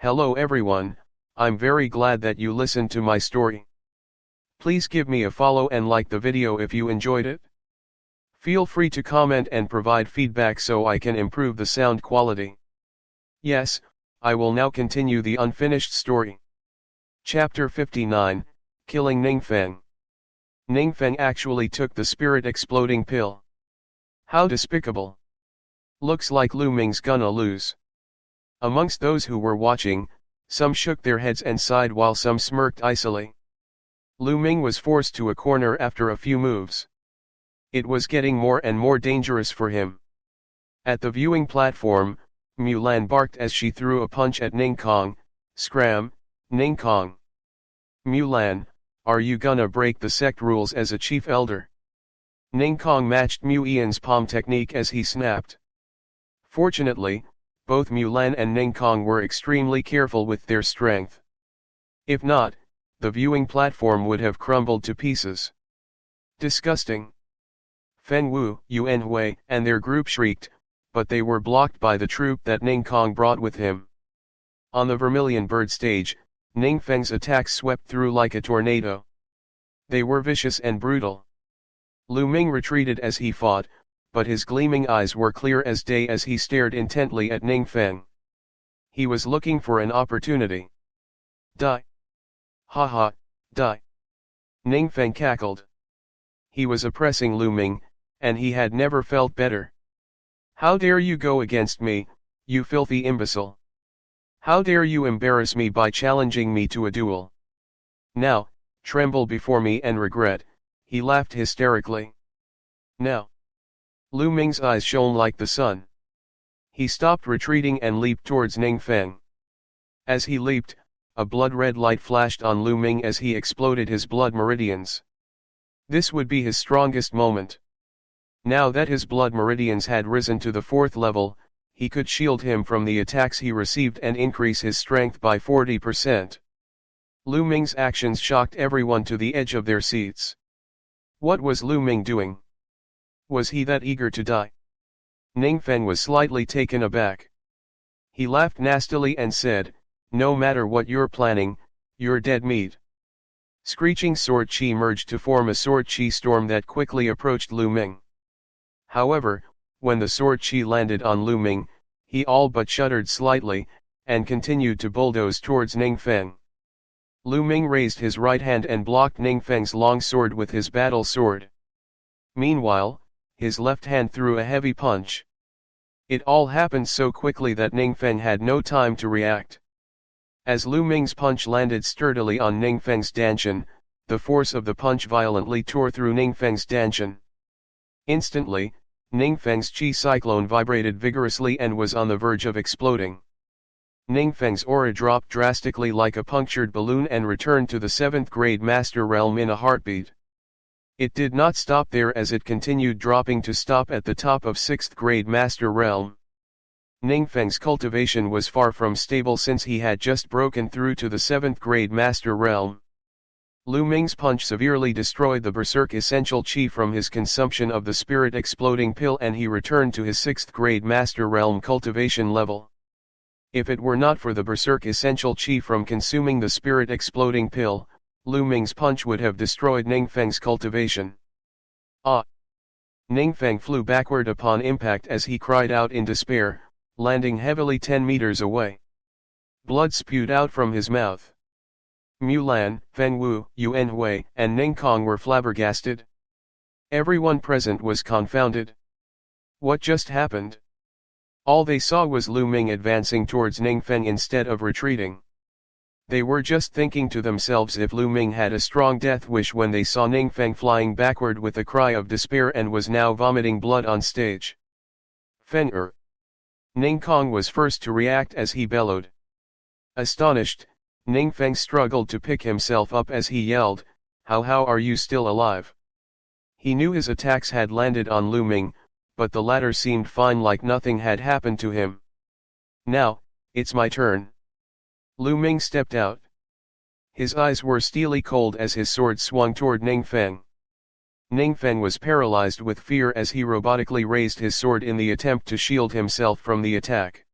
Hello everyone, I'm very glad that you listened to my story. Please give me a follow and like the video if you enjoyed it. Feel free to comment and provide feedback so I can improve the sound quality. Yes, I will now continue the unfinished story. Chapter 59, Killing Ningfeng. Ningfeng actually took the spirit exploding pill. How despicable. Looks like Lu Ming's gonna lose. Amongst those who were watching, some shook their heads and sighed while some smirked icily. Lu Ming was forced to a corner after a few moves. It was getting more and more dangerous for him. At the viewing platform, Mulan barked as she threw a punch at Ning Kong. Scram, Ning Kong. Mulan, are you gonna break the sect rules as a chief elder? Ning Kong matched Mu Ian's palm technique as he snapped. Fortunately, both Mulan and Ning Kong were extremely careful with their strength. If not, the viewing platform would have crumbled to pieces. Disgusting. Fen Wu, Yuan Hui, and their group shrieked, but they were blocked by the troop that Ning Kong brought with him. On the Vermilion Bird stage, Ning Feng's attacks swept through like a tornado. They were vicious and brutal. Lu Ming retreated as he fought, but his gleaming eyes were clear as day as he stared intently at Ningfeng. He was looking for an opportunity. Die! Ha ha, die! Ningfeng cackled. He was oppressing Lu Ming, and he had never felt better. How dare you go against me, you filthy imbecile! How dare you embarrass me by challenging me to a duel? Now, tremble before me and regret, he laughed hysterically. Now. Lu Ming's eyes shone like the sun. He stopped retreating and leaped towards Ningfeng. As he leaped, a blood-red light flashed on Lu Ming as he exploded his blood meridians. This would be his strongest moment. Now that his blood meridians had risen to the 4th level, he could shield him from the attacks he received and increase his strength by 40%. Lu Ming's actions shocked everyone to the edge of their seats. What was Lu Ming doing? Was he that eager to die? Ningfeng was slightly taken aback. He laughed nastily and said, no matter what you're planning, you're dead meat. Screeching sword chi merged to form a sword chi storm that quickly approached Lu Ming. However, when the sword chi landed on Lu Ming, he all but shuddered slightly, and continued to bulldoze towards Ningfeng. Lu Ming raised his right hand and blocked Ningfeng's long sword with his battle sword. Meanwhile, his left hand threw a heavy punch. It all happened so quickly that Ningfeng had no time to react. As Lu Ming's punch landed sturdily on Ningfeng's dantian, the force of the punch violently tore through Ningfeng's dantian. Instantly, Ningfeng's chi cyclone vibrated vigorously and was on the verge of exploding. Ningfeng's aura dropped drastically like a punctured balloon and returned to the 7th grade master realm in a heartbeat. It did not stop there as it continued dropping to stop at the top of 6th grade master realm. Ningfeng's cultivation was far from stable since he had just broken through to the 7th grade master realm. Lu Ming's punch severely destroyed the berserk essential chi from his consumption of the spirit exploding pill and he returned to his 6th grade master realm cultivation level. If it were not for the berserk essential chi from consuming the spirit exploding pill, Lu Ming's punch would have destroyed Ningfeng's cultivation. Ah! Ningfeng flew backward upon impact as he cried out in despair, landing heavily 10 meters away. Blood spewed out from his mouth. Mulan, Fen Wu, Yuan Hui, and Ning Kong were flabbergasted. Everyone present was confounded. What just happened? All they saw was Lu Ming advancing towards Ningfeng instead of retreating. They were just thinking to themselves if Lu Ming had a strong death wish when they saw Ningfeng flying backward with a cry of despair and was now vomiting blood on stage. Fen Ning Kong was first to react as he bellowed. Astonished, Ningfeng struggled to pick himself up as he yelled, how are you still alive? He knew his attacks had landed on Lu Ming, but the latter seemed fine like nothing had happened to him. Now, it's my turn. Lu Ming stepped out. His eyes were steely cold as his sword swung toward Ningfeng. Ningfeng was paralyzed with fear as he robotically raised his sword in the attempt to shield himself from the attack.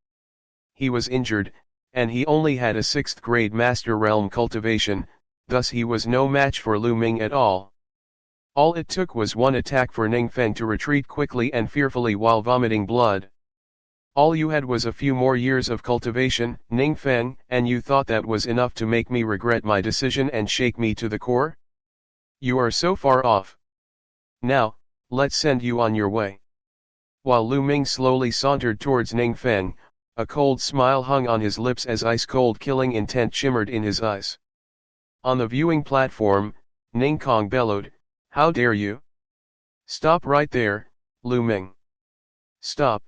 He was injured, and he only had a 6th grade Master Realm cultivation, thus he was no match for Lu Ming at all. All it took was one attack for Ningfeng to retreat quickly and fearfully while vomiting blood. All you had was a few more years of cultivation, Ningfeng, and you thought that was enough to make me regret my decision and shake me to the core? You are so far off. Now, let's send you on your way. While Lu Ming slowly sauntered towards Ningfeng, a cold smile hung on his lips as ice-cold killing intent shimmered in his eyes. On the viewing platform, Ningkong bellowed, "How dare you? Stop right there, Lu Ming. Stop."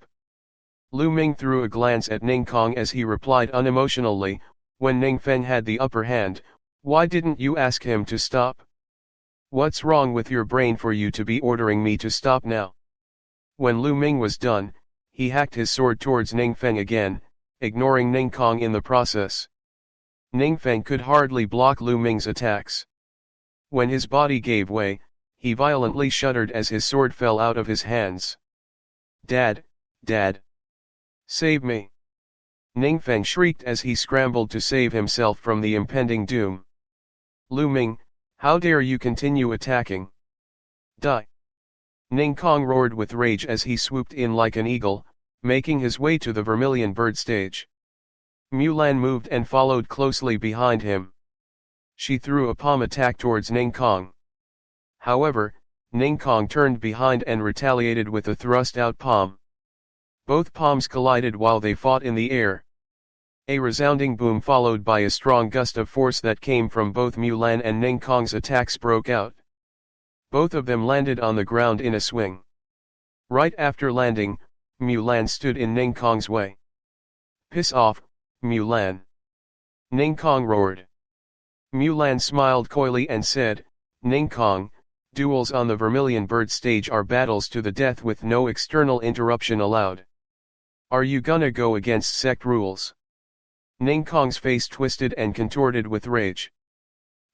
Lu Ming threw a glance at Ningkong as he replied unemotionally, "When Ningfeng had the upper hand, why didn't you ask him to stop? What's wrong with your brain for you to be ordering me to stop now?" When Lu Ming was done, he hacked his sword towards Ningfeng again, ignoring Ningkong in the process. Ningfeng could hardly block Lu Ming's attacks. When his body gave way, he violently shuddered as his sword fell out of his hands. "Dad, Dad! Save me!" Ningfeng shrieked as he scrambled to save himself from the impending doom. "Lu Ming, how dare you continue attacking? Die!" Ningkong roared with rage as he swooped in like an eagle, making his way to the vermilion bird stage. Mulan moved and followed closely behind him. She threw a palm attack towards Ningkong. However, Ningkong turned behind and retaliated with a thrust-out palm. Both palms collided while they fought in the air. A resounding boom followed by a strong gust of force that came from both Mulan and Ningkong's attacks broke out. Both of them landed on the ground in a swing. Right after landing, Mulan stood in Ningkong's way. "Piss off, Mulan!" Ningkong roared. Mulan smiled coyly and said, "Ningkong, duels on the vermilion bird stage are battles to the death with no external interruption allowed. Are you gonna go against sect rules?" Ningkong's face twisted and contorted with rage.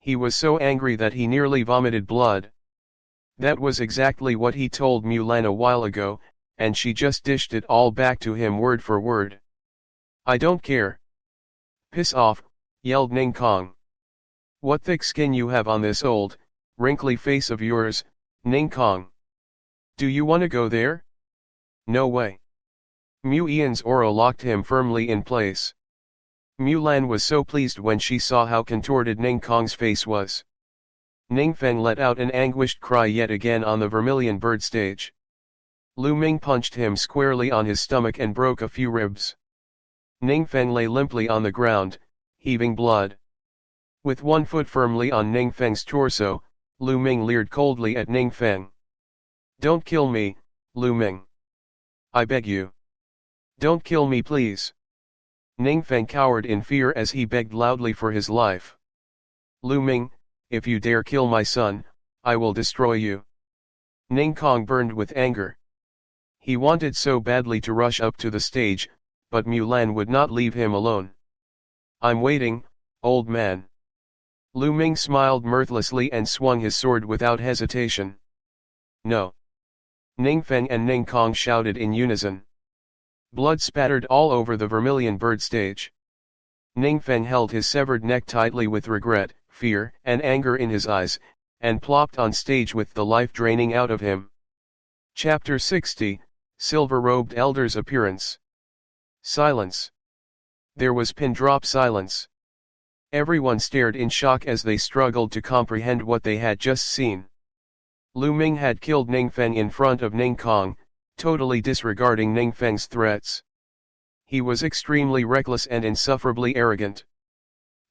He was so angry that he nearly vomited blood. That was exactly what he told Mulan a while ago, and she just dished it all back to him word for word. "I don't care." "Piss off," yelled Ningkong. "What thick skin you have on this old, wrinkly face of yours, Ningkong. Do you wanna go there? No way." Mu Ian's aura locked him firmly in place. Mulan was so pleased when she saw how contorted Ningkong's face was. Ningfeng let out an anguished cry yet again on the vermilion bird stage. Lu Ming punched him squarely on his stomach and broke a few ribs. Ningfeng lay limply on the ground, heaving blood. With one foot firmly on Ningfeng's torso, Lu Ming leered coldly at Ningfeng. "Don't kill me, Lu Ming. I beg you. Don't kill me please." Ningfeng cowered in fear as he begged loudly for his life. "Lu Ming, if you dare kill my son, I will destroy you." Ningkong burned with anger. He wanted so badly to rush up to the stage, but Mulan would not leave him alone. "I'm waiting, old man." Lu Ming smiled mirthlessly and swung his sword without hesitation. "No!" Ningfeng and Ningkong shouted in unison. Blood spattered all over the vermilion bird stage. Ningfeng held his severed neck tightly with regret, fear, and anger in his eyes, and plopped on stage with the life draining out of him. Chapter 60, Silver-Robed Elder's Appearance. Silence. There was pin-drop silence. Everyone stared in shock as they struggled to comprehend what they had just seen. Lu Ming had killed Ningfeng in front of Ningkong, totally disregarding Ningfeng's threats. He was extremely reckless and insufferably arrogant.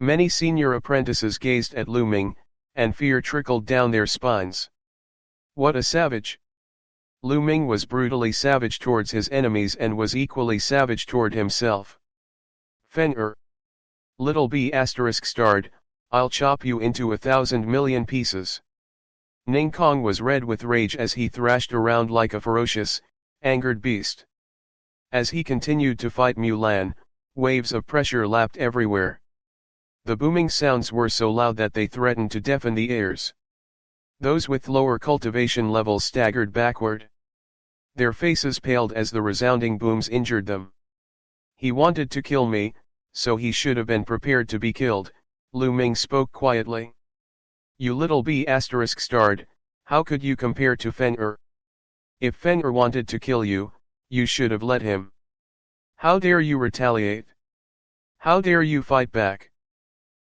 Many senior apprentices gazed at Lu Ming, and fear trickled down their spines. What a savage! Lu Ming was brutally savage towards his enemies and was equally savage toward himself. "Feng little b****, I'll chop you into 1,000 million pieces." Ningkong was red with rage as he thrashed around like a ferocious, angered beast. As he continued to fight Mulan, waves of pressure lapped everywhere. The booming sounds were so loud that they threatened to deafen the ears. Those with lower cultivation levels staggered backward. Their faces paled as the resounding booms injured them. "He wanted to kill me, so he should have been prepared to be killed. Lu Ming spoke quietly. You little b****, how could you compare to Feng-er? If Feng-er wanted to kill you, you should have let him. How dare you retaliate? How dare you fight back?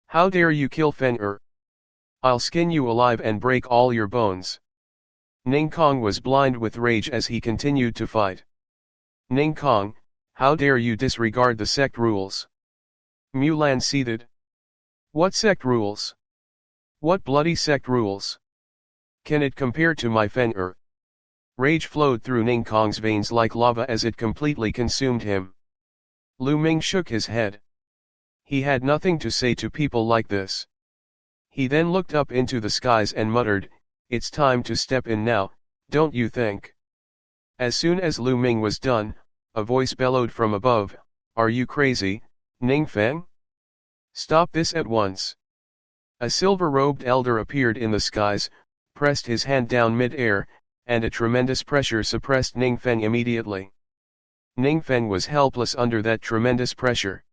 How dare you kill Feng-er? I'll skin you alive and break all your bones. Ning Kong was blind with rage as he continued to fight. Ning Kong, how dare you disregard the sect rules? Mulan seethed. What sect rules? What bloody sect rules? Can it compare to my Feng-er? Rage flowed through Ning Kong's veins like lava as it completely consumed him. Lu Ming shook his head. He had nothing to say to people like this. He then looked up into the skies and muttered, "It's time to step in now, don't you think?" As soon as Lu Ming was done, a voice bellowed from above, "Are you crazy, Ning Feng? Stop this at once." A silver-robed elder appeared in the skies, pressed his hand down mid-air, and a tremendous pressure suppressed Ning Feng immediately. Ning Feng was helpless under that tremendous pressure.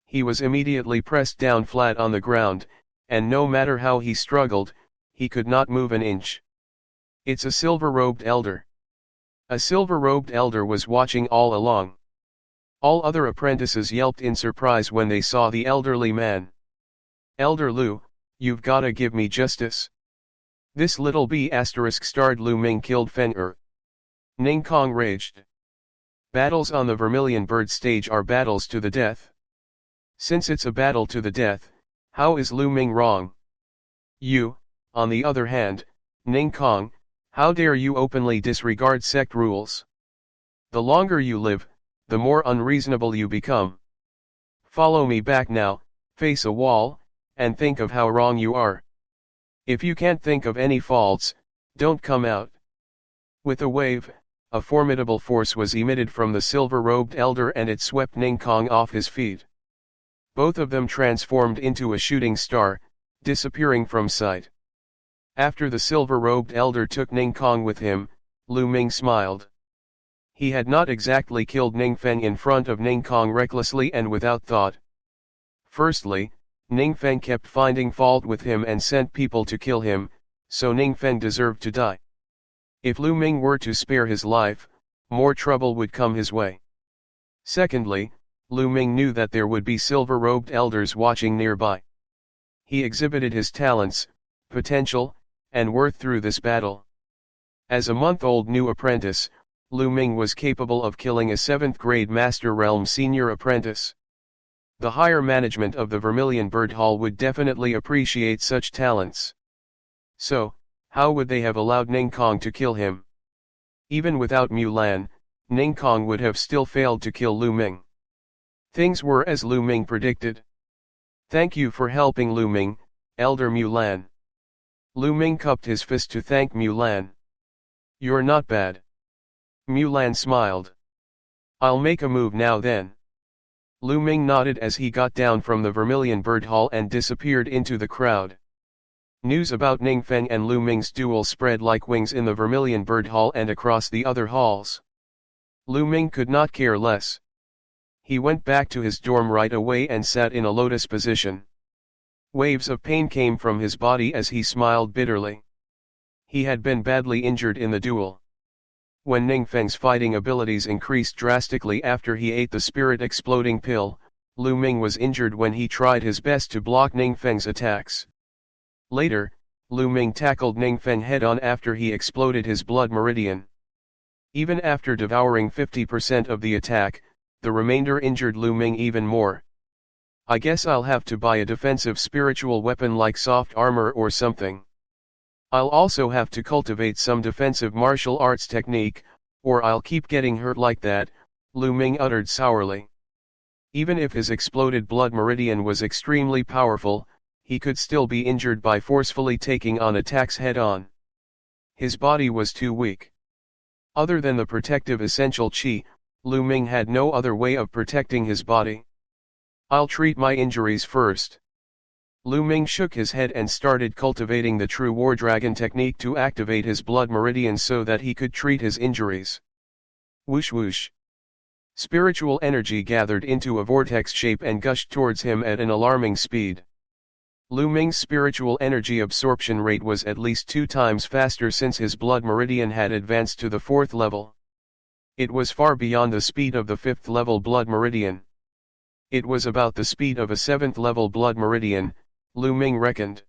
He was immediately pressed down flat on the ground, and no matter how he struggled, he could not move an inch. It's a silver-robed elder. A silver-robed elder was watching all along. All other apprentices yelped in surprise when they saw the elderly man. "Elder Lu, you've gotta give me justice. This little b****, Lu Ming killed Feng-er." Ning Kong raged. Battles on the Vermilion Bird stage are battles to the death. Since it's a battle to the death, how is Lu Ming wrong? You, on the other hand, Ning Kong, how dare you openly disregard sect rules? The longer you live, the more unreasonable you become. Follow me back now, face a wall, and think of how wrong you are. If you can't think of any faults, don't come out. With a wave, a formidable force was emitted from the silver-robed elder and it swept Ning Kong off his feet. Both of them transformed into a shooting star, disappearing from sight. After the silver-robed elder took Ning Kong with him, Lu Ming smiled. He had not exactly killed Ning Feng in front of Ning Kong recklessly and without thought. Firstly, Ning Feng kept finding fault with him and sent people to kill him, so Ning Feng deserved to die. If Lu Ming were to spare his life, more trouble would come his way. Secondly, Lu Ming knew that there would be silver-robed elders watching nearby. He exhibited his talents, potential, and worth through this battle. As a month-old new apprentice, Lu Ming was capable of killing a 7th-grade Master Realm senior apprentice. The higher management of the Vermilion Bird Hall would definitely appreciate such talents. So, how would they have allowed Ning Kong to kill him? Even without Mulan, Ning Kong would have still failed to kill Lu Ming. Things were as Lu Ming predicted. "Thank you for helping Lu Ming, Elder Mulan." Lu Ming cupped his fist to thank Mulan. "You're not bad." Mulan smiled. "I'll make a move now then." Lu Ming nodded as he got down from the Vermilion Bird Hall and disappeared into the crowd. News about Ning Feng and Lu Ming's duel spread like wings in the Vermilion Bird Hall and across the other halls. Lu Ming could not care less. He went back to his dorm right away and sat in a lotus position. Waves of pain came from his body as he smiled bitterly. He had been badly injured in the duel. When Ning Feng's fighting abilities increased drastically after he ate the spirit-exploding pill, Lu Ming was injured when he tried his best to block Ning Feng's attacks. Later, Lu Ming tackled Ning Feng head-on after he exploded his blood meridian. Even after devouring 50% of the attack, the remainder injured Lu Ming even more. "I guess I'll have to buy a defensive spiritual weapon like soft armor or something. I'll also have to cultivate some defensive martial arts technique, or I'll keep getting hurt like that," Lu Ming uttered sourly. Even if his exploded blood meridian was extremely powerful, he could still be injured by forcefully taking on attacks head-on. His body was too weak. Other than the protective essential qi, Lu Ming had no other way of protecting his body. "I'll treat my injuries first." Lu Ming shook his head and started cultivating the true war dragon technique to activate his blood meridian so that he could treat his injuries. Whoosh whoosh. Spiritual energy gathered into a vortex shape and gushed towards him at an alarming speed. Lu Ming's spiritual energy absorption rate was at least 2 times faster since his blood meridian had advanced to the 4th level. It was far beyond the speed of the 5th level blood meridian. It was about the speed of a 7th level blood meridian, Lu Ming reckoned.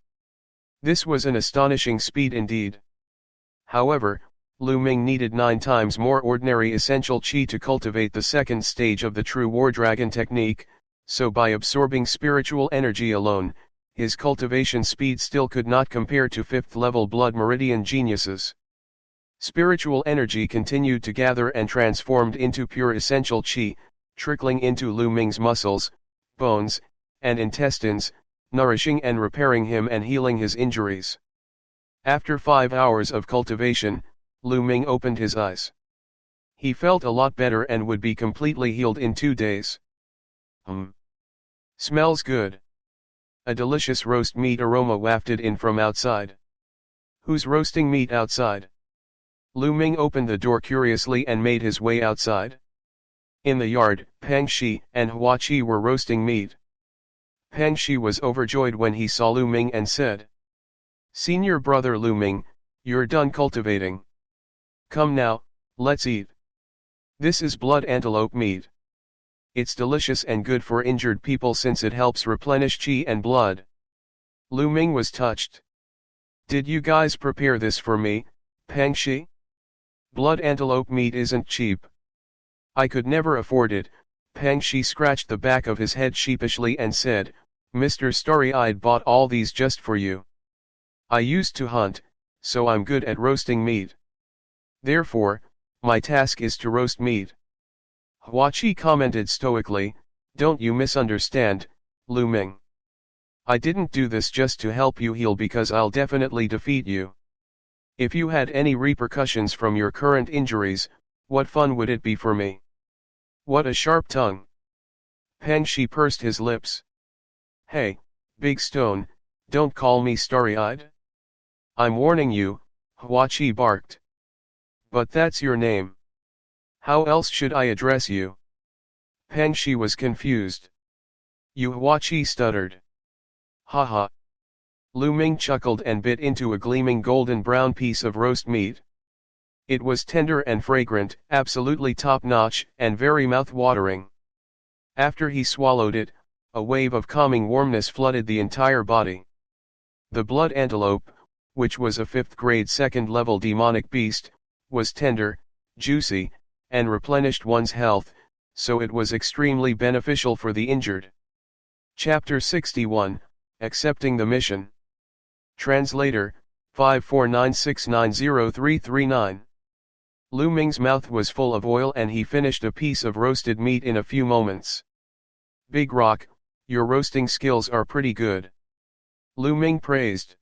This was an astonishing speed indeed. However, Lu Ming needed 9 times more ordinary essential qi to cultivate the 2nd stage of the true war dragon technique, so by absorbing spiritual energy alone, his cultivation speed still could not compare to 5th level blood meridian geniuses. Spiritual energy continued to gather and transformed into pure essential qi, trickling into Lu Ming's muscles, bones, and intestines, nourishing and repairing him and healing his injuries. After 5 hours of cultivation, Lu Ming opened his eyes. He felt a lot better and would be completely healed in 2 days. Smells good. A delicious roast meat aroma wafted in from outside. Who's roasting meat outside? Lu Ming opened the door curiously and made his way outside. In the yard, Pang Shi and Hua Qi were roasting meat. Pang Shi was overjoyed when he saw Lu Ming and said, "Senior brother Lu Ming, you're done cultivating. Come now, let's eat. This is blood antelope meat. It's delicious and good for injured people since it helps replenish qi and blood." Lu Ming was touched. "Did you guys prepare this for me, Pang Shi? Blood antelope meat isn't cheap. I could never afford it." Pang Shi scratched the back of his head sheepishly and said, "Mr. Starry-Eyed bought all these just for you. I used to hunt, so I'm good at roasting meat. Therefore, my task is to roast meat." Hua Qi commented stoically, "Don't you misunderstand, Lu Ming. I didn't do this just to help you heal because I'll definitely defeat you. If you had any repercussions from your current injuries, what fun would it be for me?" What a sharp tongue. Pang Shi pursed his lips. "Hey, big stone, don't call me starry-eyed. I'm warning you," Hua Qi barked. "But that's your name. How else should I address you?" Pang Shi was confused. "You," Hua Qi stuttered. "Ha." Lu Ming chuckled and bit into a gleaming golden brown piece of roast meat. It was tender and fragrant, absolutely top-notch, and very mouth-watering. After he swallowed it, a wave of calming warmness flooded the entire body. The blood antelope, which was a 5th-grade 2nd-level demonic beast, was tender, juicy, and replenished one's health, so it was extremely beneficial for the injured. Chapter 61, Accepting the Mission. Translator, 549690339. Lu Ming's mouth was full of oil and he finished a piece of roasted meat in a few moments. "Big Rock, your roasting skills are pretty good," Lu Ming praised.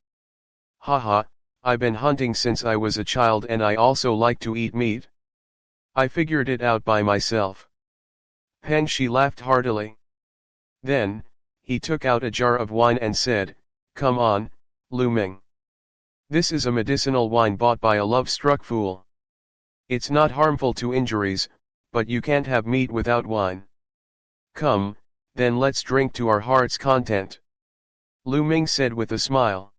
"Haha, I've been hunting since I was a child and I also like to eat meat. I figured it out by myself." Pang Shi laughed heartily. Then, he took out a jar of wine and said, "Come on, Lu Ming. This is a medicinal wine bought by a love-struck fool. It's not harmful to injuries, but you can't have meat without wine. Come, then let's drink to our heart's content," Lu Ming said with a smile.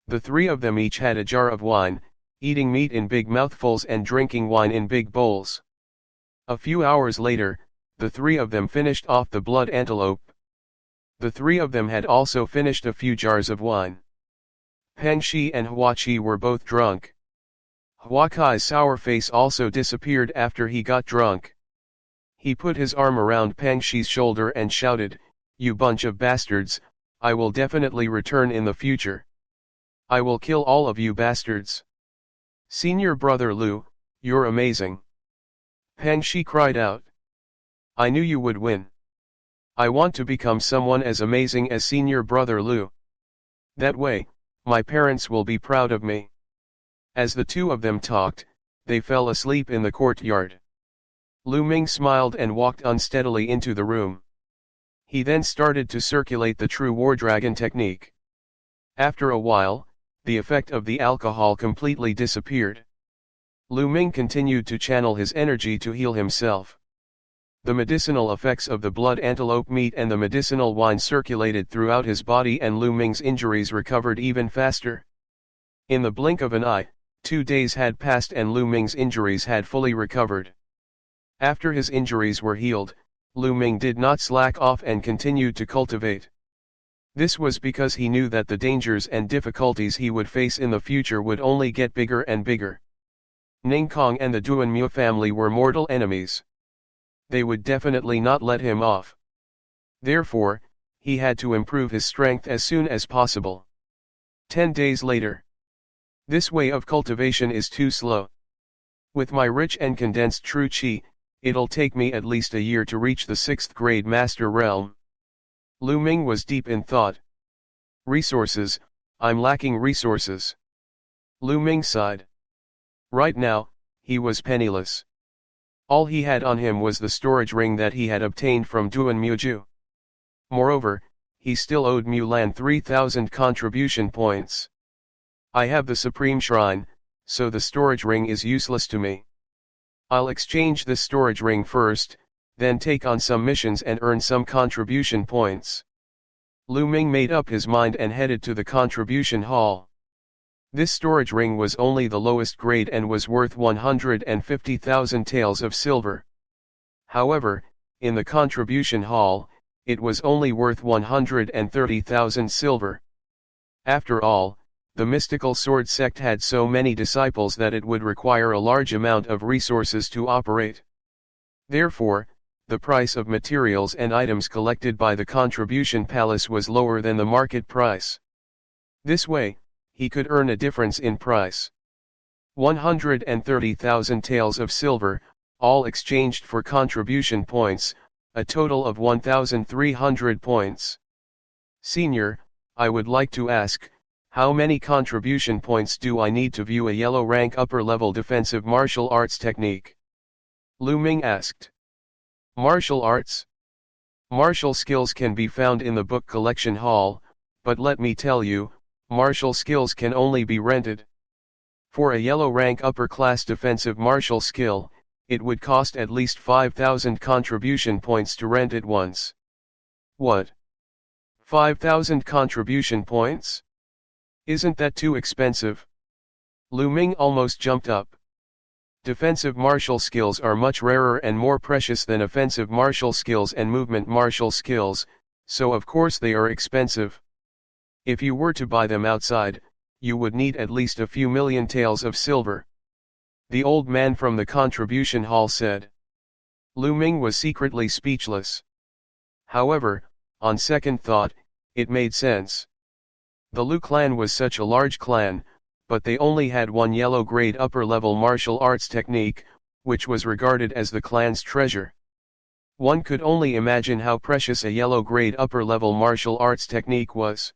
The 3 of them each had a jar of wine, eating meat in big mouthfuls and drinking wine in big bowls. A few hours later, the 3 of them finished off the blood antelope. The 3 of them had also finished a few jars of wine. Pang Shi and Hua Qi were both drunk. Hua Kai's sour face also disappeared after he got drunk. He put his arm around Pang Shi's shoulder and shouted, "You bunch of bastards, I will definitely return in the future. I will kill all of you bastards. Senior brother Lu, you're amazing." Pang Shi cried out. "I knew you would win. I want to become someone as amazing as senior brother Lu. That way, my parents will be proud of me." As the 2 of them talked, they fell asleep in the courtyard. Lu Ming smiled and walked unsteadily into the room. He then started to circulate the true war dragon technique. After a while, the effect of the alcohol completely disappeared. Lu Ming continued to channel his energy to heal himself. The medicinal effects of the blood antelope meat and the medicinal wine circulated throughout his body, and Lu Ming's injuries recovered even faster. In the blink of an eye, 2 days had passed and Lu Ming's injuries had fully recovered. After his injuries were healed, Lu Ming did not slack off and continued to cultivate. This was because he knew that the dangers and difficulties he would face in the future would only get bigger and bigger. Ning Kong and the Duanmu family were mortal enemies. They would definitely not let him off. Therefore, he had to improve his strength as soon as possible. 10 days later. This way of cultivation is too slow. With my rich and condensed true qi, it'll take me at least a year to reach the 6th grade master realm. Lu Ming was deep in thought. Resources, I'm lacking resources. Lu Ming sighed. Right now, he was penniless. All he had on him was the storage ring that he had obtained from Duan Muju. Moreover, he still owed Mulan 3,000 contribution points. I have the Supreme Shrine, so the storage ring is useless to me. I'll exchange this storage ring first, then take on some missions and earn some contribution points. Lu Ming made up his mind and headed to the contribution hall. This storage ring was only the lowest grade and was worth 150,000 taels of silver. However, in the contribution hall, it was only worth 130,000 silver. After all, the mystical sword sect had so many disciples that it would require a large amount of resources to operate. Therefore, the price of materials and items collected by the contribution palace was lower than the market price. This way, he could earn a difference in price. 130,000 taels of silver, all exchanged for contribution points, a total of 1,300 points. Senior, I would like to ask, how many contribution points do I need to view a yellow rank upper level defensive martial arts technique? Lu Ming asked. Martial arts? Martial skills can be found in the book collection hall, but let me tell you, martial skills can only be rented. For a yellow rank upper class defensive martial skill, it would cost at least 5,000 contribution points to rent it once. What? 5,000 contribution points? Isn't that too expensive? Lu Ming almost jumped up. Defensive martial skills are much rarer and more precious than offensive martial skills and movement martial skills, so of course they are expensive. If you were to buy them outside, you would need at least a few million taels of silver. The old man from the contribution hall said. Lu Ming was secretly speechless. However, on second thought, it made sense. The Lu clan was such a large clan, but they only had one yellow grade upper level martial arts technique, which was regarded as the clan's treasure. One could only imagine how precious a yellow grade upper level martial arts technique was.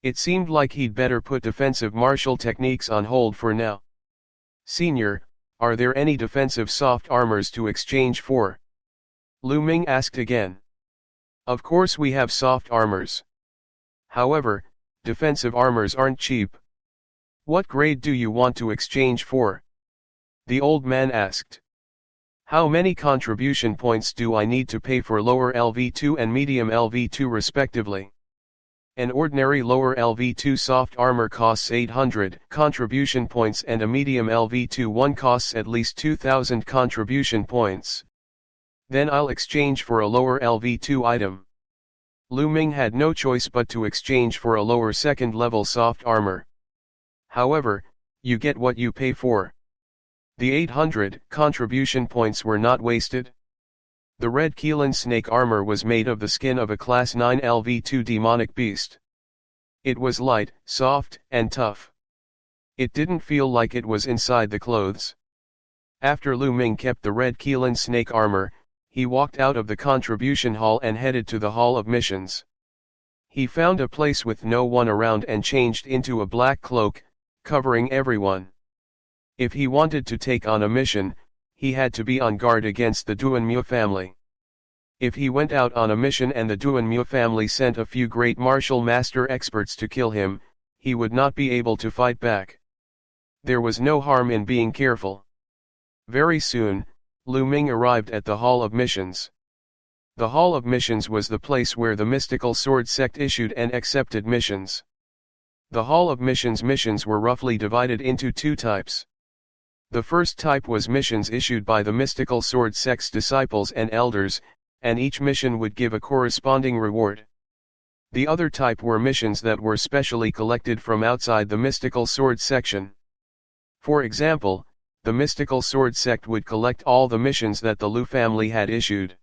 It seemed like he'd better put defensive martial techniques on hold for now. Senior, are there any defensive soft armors to exchange for? Lu Ming asked again. Of course we have soft armors. However, defensive armors aren't cheap. What grade do you want to exchange for? The old man asked. How many contribution points do I need to pay for lower LV2 and medium LV2 respectively? An ordinary lower LV2 soft armor costs 800 contribution points and a medium LV2 one costs at least 2,000 contribution points. Then I'll exchange for a lower LV2 item. Lu Ming had no choice but to exchange for a lower second level soft armor. However, you get what you pay for. The 800 contribution points were not wasted. The red Keelan snake armor was made of the skin of a class 9 LV2 demonic beast. It was light, soft, and tough. It didn't feel like it was inside the clothes. After Lu Ming kept the red Keelan snake armor, he walked out of the contribution hall and headed to the Hall of Missions. He found a place with no one around and changed into a black cloak, covering everyone. If he wanted to take on a mission, he had to be on guard against the Duanmu family. If he went out on a mission and the Duanmu family sent a few great martial master experts to kill him, he would not be able to fight back. There was no harm in being careful. Very soon, Lu Ming arrived at the Hall of Missions. The Hall of Missions was the place where the mystical sword sect issued and accepted missions. The Hall of missions were roughly divided into two types. The first type was missions issued by the mystical sword sect's disciples and elders, and each mission would give a corresponding reward. The other type were missions that were specially collected from outside the mystical sword section. For example, the mystical sword sect would collect all the missions that the Lu family had issued.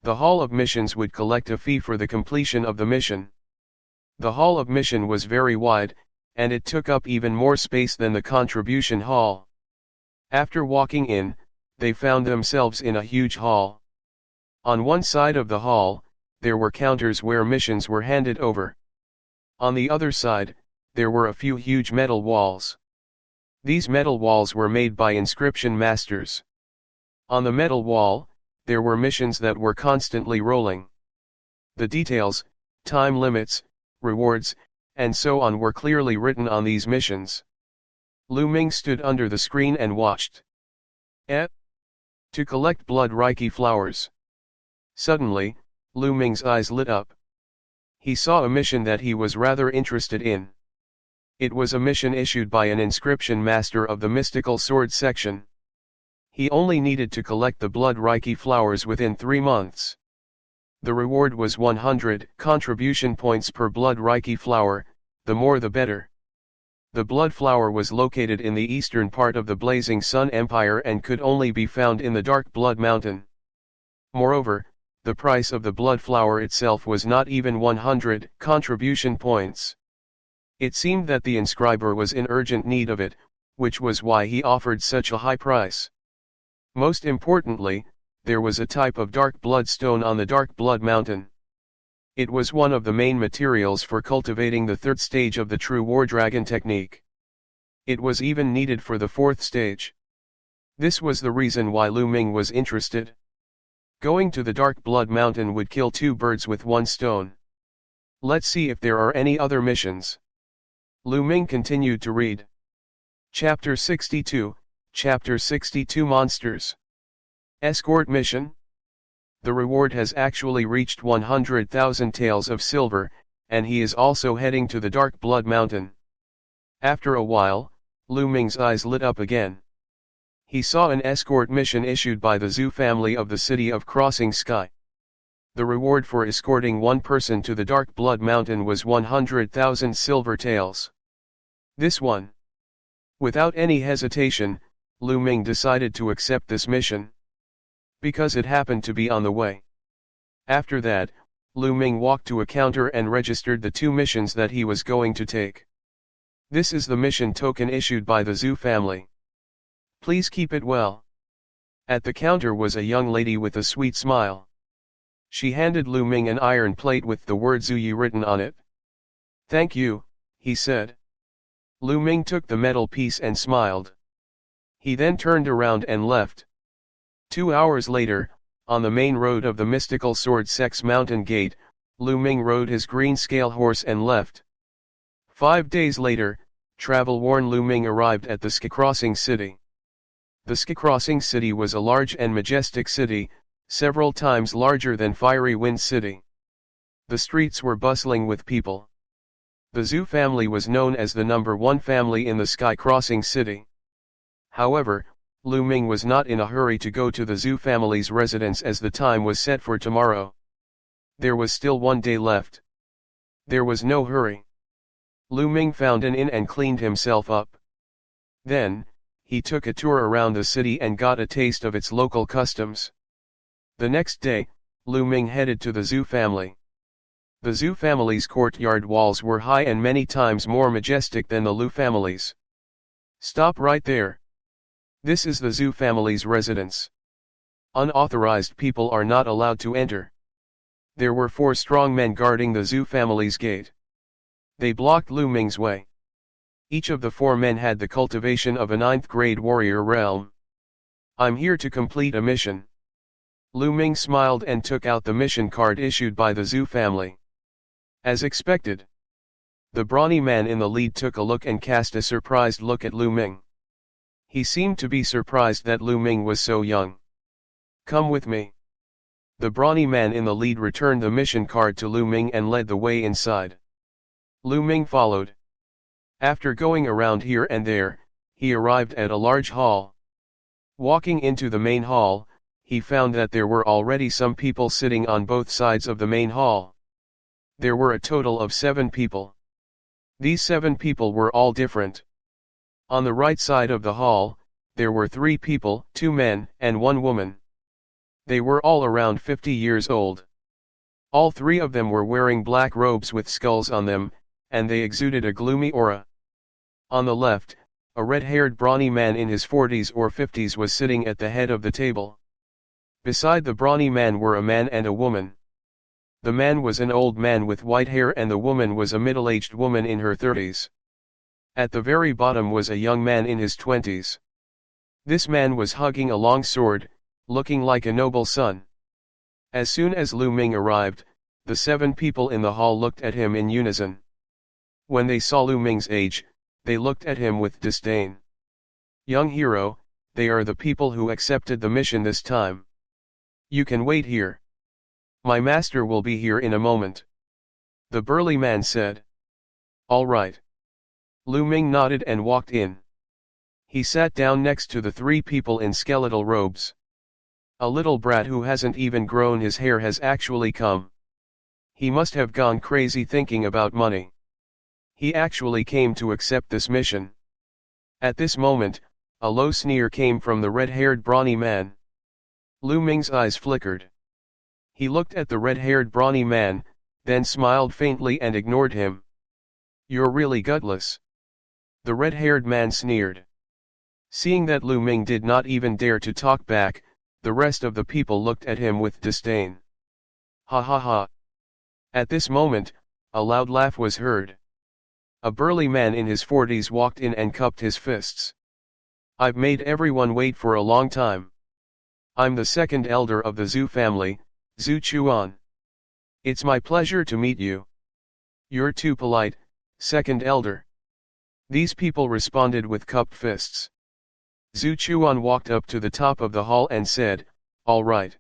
The Hall of Missions would collect a fee for the completion of the mission. The Hall of Mission was very wide, and it took up even more space than the contribution hall. After walking in, they found themselves in a huge hall. On one side of the hall, there were counters where missions were handed over. On the other side, there were a few huge metal walls. These metal walls were made by inscription masters. On the metal wall, there were missions that were constantly rolling. The details, time limits, rewards, and so on were clearly written on these missions. Lu Ming stood under the screen and watched. To collect blood reiki flowers. Suddenly, Lu Ming's eyes lit up. He saw a mission that he was rather interested in. It was a mission issued by an inscription master of the mystical sword section. He only needed to collect the blood reiki flowers within 3 months. The reward was 100 contribution points per blood reiki flower, the more the better. The blood flower was located in the eastern part of the Blazing Sun Empire and could only be found in the Dark Blood Mountain. Moreover, the price of the blood flower itself was not even 100 contribution points. It seemed that the inscriber was in urgent need of it, which was why he offered such a high price. Most importantly, there was a type of dark blood stone on the Dark Blood Mountain. It was one of the main materials for cultivating the third stage of the true war dragon technique. It was even needed for the fourth stage. This was the reason why Lu Ming was interested. Going to the Dark Blood Mountain would kill 2 birds with 1 stone. Let's see if there are any other missions. Lu Ming continued to read. Chapter 62, Chapter 62 Monsters. Escort Mission. The reward has actually reached 100,000 taels of silver, and he is also heading to the Dark Blood Mountain. After a while, Lu Ming's eyes lit up again. He saw an escort mission issued by the Zhu family of the city of Crossing Sky. The reward for escorting one person to the Dark Blood Mountain was 100,000 silver taels. This one. Without any hesitation, Lu Ming decided to accept this mission. Because it happened to be on the way. After that, Lu Ming walked to a counter and registered the 2 missions that he was going to take. This is the mission token issued by the Zhu family. Please keep it well. At the counter was a young lady with a sweet smile. She handed Lu Ming an iron plate with the word Zuyi written on it. Thank you, he said. Lu Ming took the metal piece and smiled. He then turned around and left. 2 hours later, on the main road of the mystical sword sect's mountain gate, Lu Ming rode his green scale horse and left. 5 days later, travel-worn Lu Ming arrived at the Sky Crossing City. The Sky Crossing City was a large and majestic city, several times larger than Fiery Wind City. The streets were bustling with people. The Zhu family was known as the #1 family in the Sky Crossing City. However, Lu Ming was not in a hurry to go to the Zhu family's residence as the time was set for tomorrow. There was still 1 day left. There was no hurry. Lu Ming found an inn and cleaned himself up. Then, he took a tour around the city and got a taste of its local customs. The next day, Lu Ming headed to the Zhu family. The Zhu family's courtyard walls were high and many times more majestic than the Lu family's. Stop right there. This is the Zhu family's residence. Unauthorized people are not allowed to enter. There were 4 strong men guarding the Zhu family's gate. They blocked Lu Ming's way. Each of the 4 men had the cultivation of a 9th grade warrior realm. I'm here to complete a mission. Lu Ming smiled and took out the mission card issued by the Zhu family. As expected. The brawny man in the lead took a look and cast a surprised look at Lu Ming. He seemed to be surprised that Lu Ming was so young. Come with me. The brawny man in the lead returned the mission card to Lu Ming and led the way inside. Lu Ming followed. After going around here and there, he arrived at a large hall. Walking into the main hall, he found that there were already some people sitting on both sides of the main hall. There were a total of 7 people. These 7 people were all different. On the right side of the hall, there were 3 people, 2 men and 1 woman. They were all around 50 years old. All 3 of them were wearing black robes with skulls on them, and they exuded a gloomy aura. On the left, a red-haired brawny man in his 40s or 50s was sitting at the head of the table. Beside the brawny man were a man and a woman. The man was an old man with white hair and the woman was a middle-aged woman in her 30s. At the very bottom was a young man in his 20s. This man was hugging a long sword, looking like a noble son. As soon as Lu Ming arrived, the 7 people in the hall looked at him in unison. When they saw Lu Ming's age, they looked at him with disdain. Young hero, they are the people who accepted the mission this time. You can wait here. My master will be here in a moment. The burly man said. All right. Lu Ming nodded and walked in. He sat down next to the 3 people in skeletal robes. A little brat who hasn't even grown his hair has actually come. He must have gone crazy thinking about money. He actually came to accept this mission. At this moment, a low sneer came from the red-haired brawny man. Lu Ming's eyes flickered. He looked at the red-haired brawny man, then smiled faintly and ignored him. You're really gutless. The red-haired man sneered. Seeing that Lu Ming did not even dare to talk back, the rest of the people looked at him with disdain. Ha ha ha. At this moment, a loud laugh was heard. A burly man in his 40s walked in and cupped his fists. I've made everyone wait for a long time. I'm the 2nd elder of the Zhu family, Zhu Chuan. It's my pleasure to meet you. You're too polite, 2nd elder. These people responded with cupped fists. Zhu Chuan walked up to the top of the hall and said, all right.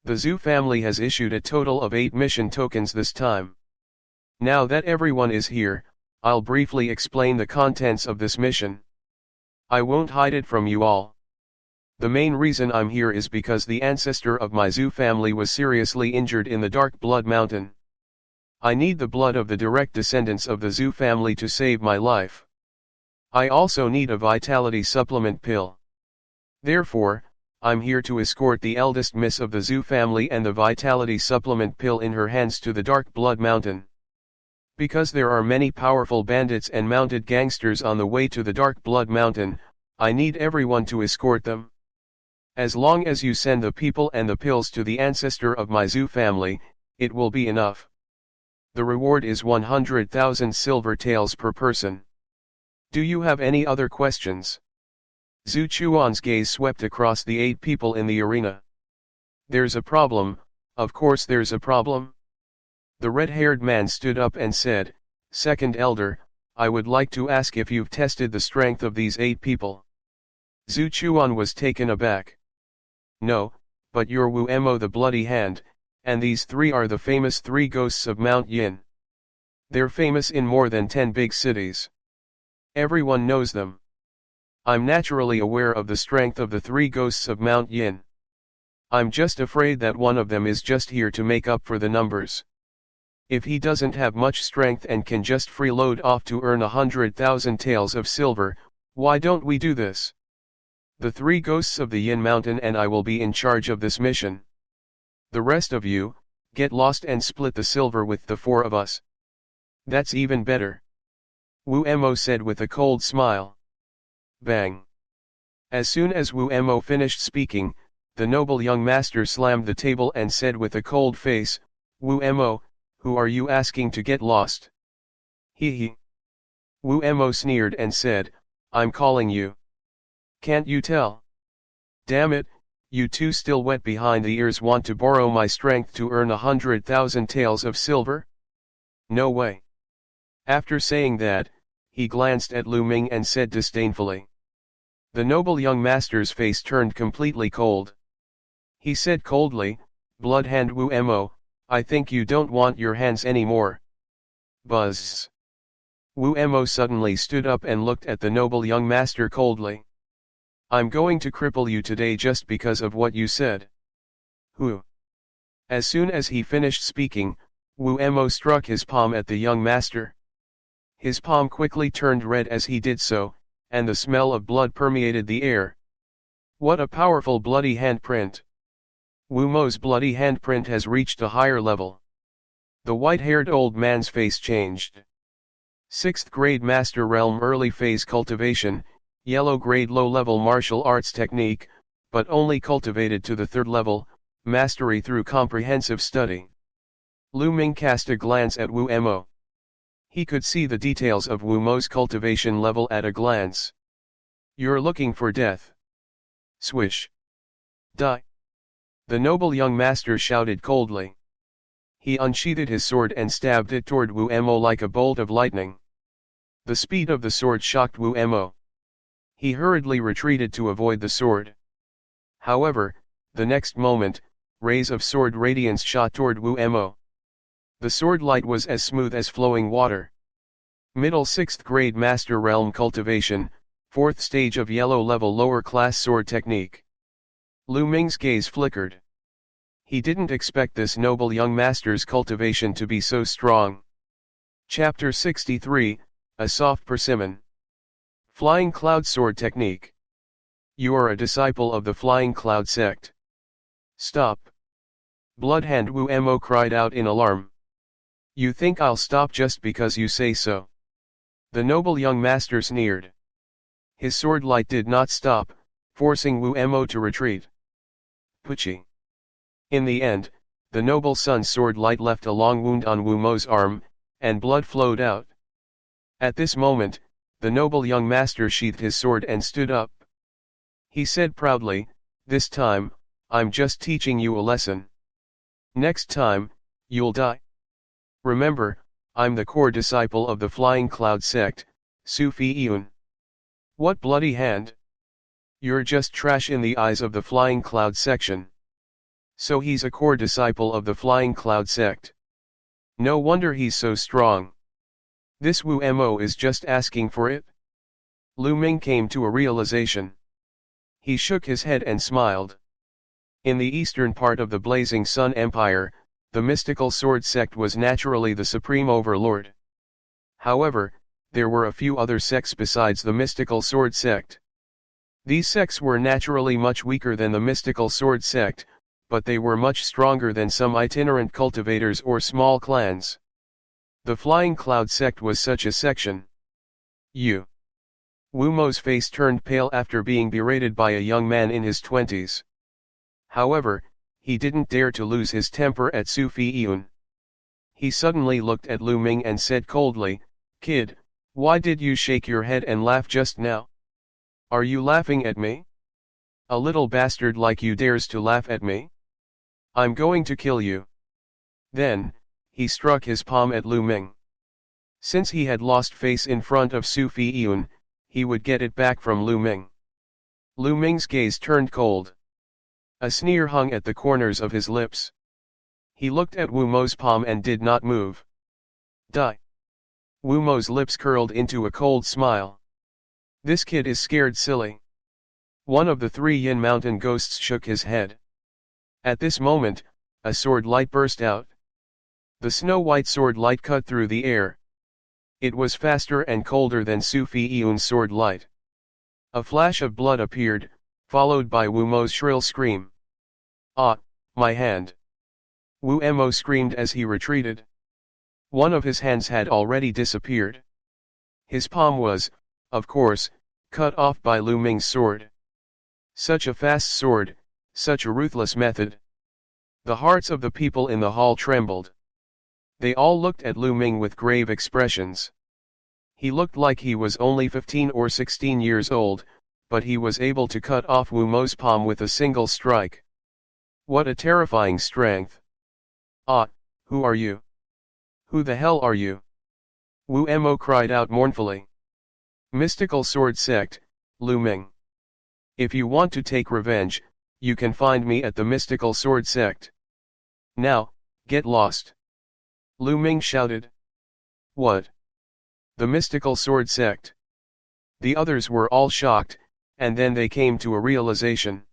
The Zhu family has issued a total of 8 mission tokens this time. Now that everyone is here, I'll briefly explain the contents of this mission. I won't hide it from you all. The main reason I'm here is because the ancestor of my Zhu family was seriously injured in the Dark Blood Mountain. I need the blood of the direct descendants of the Zhu family to save my life. I also need a vitality supplement pill. Therefore, I'm here to escort the eldest miss of the Zhu family and the vitality supplement pill in her hands to the Dark Blood Mountain. Because there are many powerful bandits and mounted gangsters on the way to the Dark Blood Mountain, I need everyone to escort them. As long as you send the people and the pills to the ancestor of my Zhu family, it will be enough. The reward is 100,000 silver taels per person. Do you have any other questions? Zhu Chuan's gaze swept across the 8 people in the arena. There's a problem, of course there's a problem. The red-haired man stood up and said, 2nd elder, I would like to ask if you've tested the strength of these 8 people. Zhu Chuan was taken aback. No, but you're Wu Mo the Bloody Hand, and these 3 are the famous 3 ghosts of Mount Yin. They're famous in more than 10 big cities. Everyone knows them. I'm naturally aware of the strength of the 3 ghosts of Mount Yin. I'm just afraid that one of them is just here to make up for the numbers. If he doesn't have much strength and can just freeload off to earn 100,000 taels of silver, why don't we do this? The 3 ghosts of the Yin Mountain and I will be in charge of this mission. The rest of you, get lost and split the silver with the 4 of us. That's even better. Wu Mo said with a cold smile. Bang. As soon as Wu Mo finished speaking, the noble young master slammed the table and said with a cold face, Wu Mo, who are you asking to get lost? He. Wu Mo sneered and said, I'm calling you. Can't you tell? Damn it, you 2 still wet behind the ears want to borrow my strength to earn 100,000 taels of silver? No way. After saying that, he glanced at Lu Ming and said disdainfully. The noble young master's face turned completely cold. He said coldly, "Blood Hand Wu Mo, I think you don't want your hands anymore." Buzz. Wu Mo suddenly stood up and looked at the noble young master coldly. "I'm going to cripple you today just because of what you said." Who? As soon as he finished speaking, Wu Mo struck his palm at the young master. His palm quickly turned red as he did so, and the smell of blood permeated the air. What a powerful bloody handprint! Wu Mo's bloody handprint has reached a higher level. The white-haired old man's face changed. 6th grade Master Realm early phase cultivation, yellow grade low-level martial arts technique, but only cultivated to the 3rd level, mastery through comprehensive study. Lu Ming cast a glance at Wu Mo. He could see the details of Wu Mo's cultivation level at a glance. "You're looking for death." Swish. Die. The noble young master shouted coldly. He unsheathed his sword and stabbed it toward Wu Mo like a bolt of lightning. The speed of the sword shocked Wu Mo. He hurriedly retreated to avoid the sword. However, the next moment, rays of sword radiance shot toward Wu Mo. The sword light was as smooth as flowing water. Middle 6th grade Master Realm cultivation, 4th stage of yellow level lower class sword technique. Lu Ming's gaze flickered. He didn't expect this noble young master's cultivation to be so strong. Chapter 63, A Soft Persimmon. Flying Cloud Sword Technique. You are a disciple of the Flying Cloud sect. Stop. Bloodhand Wu Mo cried out in alarm. You think I'll stop just because you say so? The noble young master sneered. His sword light did not stop, forcing Wu Mo to retreat. Pucci. In the end, the noble son's sword light left a long wound on Wu Mo's arm, and blood flowed out. At this moment, the noble young master sheathed his sword and stood up. He said proudly, "This time, I'm just teaching you a lesson. Next time, you'll die. Remember, I'm the core disciple of the Flying Cloud sect, Sufi Iyun." What bloody hand! You're just trash in the eyes of the Flying Cloud section. So he's a core disciple of the Flying Cloud sect. No wonder he's so strong. This Wu Mo is just asking for it. Lu Ming came to a realization. He shook his head and smiled. In the eastern part of the Blazing Sun Empire, the mystical sword sect was naturally the supreme overlord. However, there were a few other sects besides the mystical sword sect. These sects were naturally much weaker than the mystical sword sect, but they were much stronger than some itinerant cultivators or small clans. The Flying Cloud sect was such a section. Wu Mo's face turned pale after being berated by a young man in his 20s. However, he didn't dare to lose his temper at Sufi Iyun. He suddenly looked at Lu Ming and said coldly, "Kid, why did you shake your head and laugh just now? Are you laughing at me? A little bastard like you dares to laugh at me? I'm going to kill you." Then, he struck his palm at Lu Ming. Since he had lost face in front of Sufi Iyun, he would get it back from Lu Ming. Lu Ming's gaze turned cold. A sneer hung at the corners of his lips. He looked at Wu Mo's palm and did not move. Die. Wu Mo's lips curled into a cold smile. This kid is scared silly. One of the 3 Yin Mountain ghosts shook his head. At this moment, a sword light burst out. The snow-white sword light cut through the air. It was faster and colder than Sufi Iyun's sword light. A flash of blood appeared, followed by Wu Mo's shrill scream. "Ah, my hand!" Wu Mo screamed as he retreated. One of his hands had already disappeared. His palm was, of course, cut off by Lu Ming's sword. Such a fast sword, such a ruthless method. The hearts of the people in the hall trembled. They all looked at Lu Ming with grave expressions. He looked like he was only 15 or 16 years old, but he was able to cut off Wu Mo's palm with a single strike. What a terrifying strength! "Ah, who are you? Who the hell are you?" Wu Mo cried out mournfully. "Mystical Sword Sect, Lu Ming. If you want to take revenge, you can find me at the Mystical Sword Sect. Now, get lost. Lu Ming shouted. What? The Mystical Sword Sect. The others were all shocked, and then they came to a realization.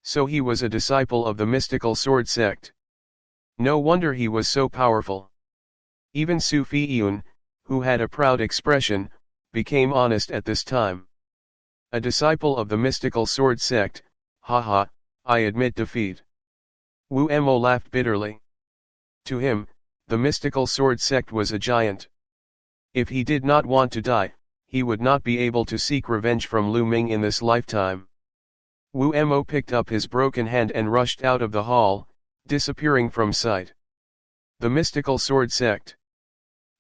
So he was a disciple of the Mystical Sword Sect. No wonder he was so powerful. Even Su Fiyun, who had a proud expression, became honest at this time. A disciple of the Mystical Sword Sect, haha, I admit defeat. Wu Emo laughed bitterly. To him, the Mystical Sword Sect was a giant. If he did not want to die, he would not be able to seek revenge from Lu Ming in this lifetime. Wu Emo picked up his broken hand and rushed out of the hall, disappearing from sight. The Mystical Sword Sect.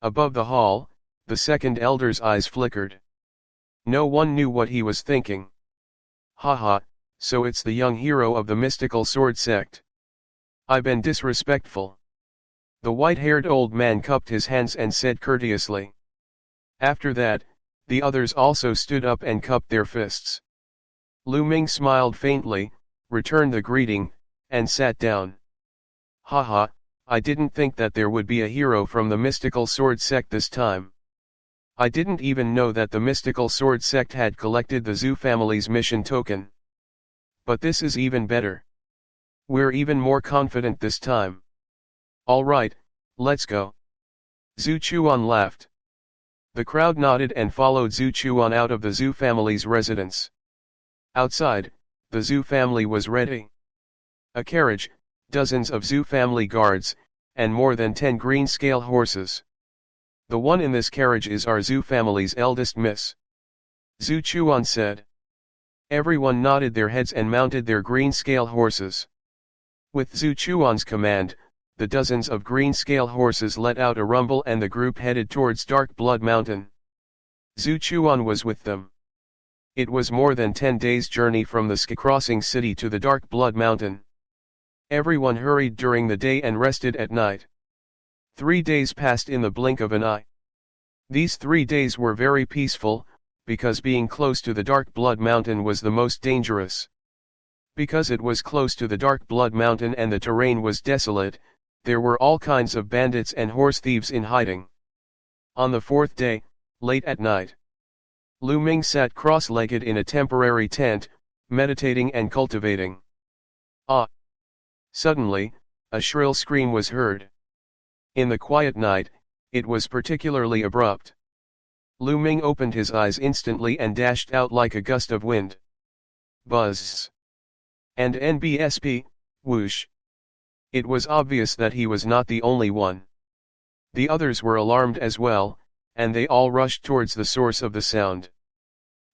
Above the hall, the second elder's eyes flickered. No one knew what he was thinking. Haha, so it's the young hero of the Mystical Sword Sect. I've been disrespectful. The white-haired old man cupped his hands and said courteously. After that, the others also stood up and cupped their fists. Lu Ming smiled faintly, returned the greeting, and sat down. Haha, I didn't think that there would be a hero from the Mystical Sword Sect this time. I didn't even know that the Mystical Sword Sect had collected the Zhu family's mission token. But this is even better. We're even more confident this time. Alright, let's go. Zhu Chuan laughed. The crowd nodded and followed Zhu Chuan out of the Zhu family's residence. Outside, the Zhu family was ready. A carriage, dozens of Zhu family guards, and more than 10 green scale horses. The one in this carriage is our Zhu family's eldest miss. Zhu Chuan said. Everyone nodded their heads and mounted their green scale horses. With Zhu Chuan's command, the dozens of green scale horses let out a rumble and the group headed towards Dark Blood Mountain. Zhu Chuan was with them. It was more than 10 days' journey from the Sky Crossing City to the Dark Blood Mountain. Everyone hurried during the day and rested at night. 3 days passed in the blink of an eye. These 3 days were very peaceful, because being close to the Dark Blood Mountain was the most dangerous. Because it was close to the Dark Blood Mountain and the terrain was desolate, there were all kinds of bandits and horse thieves in hiding. On the 4th day, late at night, Lu Ming sat cross-legged in a temporary tent, meditating and cultivating. Ah! Suddenly, a shrill scream was heard. In the quiet night, it was particularly abrupt. Lu Ming opened his eyes instantly and dashed out like a gust of wind. Buzz! And NBSP, whoosh! It was obvious that he was not the only one. The others were alarmed as well, and they all rushed towards the source of the sound.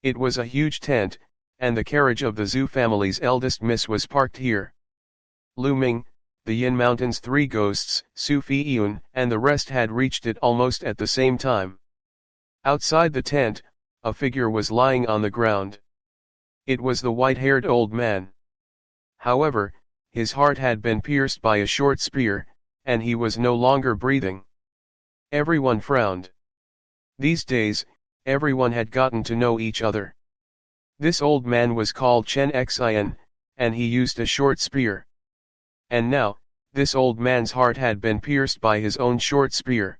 It was a huge tent, and the carriage of the Zhu family's eldest miss was parked here. Lu Ming, the Yin Mountain's 3 ghosts, Su Fiyun, and the rest had reached it almost at the same time. Outside the tent, a figure was lying on the ground. It was the white-haired old man. However, his heart had been pierced by a short spear, and he was no longer breathing. Everyone frowned. These days, everyone had gotten to know each other. This old man was called Chen Xin, and he used a short spear. And now, this old man's heart had been pierced by his own short spear.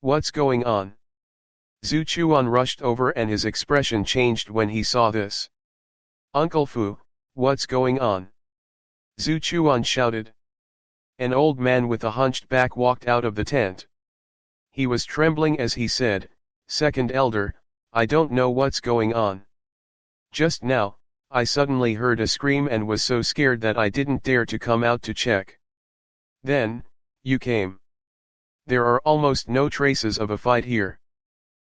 What's going on? Zhu Chuan rushed over and his expression changed when he saw this. Uncle Fu, what's going on? Zhu Chuan shouted. An old man with a hunched back walked out of the tent. He was trembling as he said, "Second elder, I don't know what's going on. Just now, I suddenly heard a scream and was so scared that I didn't dare to come out to check. Then, you came. There are almost no traces of a fight here.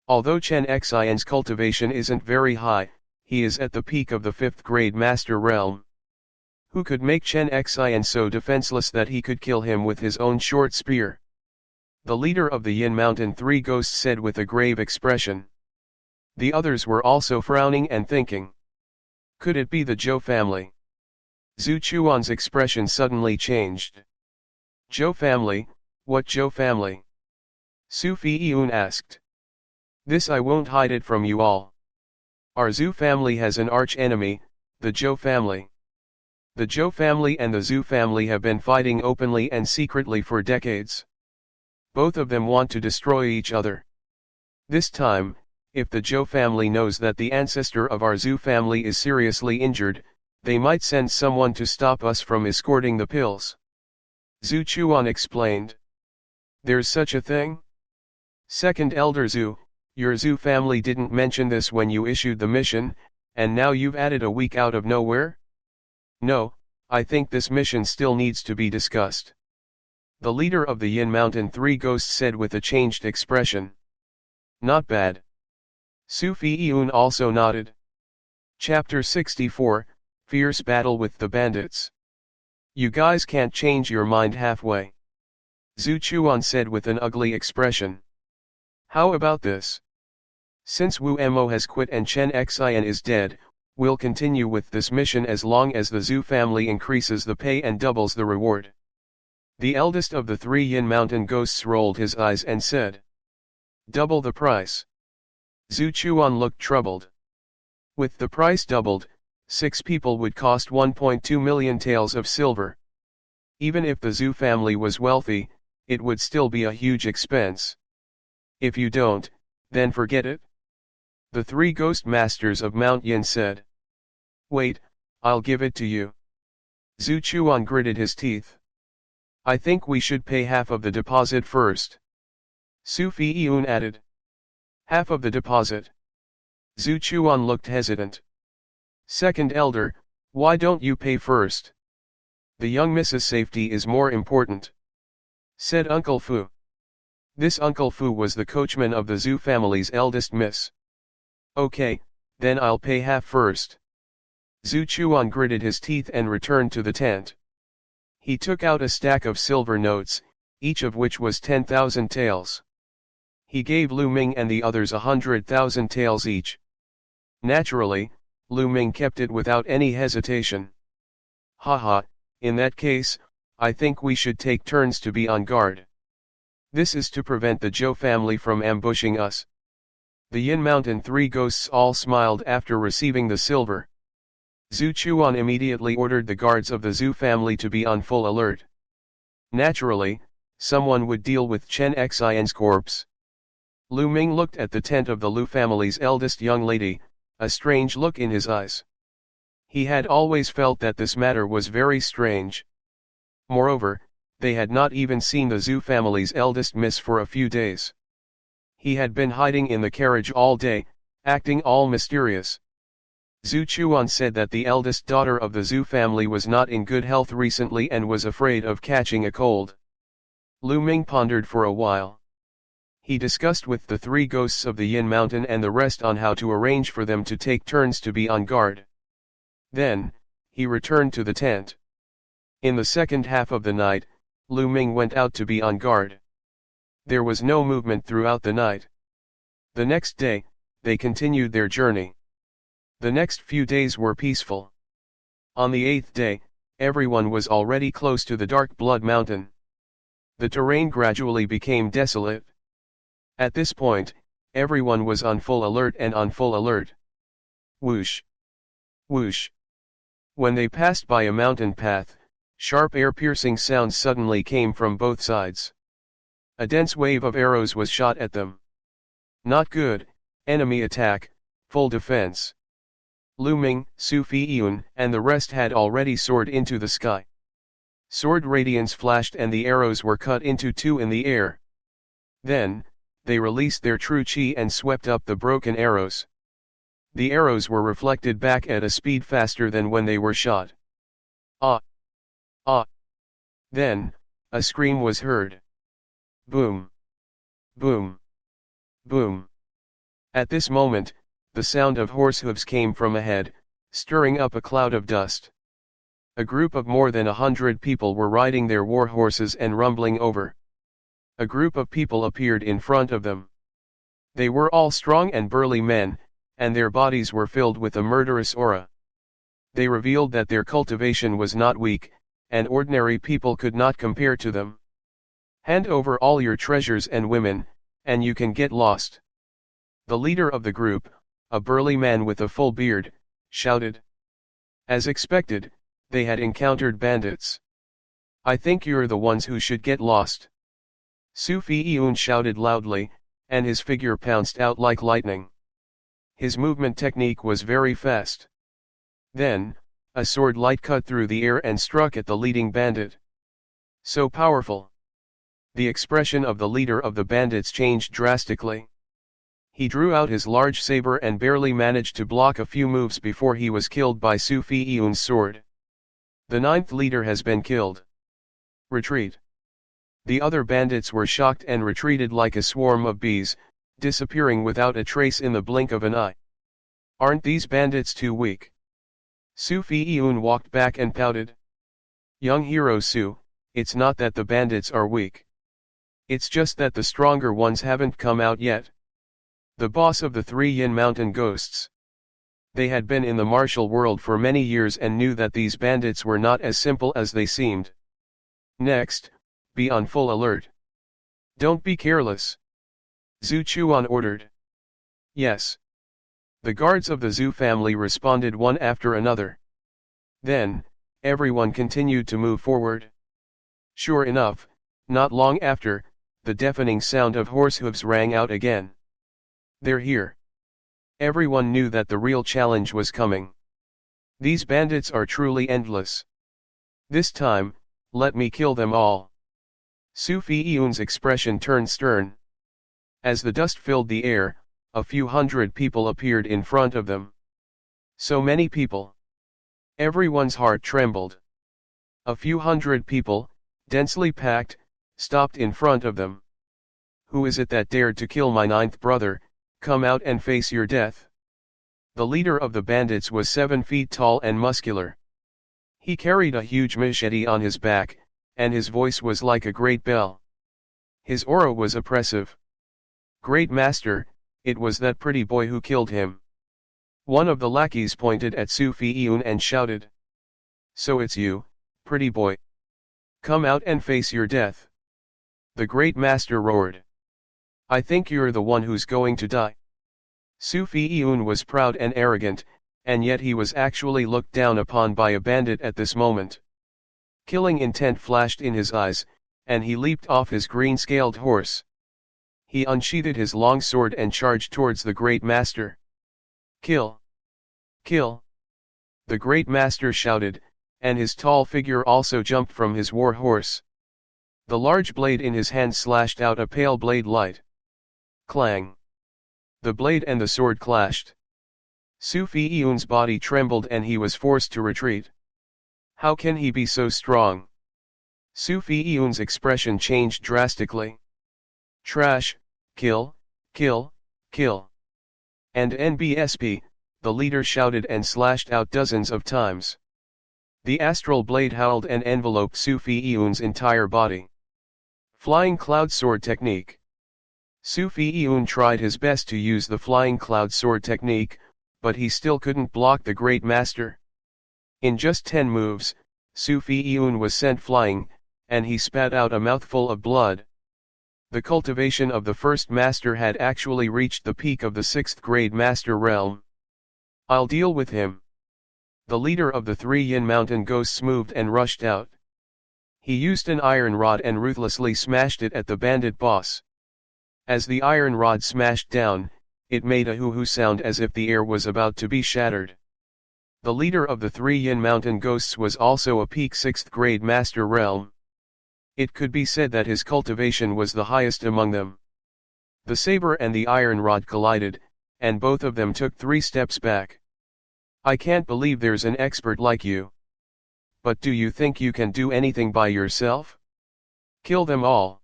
Although Chen Xin's cultivation isn't very high, he is at the peak of the 5th grade master realm. Who could make Chen Xin so defenseless that he could kill him with his own short spear?" The leader of the Yin Mountain 3 ghosts said with a grave expression. The others were also frowning and thinking. Could it be the Zhou family? Zhu Chuan's expression suddenly changed. Zhou family, what Zhou family? Su Fiyun asked. This I won't hide it from you all. Our Zhu family has an arch enemy, the Zhou family. The Zhou family and the Zhu family have been fighting openly and secretly for decades. Both of them want to destroy each other. This time, if the Zhou family knows that the ancestor of our Zhu family is seriously injured, they might send someone to stop us from escorting the pills. Zhu Chuan explained. There's such a thing? Second Elder Zhu, your Zhu family didn't mention this when you issued the mission, and now you've added a week out of nowhere? No, I think this mission still needs to be discussed. The leader of the Yin Mountain Three Ghosts said with a changed expression. Not bad. Su Fiyun also nodded. Chapter 64, Fierce Battle with the Bandits. You guys can't change your mind halfway. Zhu Chuan said with an ugly expression. How about this? Since Wu Mo has quit and Chen Xian is dead, we'll continue with this mission as long as the Zhu family increases the pay and doubles the reward. The eldest of the three Yin Mountain ghosts rolled his eyes and said. Double the price. Zhu Chuan looked troubled. With the price doubled, 6 people would cost 1.2 million taels of silver. Even if the Zhu family was wealthy, it would still be a huge expense. If you don't, then forget it. The 3 ghost masters of Mount Yin said. Wait, I'll give it to you. Zhu Chuan gritted his teeth. I think we should pay half of the deposit first. Su Fiyun added. Half of the deposit. Zhu Chuan looked hesitant. Second Elder, why don't you pay first? The young Mrs. Safety is more important. Said Uncle Fu. This Uncle Fu was the coachman of the Zhu family's eldest miss. Okay, then I'll pay half first. Zhu Chuan gritted his teeth and returned to the tent. He took out a stack of silver notes, each of which was 10,000 taels. He gave Lu Ming and the others 100,000 taels each. Naturally, Lu Ming kept it without any hesitation. Haha, in that case, I think we should take turns to be on guard. This is to prevent the Zhou family from ambushing us. The Yin Mountain Three Ghosts all smiled after receiving the silver. Zhu Chuan immediately ordered the guards of the Zhu family to be on full alert. Naturally, someone would deal with Chen Xian's corpse. Lu Ming looked at the tent of the Lu family's eldest young lady, a strange look in his eyes. He had always felt that this matter was very strange. Moreover, they had not even seen the Zhu family's eldest miss for a few days. He had been hiding in the carriage all day, acting all mysterious. Zhu Chuan said that the eldest daughter of the Zhu family was not in good health recently and was afraid of catching a cold. Lu Ming pondered for a while. He discussed with the 3 ghosts of the Yin Mountain and the rest on how to arrange for them to take turns to be on guard. Then, he returned to the tent. In the second half of the night, Lu Ming went out to be on guard. There was no movement throughout the night. The next day, they continued their journey. The next few days were peaceful. On the 8th day, everyone was already close to the Dark Blood Mountain. The terrain gradually became desolate. At this point, everyone was on full alert and on full alert. Whoosh! Whoosh! When they passed by a mountain path, sharp air-piercing sounds suddenly came from both sides. A dense wave of arrows was shot at them. Not good, enemy attack, full defense. Lu Ming, Su Fiyun, and the rest had already soared into the sky. Sword radiance flashed and the arrows were cut into 2 in the air. Then, they released their true chi and swept up the broken arrows. The arrows were reflected back at a speed faster than when they were shot. Ah! Ah! Then, a scream was heard. Boom! Boom! Boom! At this moment, the sound of horse hooves came from ahead, stirring up a cloud of dust. A group of more than 100 people were riding their war horses and rumbling over. A group of people appeared in front of them. They were all strong and burly men, and their bodies were filled with a murderous aura. They revealed that their cultivation was not weak, and ordinary people could not compare to them. Hand over all your treasures and women, and you can get lost. The leader of the group, a burly man with a full beard, shouted. As expected, They had encountered bandits. I think you're the ones who should get lost. Su Fi-eun shouted loudly, and his figure pounced out like lightning. His movement technique was very fast. Then, a sword light cut through the air and struck at the leading bandit. So powerful. The expression of the leader of the bandits changed drastically. He drew out his large saber and barely managed to block a few moves before he was killed by Su Fi-eun's sword. The ninth leader has been killed. Retreat. The other bandits were shocked and retreated like a swarm of bees, disappearing without a trace in the blink of an eye. Aren't these bandits too weak? Su Fi-eun walked back and pouted. Young hero Su, it's not that the bandits are weak. It's just that the stronger ones haven't come out yet. The boss of the 3 Yin Mountain Ghosts. They had been in the martial world for many years and knew that these bandits were not as simple as they seemed. Next, be on full alert. Don't be careless. Zhu Chuan ordered. Yes. The guards of the Zhu family responded one after another. Then, everyone continued to move forward. Sure enough, not long after, the deafening sound of horse hooves rang out again. They're here. Everyone knew that the real challenge was coming. These bandits are truly endless. This time, let me kill them all. Su Fi-eun's expression turned stern. As the dust filled the air, a few hundred people appeared in front of them. So many people. Everyone's heart trembled. A few hundred people, densely packed, stopped in front of them. Who is it that dared to kill my ninth brother? Come out and face your death. The leader of the bandits was 7 feet tall and muscular. He carried a huge machete on his back, and his voice was like a great bell. His aura was oppressive. Great Master, it was that pretty boy who killed him. One of the lackeys pointed at Su Fi-eun and shouted. So it's you, pretty boy. Come out and face your death. The Great Master roared. I think you're the one who's going to die. Su Fi-eun was proud and arrogant, and yet he was actually looked down upon by a bandit at this moment. Killing intent flashed in his eyes, and he leaped off his green-scaled horse. He unsheathed his long sword and charged towards the Great Master. Kill! Kill! The Great Master shouted, and his tall figure also jumped from his war horse. The large blade in his hand slashed out a pale blade light. Clang! The blade and the sword clashed. Su Fi-eun's body trembled and he was forced to retreat. How can he be so strong? Su Fi-eun's expression changed drastically. Trash, kill, kill, kill. And NBSP, the leader shouted and slashed out dozens of times. The astral blade howled and enveloped Su Fi-eun's entire body. Flying cloud sword technique. Su Fi-eun tried his best to use the flying cloud sword technique, but he still couldn't block the Great Master. In just 10 moves, Su Fi-eun was sent flying, and he spat out a mouthful of blood. The cultivation of the first master had actually reached the peak of the 6th grade master realm. I'll deal with him. The leader of the 3 Yin Mountain Ghosts moved and rushed out. He used an iron rod and ruthlessly smashed it at the bandit boss. As the iron rod smashed down, it made a hoo-hoo sound as if the air was about to be shattered. The leader of the 3 Yin Mountain Ghosts was also a peak 6th grade master realm. It could be said that his cultivation was the highest among them. The saber and the iron rod collided, and both of them took 3 steps back. I can't believe there's an expert like you. But do you think you can do anything by yourself? Kill them all.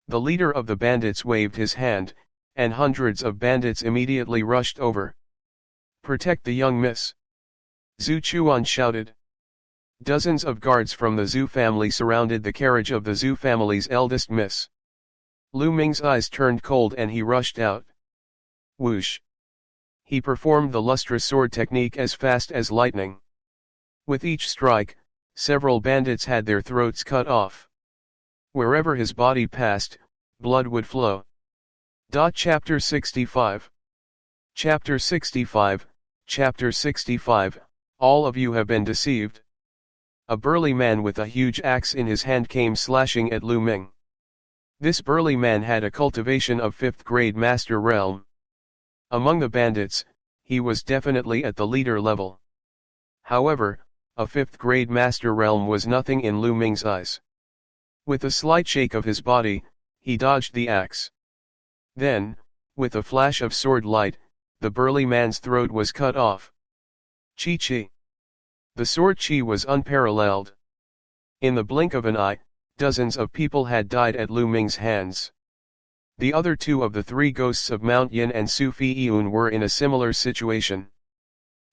The leader of the bandits waved his hand, and hundreds of bandits immediately rushed over. Protect the young miss. Zhu Chuan shouted. Dozens of guards from the Zhu family surrounded the carriage of the Zhu family's eldest miss. Lu Ming's eyes turned cold and he rushed out. Whoosh! He performed the lustrous sword technique as fast as lightning. With each strike, several bandits had their throats cut off. Wherever his body passed, blood would flow. Chapter 65. Chapter 65, Chapter 65, all of you have been deceived. A burly man with a huge axe in his hand came slashing at Lu Ming. This burly man had a cultivation of 5th grade master realm. Among the bandits, he was definitely at the leader level. However, a 5th grade master realm was nothing in Lu Ming's eyes. With a slight shake of his body, he dodged the axe. Then, with a flash of sword light, the burly man's throat was cut off. Chi. The sword chi was unparalleled. In the blink of an eye, dozens of people had died at Lu Ming's hands. The other two of the 3 ghosts of Mount Yin and Su Fi-Yun were in a similar situation.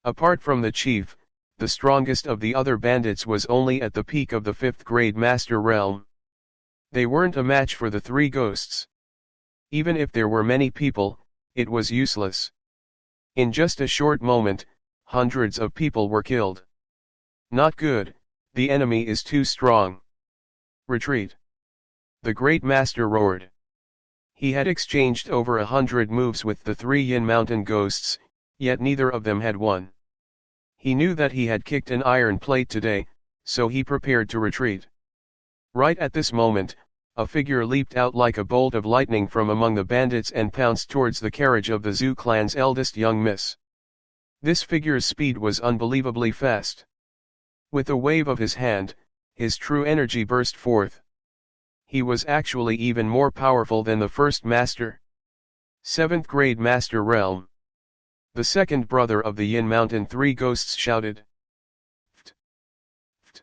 Apart from the chief, the strongest of the other bandits was only at the peak of the 5th grade master realm. They weren't a match for the 3 ghosts. Even if there were many people, it was useless. In just a short moment, hundreds of people were killed. Not good, the enemy is too strong. Retreat. The great master roared. He had exchanged over 100 moves with the 3 Yin mountain ghosts, yet neither of them had won. He knew that he had kicked an iron plate today, so he prepared to retreat. Right at this moment, a figure leaped out like a bolt of lightning from among the bandits and pounced towards the carriage of the Zhou clan's eldest young miss. This figure's speed was unbelievably fast. With a wave of his hand, his true energy burst forth. He was actually even more powerful than the first master. 7th grade master realm. The second brother of the Yin Mountain 3 ghosts shouted. Ft. Ft.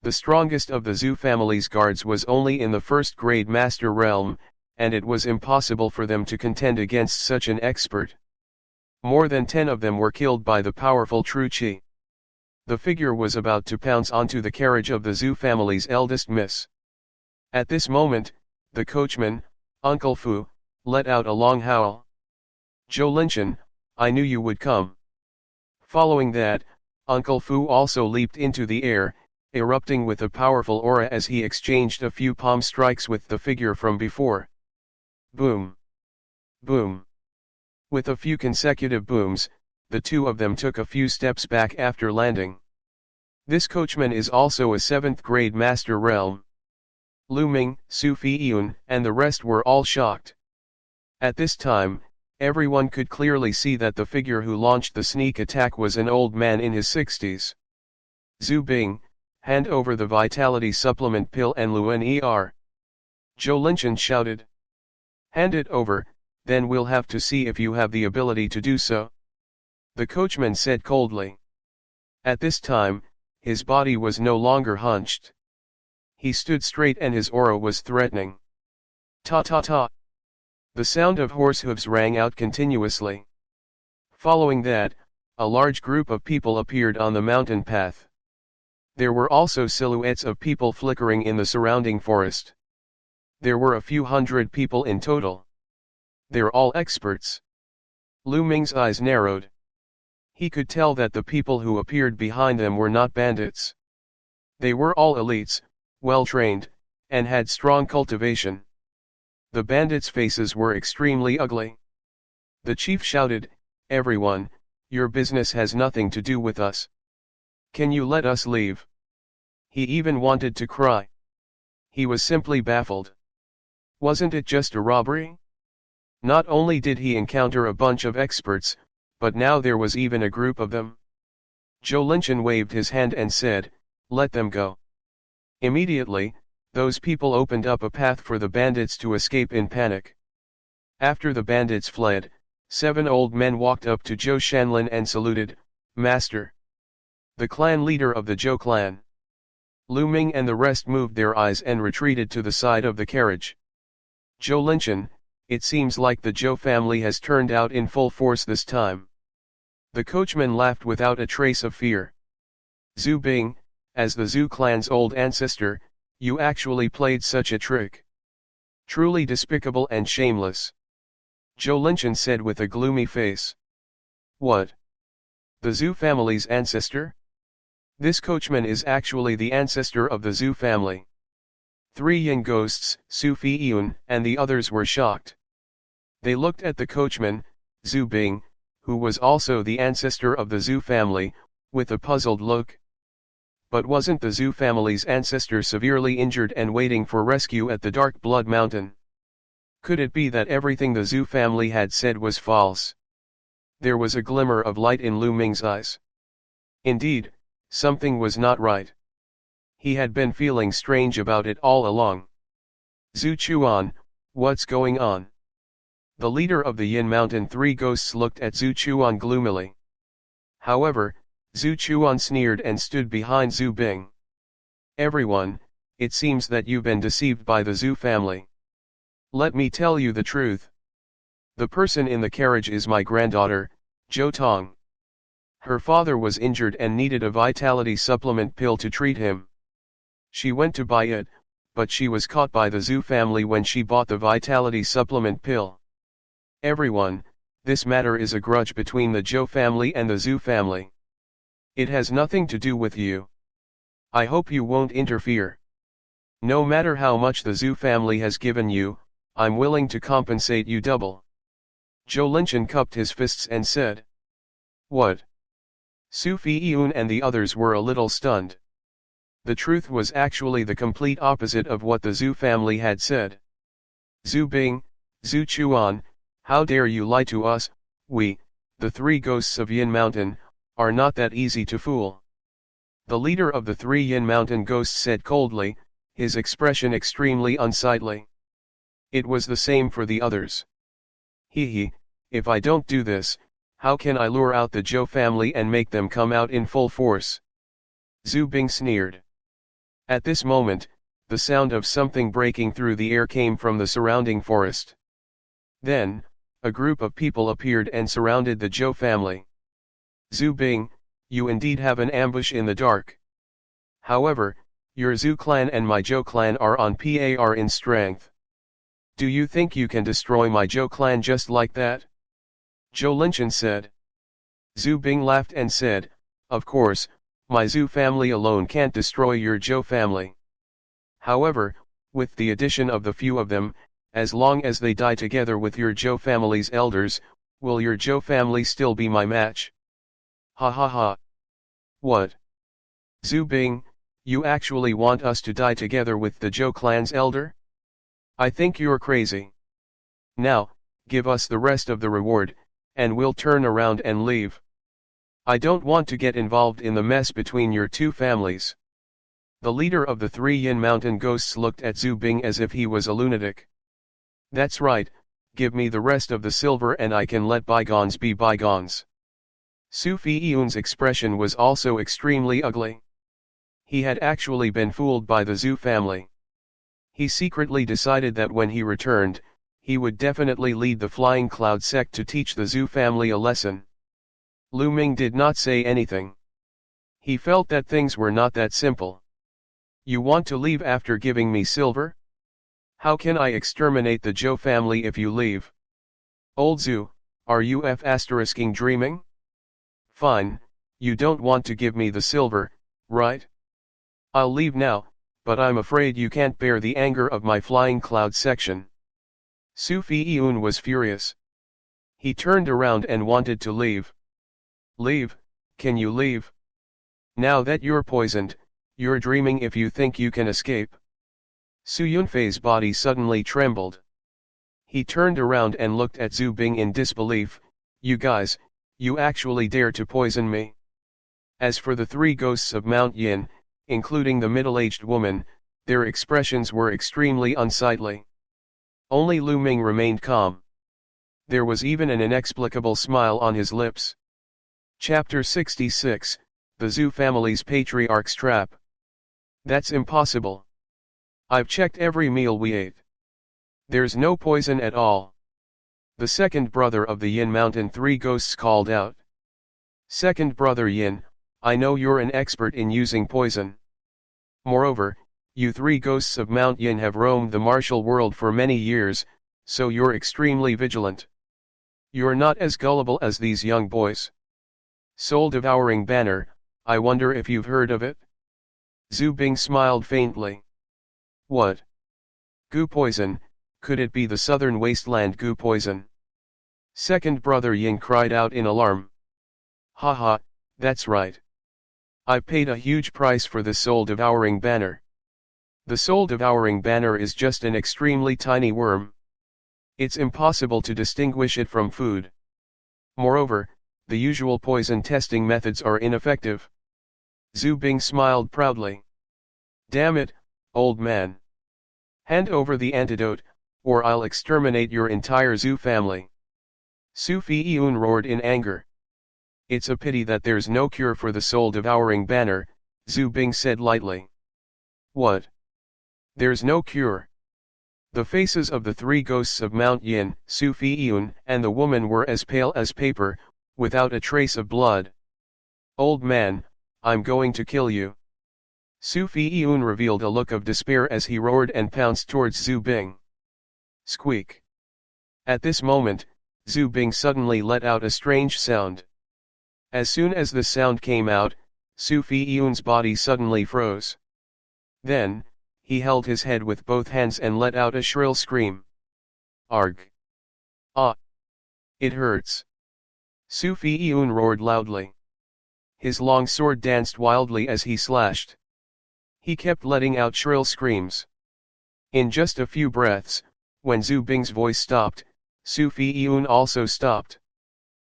The strongest of the Zhou family's guards was only in the 1st grade master realm, and it was impossible for them to contend against such an expert. More than 10 of them were killed by the powerful True Qi. The figure was about to pounce onto the carriage of the Zhou family's eldest miss. At this moment, the coachman, Uncle Fu, let out a long howl. Zhou Linchen, I knew you would come. Following that, Uncle Fu also leaped into the air, erupting with a powerful aura as he exchanged a few palm strikes with the figure from before. Boom! Boom! With a few consecutive booms, the two of them took a few steps back after landing. This coachman is also a 7th grade master realm. Lu Ming, Su Fi-Yun, and the rest were all shocked. At this time, everyone could clearly see that the figure who launched the sneak attack was an old man in his 60s. Zhu Bing, hand over the vitality supplement pill and Luan Er. Zhou Linchen shouted. Hand it over, then we'll have to see if you have the ability to do so. The coachman said coldly. At this time, his body was no longer hunched. He stood straight and his aura was threatening. Ta ta ta. The sound of horse hooves rang out continuously. Following that, a large group of people appeared on the mountain path. There were also silhouettes of people flickering in the surrounding forest. There were a few hundred people in total. They're all experts. Lu Ming's eyes narrowed. He could tell that the people who appeared behind them were not bandits. They were all elites, well-trained, and had strong cultivation. The bandits' faces were extremely ugly. The chief shouted, Everyone, your business has nothing to do with us. Can you let us leave? He even wanted to cry. He was simply baffled. Wasn't it just a robbery? Not only did he encounter a bunch of experts, but now there was even a group of them. Zhou Linchen waved his hand and said, Let them go. Immediately, those people opened up a path for the bandits to escape in panic. After the bandits fled, 7 old men walked up to Zhou Shanlin and saluted, Master. The clan leader of the Zhou clan. Lu Ming and the rest moved their eyes and retreated to the side of the carriage. Zhou Linchen, it seems like the Zhou family has turned out in full force this time. The coachman laughed without a trace of fear. Zhu Bing, as the Zhou clan's old ancestor, you actually played such a trick. Truly despicable and shameless. Zhou Linchen said with a gloomy face. What? The Zhou family's ancestor? This coachman is actually the ancestor of the Zhou family. 3 Yin ghosts, Su Fi-Yun, and the others were shocked. They looked at the coachman, Zhu Bing, who was also the ancestor of the Zhou family, with a puzzled look. But wasn't the Zhu family's ancestor severely injured and waiting for rescue at the Dark Blood Mountain? Could it be that everything the Zhu family had said was false? There was a glimmer of light in Lu Ming's eyes. Indeed, something was not right. He had been feeling strange about it all along. Zhu Chuan, what's going on? The leader of the Yin Mountain Three Ghosts looked at Zhu Chuan gloomily. However, Zhu Chuan sneered and stood behind Zhu Bing. Everyone, it seems that you've been deceived by the Zhu family. Let me tell you the truth. The person in the carriage is my granddaughter, Zhou Tong. Her father was injured and needed a vitality supplement pill to treat him. She went to buy it, but she was caught by the Zhu family when she bought the vitality supplement pill. Everyone, this matter is a grudge between the Zhou family and the Zhu family. It has nothing to do with you. I hope you won't interfere. No matter how much the Zhu family has given you, I'm willing to compensate you double. Zhou Linchen cupped his fists and said. What? Su Fiyun and the others were a little stunned. The truth was actually the complete opposite of what the Zhu family had said. Zhu Bing, Zhu Chuan, how dare you lie to us? We, the three ghosts of Yin Mountain, are not that easy to fool. The leader of the three Yin Mountain ghosts said coldly, his expression extremely unsightly. It was the same for the others. He, if I don't do this, how can I lure out the Zhou family and make them come out in full force? Zhu Bing sneered. At this moment, the sound of something breaking through the air came from the surrounding forest. Then, a group of people appeared and surrounded the Zhou family. Zhu Bing, you indeed have an ambush in the dark. However, your Zhu clan and my Zhou clan are on par in strength. Do you think you can destroy my Zhou clan just like that? Zhou Linchen said. Zhu Bing laughed and said, of course, my Zhu family alone can't destroy your Zhou family. However, with the addition of the few of them, as long as they die together with your Zhou family's elders, will your Zhou family still be my match? Ha ha ha. What? Zhu Bing, you actually want us to die together with the Zhou clan's elder? I think you're crazy. Now, give us the rest of the reward, and we'll turn around and leave. I don't want to get involved in the mess between your two families. The leader of the three Yin Mountain ghosts looked at Zhu Bing as if he was a lunatic. That's right, give me the rest of the silver and I can let bygones be bygones. Su Fiyun's expression was also extremely ugly. He had actually been fooled by the Zhu family. He secretly decided that when he returned, he would definitely lead the Flying Cloud sect to teach the Zhu family a lesson. Lu Ming did not say anything. He felt that things were not that simple. You want to leave after giving me silver? How can I exterminate the Zhou family if you leave? Old Zhu, are you f***ing dreaming? Fine, you don't want to give me the silver, right? I'll leave now, but I'm afraid you can't bear the anger of my Flying Cloud section. Su Fiyun was furious. He turned around and wanted to leave. Leave, can you leave? Now that you're poisoned, you're dreaming if you think you can escape. Su Yunfei's body suddenly trembled. He turned around and looked at Zhu Bing in disbelief. You guys, you actually dare to poison me? As for the three ghosts of Mount Yin, including the middle-aged woman, their expressions were extremely unsightly. Only Lu Ming remained calm. There was even an inexplicable smile on his lips. Chapter 66, The Zhu Family's Patriarch's Trap. That's impossible. I've checked every meal we ate. There's no poison at all. The second brother of the Yin Mountain Three Ghosts called out. Second brother Yin, I know you're an expert in using poison. Moreover, you three ghosts of Mount Yin have roamed the martial world for many years, so you're extremely vigilant. You're not as gullible as these young boys. Soul Devouring Banner, I wonder if you've heard of it? Zhu Bing smiled faintly. What? Goo poison, could it be the southern wasteland goo poison? Second brother Yin cried out in alarm. Ha ha, that's right. I've paid a huge price for the soul-devouring banner. The soul-devouring banner is just an extremely tiny worm. It's impossible to distinguish it from food. Moreover, the usual poison testing methods are ineffective. Zhu Bing smiled proudly. Damn it, old man. Hand over the antidote, or I'll exterminate your entire Zhu family. Su Fiyun roared in anger. It's a pity that there's no cure for the soul-devouring banner, Zhu Bing said lightly. What? There's no cure? The faces of the three ghosts of Mount Yin, Su Fiyun, and the woman were as pale as paper, without a trace of blood. Old man, I'm going to kill you. Su Fiyun revealed a look of despair as he roared and pounced towards Zhu Bing. Squeak. At this moment, Zhu Bing suddenly let out a strange sound. As soon as the sound came out, Su Fiyun's body suddenly froze. Then, he held his head with both hands and let out a shrill scream. Arg! Ah! It hurts! Su Fiyun roared loudly. His long sword danced wildly as he slashed. He kept letting out shrill screams. In just a few breaths, when Zhu Bing's voice stopped, Su Fiyun also stopped.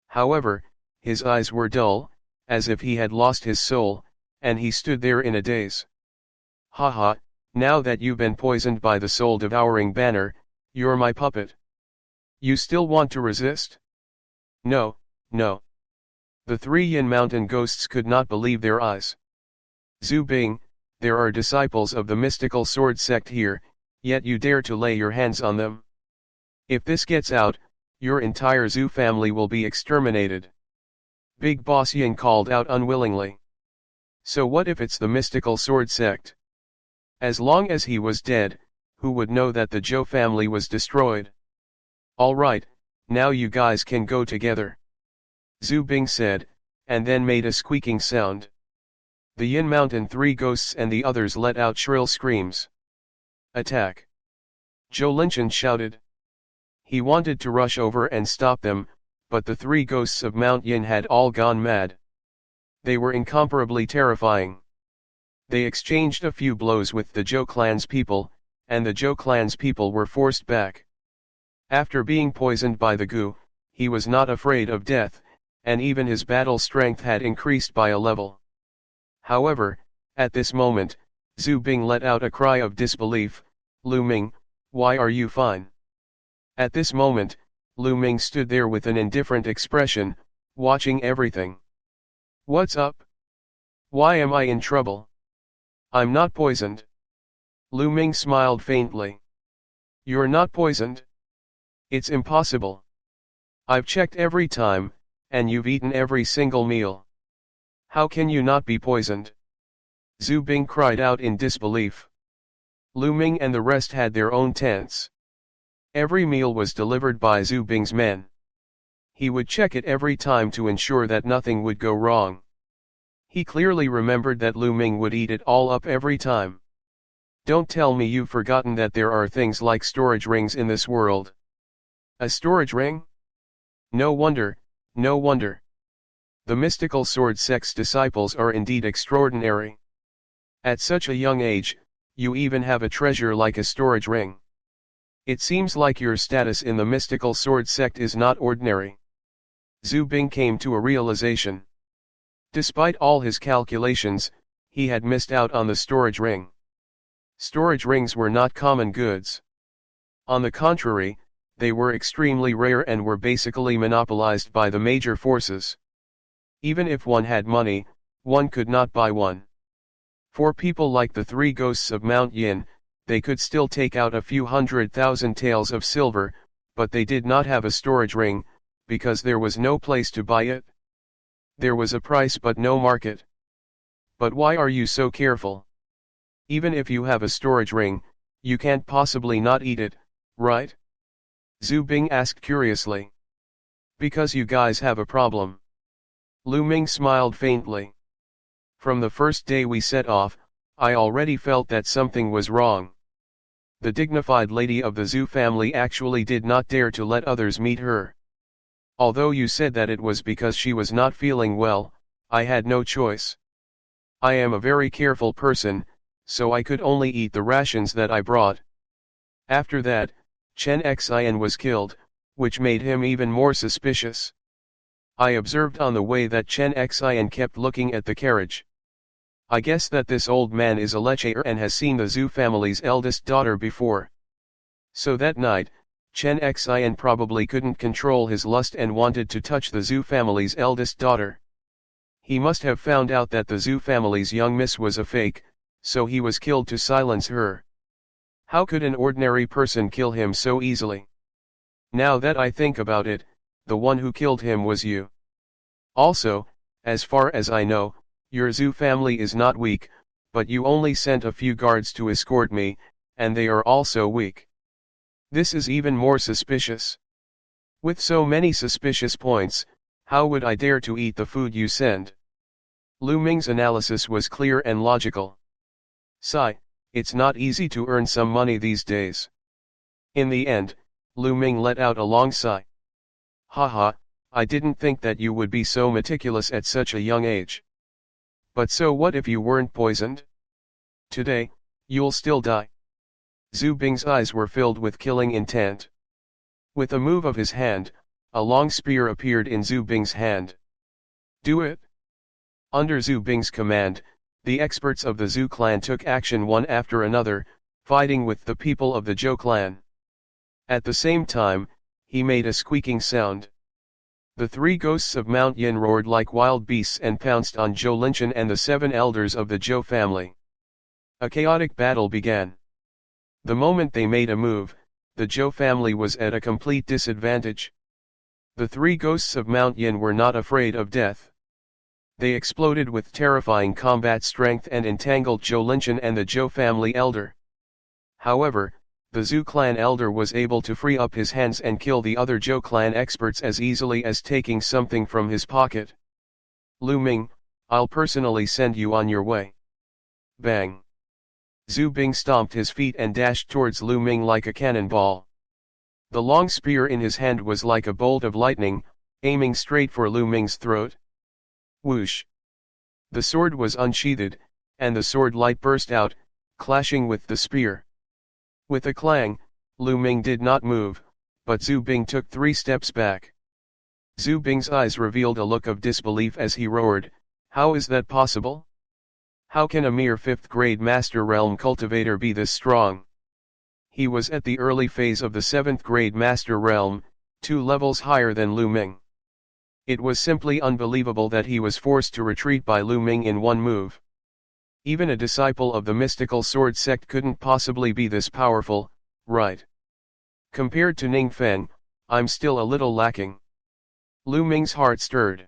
However, his eyes were dull, as if he had lost his soul, and he stood there in a daze. Haha, now that you've been poisoned by the soul-devouring banner, you're my puppet. You still want to resist? No, no. The three Yin Mountain ghosts could not believe their eyes. Zhu Bing, there are disciples of the mystical sword sect here, yet you dare to lay your hands on them. If this gets out, your entire Zhu family will be exterminated. Big Boss Yin called out unwillingly. So what if it's the mystical sword sect? As long as he was dead, who would know that the Zhou family was destroyed? Alright, now you guys can go together. Zhu Bing said, and then made a squeaking sound. The Yin Mountain three ghosts and the others let out shrill screams. Attack! Zhou Linshan shouted. He wanted to rush over and stop them, but the three ghosts of Mount Yin had all gone mad. They were incomparably terrifying. They exchanged a few blows with the Zhou clan's people, and the Zhou clan's people were forced back. After being poisoned by the goo, he was not afraid of death, and even his battle strength had increased by a level. However, at this moment, Zhu Bing let out a cry of disbelief. Lu Ming, why are you fine? At this moment, Lu Ming stood there with an indifferent expression, watching everything. What's up? Why am I in trouble? I'm not poisoned. Lu Ming smiled faintly. You're not poisoned? It's impossible. I've checked every time, and you've eaten every single meal. How can you not be poisoned? Zhu Bing cried out in disbelief. Lu Ming and the rest had their own tents. Every meal was delivered by Zhu Bing's men. He would check it every time to ensure that nothing would go wrong. He clearly remembered that Lu Ming would eat it all up every time. Don't tell me you've forgotten that there are things like storage rings in this world. A storage ring? No wonder, no wonder. The mystical sword sect's disciples are indeed extraordinary. At such a young age, you even have a treasure like a storage ring. It seems like your status in the mystical sword sect is not ordinary. Zhu Bing came to a realization. Despite all his calculations, he had missed out on the storage ring. Storage rings were not common goods. On the contrary, they were extremely rare and were basically monopolized by the major forces. Even if one had money, one could not buy one. For people like the three ghosts of Mount Yin, they could still take out a few 100,000 taels of silver, but they did not have a storage ring, because there was no place to buy it. There was a price but no market. But why are you so careful? Even if you have a storage ring, you can't possibly not eat it, right? Zhu Bing asked curiously. Because you guys have a problem. Lu Ming smiled faintly. From the first day we set off, I already felt that something was wrong. The dignified lady of the Zhu family actually did not dare to let others meet her. Although you said that it was because she was not feeling well, I had no choice. I am a very careful person, so I could only eat the rations that I brought. After that, Chen Xian was killed, which made him even more suspicious. I observed on the way that Chen Xian kept looking at the carriage. I guess that this old man is a lecher and has seen the Zhu family's eldest daughter before. So that night, Chen Xian probably couldn't control his lust and wanted to touch the Zhu family's eldest daughter. He must have found out that the Zhu family's young miss was a fake, so he was killed to silence her. How could an ordinary person kill him so easily? Now that I think about it, the one who killed him was you. Also, as far as I know, your Zhu family is not weak, but you only sent a few guards to escort me, and they are also weak. This is even more suspicious. With so many suspicious points, how would I dare to eat the food you send? Lu Ming's analysis was clear and logical. Sigh, it's not easy to earn some money these days. In the end, Lu Ming let out a long sigh. Haha, I didn't think that you would be so meticulous at such a young age. But so what if you weren't poisoned? Today, you'll still die. Zhu Bing's eyes were filled with killing intent. With a move of his hand, a long spear appeared in Zhu Bing's hand. Do it! Under Zhu Bing's command, the experts of the Zhu clan took action one after another, fighting with the people of the Zhou clan. At the same time, he made a squeaking sound. The three ghosts of Mount Yin roared like wild beasts and pounced on Zhou Linchen and the 7 elders of the Zhou family. A chaotic battle began. The moment they made a move, the Zhou family was at a complete disadvantage. The three ghosts of Mount Yin were not afraid of death. They exploded with terrifying combat strength and entangled Zhou Linchen and the Zhou family elder. However, the Zhu clan elder was able to free up his hands and kill the other Zhou clan experts as easily as taking something from his pocket. Lu Ming, I'll personally send you on your way. Bang! Zhu Bing stomped his feet and dashed towards Lu Ming like a cannonball. The long spear in his hand was like a bolt of lightning, aiming straight for Lu Ming's throat. Whoosh! The sword was unsheathed, and the sword light burst out, clashing with the spear. With a clang, Lu Ming did not move, but Zhu Bing took 3 steps back. Zhu Bing's eyes revealed a look of disbelief as he roared, "How is that possible? How can a mere 5th grade Master Realm cultivator be this strong?" He was at the early phase of the 7th grade Master Realm, 2 levels higher than Lu Ming. It was simply unbelievable that he was forced to retreat by Lu Ming in one move. Even a disciple of the mystical sword sect couldn't possibly be this powerful, right? Compared to Ning Feng, I'm still a little lacking. Lu Ming's heart stirred.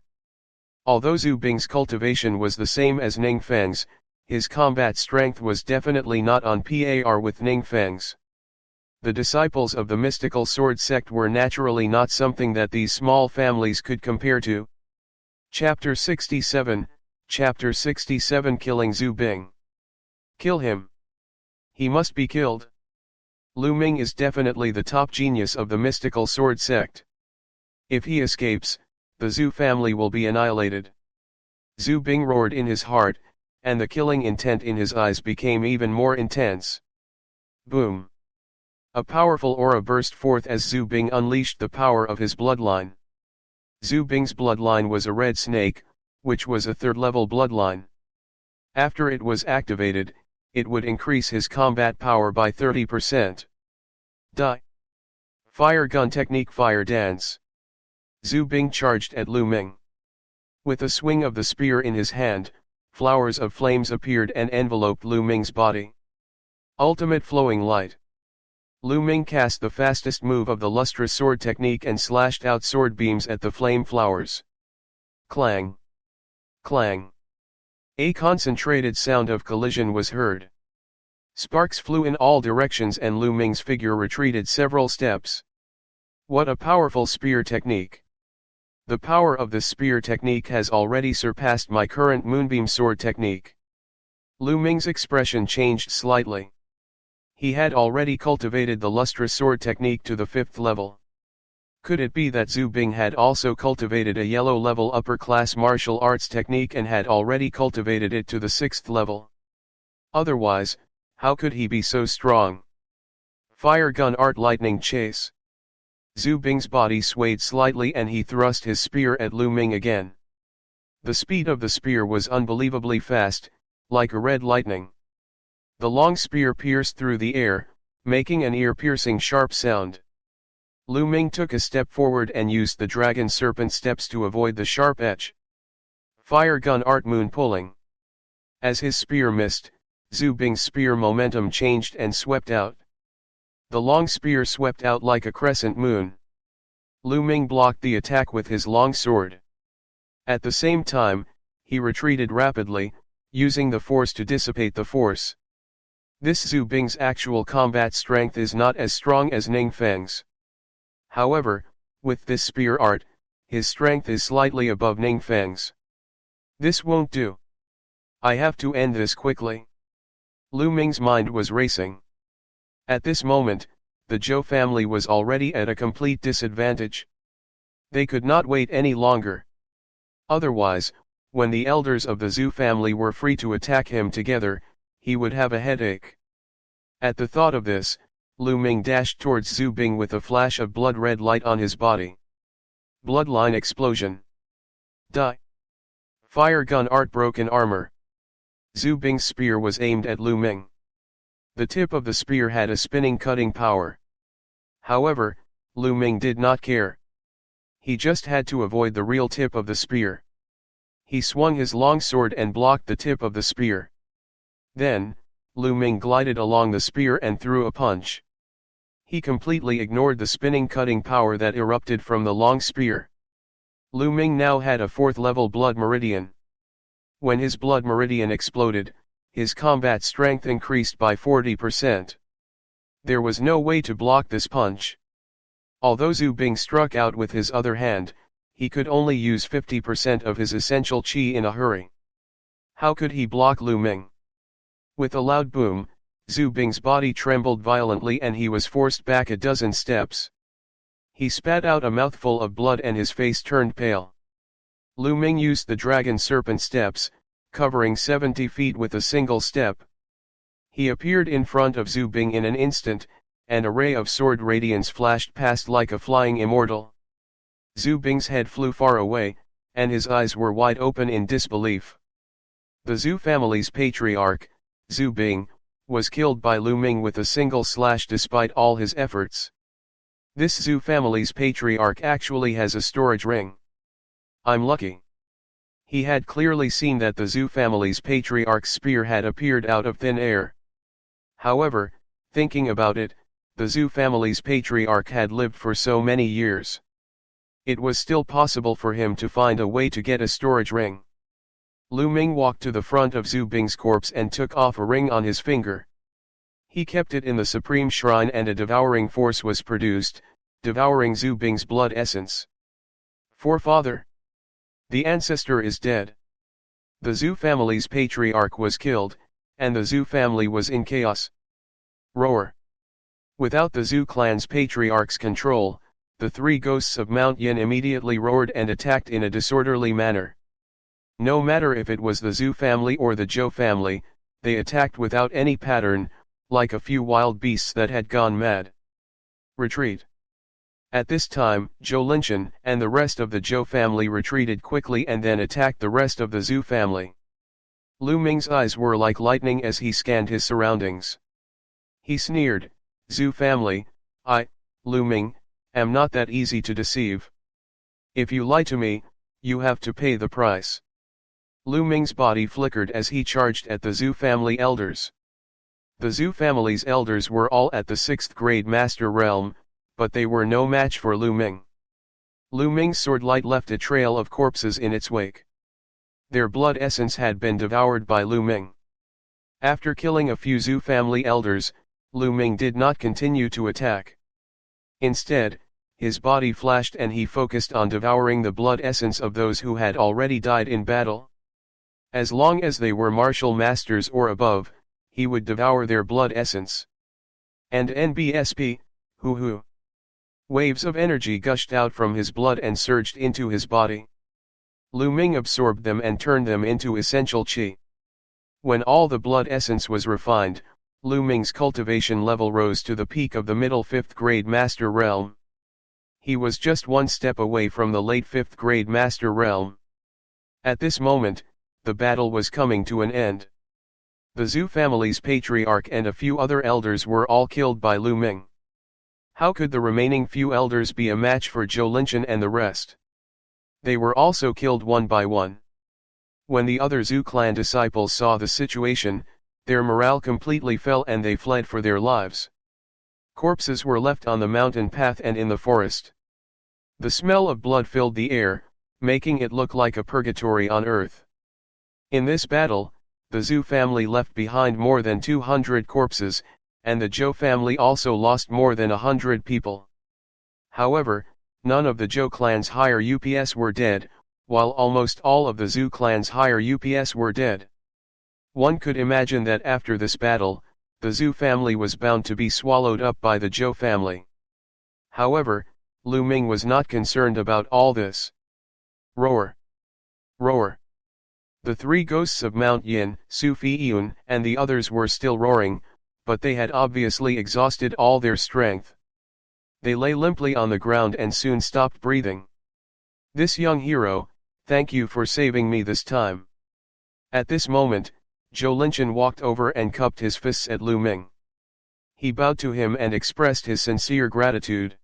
Although Zhu Bing's cultivation was the same as Ning Feng's, his combat strength was definitely not on par with Ning Feng's. The disciples of the mystical sword sect were naturally not something that these small families could compare to. Chapter 67, Chapter 67 Killing Zhu Bing. Kill him. He must be killed. Lu Ming is definitely the top genius of the mystical sword sect. If he escapes, the Zhu family will be annihilated. Zhu Bing roared in his heart, and the killing intent in his eyes became even more intense. Boom! A powerful aura burst forth as Zhu Bing unleashed the power of his bloodline. Zhu Bing's bloodline was a red snake, which was a 3rd level bloodline. After it was activated, it would increase his combat power by 30%. Die! Fire gun technique, fire dance. Zhu Bing charged at Lu Ming. With a swing of the spear in his hand, flowers of flames appeared and enveloped Lu Ming's body. Ultimate flowing light. Lu Ming cast the fastest move of the lustrous sword technique and slashed out sword beams at the flame flowers. Clang! Clang! A concentrated sound of collision was heard. Sparks flew in all directions and Lu Ming's figure retreated several steps. What a powerful spear technique! The power of the spear technique has already surpassed my current moonbeam sword technique. Lu Ming's expression changed slightly. He had already cultivated the lustrous sword technique to the 5th level. Could it be that Zhu Bing had also cultivated a yellow-level upper-class martial arts technique and had already cultivated it to the 6th level? Otherwise, how could he be so strong? Fire gun art lightning chase. Zhu Bing's body swayed slightly and he thrust his spear at Lu Ming again. The speed of the spear was unbelievably fast, like a red lightning. The long spear pierced through the air, making an ear-piercing sharp sound. Lu Ming took a step forward and used the dragon serpent steps to avoid the sharp edge. Fire gun art moon pulling. As his spear missed, Zhu Bing's spear momentum changed and swept out. The long spear swept out like a crescent moon. Lu Ming blocked the attack with his long sword. At the same time, he retreated rapidly, using the force to dissipate the force. This Zhu Bing's actual combat strength is not as strong as Ning Feng's. However, with this spear art, his strength is slightly above Ning Feng's. This won't do. I have to end this quickly. Lu Ming's mind was racing. At this moment, the Zhou family was already at a complete disadvantage. They could not wait any longer. Otherwise, when the elders of the Zhu family were free to attack him together, he would have a headache. At the thought of this, Lu Ming dashed towards Zhu Bing with a flash of blood-red light on his body. Bloodline explosion. Die. Fire gun art broken armor. Zhu Bing's spear was aimed at Lu Ming. The tip of the spear had a spinning cutting power. However, Lu Ming did not care. He just had to avoid the real tip of the spear. He swung his long sword and blocked the tip of the spear. Then, Lu Ming glided along the spear and threw a punch. He completely ignored the spinning cutting power that erupted from the long spear. Lu Ming now had a 4th-level blood meridian. When his blood meridian exploded, his combat strength increased by 40%. There was no way to block this punch. Although Zhu Bing struck out with his other hand, he could only use 50% of his essential qi in a hurry. How could he block Lu Ming? With a loud boom, Zhu Bing's body trembled violently and he was forced back a dozen steps. He spat out a mouthful of blood and his face turned pale. Lu Ming used the dragon serpent steps, covering 70 feet with a single step. He appeared in front of Zhu Bing in an instant, and a ray of sword radiance flashed past like a flying immortal. Zhu Bing's head flew far away, and his eyes were wide open in disbelief. The Zhu family's patriarch, Zhu Bing, was killed by Lu Ming with a single slash despite all his efforts. This Zhu family's patriarch actually has a storage ring. I'm lucky. He had clearly seen that the Zhu family's patriarch's spear had appeared out of thin air. However, thinking about it, the Zhu family's patriarch had lived for so many years. It was still possible for him to find a way to get a storage ring. Lu Ming walked to the front of Zhu Bing's corpse and took off a ring on his finger. He kept it in the supreme shrine and a devouring force was produced, devouring Zhu Bing's blood essence. Forefather. The ancestor is dead. The Zhu family's patriarch was killed, and the Zhu family was in chaos. Roar. Without the Zhu clan's patriarch's control, the 3 ghosts of Mount Yin immediately roared and attacked in a disorderly manner. No matter if it was the Zhu family or the Zhou family, they attacked without any pattern, like a few wild beasts that had gone mad. Retreat. At this time, Zhou Linchen and the rest of the Zhou family retreated quickly and then attacked the rest of the Zhu family. Lu Ming's eyes were like lightning as he scanned his surroundings. He sneered, Zhu family, I, Lu Ming, am not that easy to deceive. If you lie to me, you have to pay the price. Lu Ming's body flickered as he charged at the Zhu family elders. The Zhu family's elders were all at the 6th grade master realm, but they were no match for Lu Ming. Lu Ming's swordlight left a trail of corpses in its wake. Their blood essence had been devoured by Lu Ming. After killing a few Zhu family elders, Lu Ming did not continue to attack. Instead, his body flashed and he focused on devouring the blood essence of those who had already died in battle. As long as they were martial masters or above, he would devour their blood essence. And NBSP, hoo hoo. Waves of energy gushed out from his blood and surged into his body. Lu Ming absorbed them and turned them into essential qi. When all the blood essence was refined, Lu Ming's cultivation level rose to the peak of the middle 5th grade master realm. He was just one step away from the late 5th grade master realm. At this moment, the battle was coming to an end. The Zhu family's patriarch and a few other elders were all killed by Lu Ming. How could the remaining few elders be a match for Zhou Linchen and the rest? They were also killed one by one. When the other Zhu clan disciples saw the situation, their morale completely fell and they fled for their lives. Corpses were left on the mountain path and in the forest. The smell of blood filled the air, making it look like a purgatory on earth. In this battle, the Zhu family left behind more than 200 corpses, and the Zhou family also lost more than 100 people. However, none of the Zhou clan's higher UPS were dead, while almost all of the Zhu clan's higher UPS were dead. One could imagine that after this battle, the Zhu family was bound to be swallowed up by the Zhou family. However, Lu Ming was not concerned about all this. Roar! Roar! The three ghosts of Mount Yin, Su Fiyun, and the others were still roaring, but they had obviously exhausted all their strength. They lay limply on the ground and soon stopped breathing. This young hero, thank you for saving me this time. At this moment, Zhou Linchen walked over and cupped his fists at Lu Ming. He bowed to him and expressed his sincere gratitude.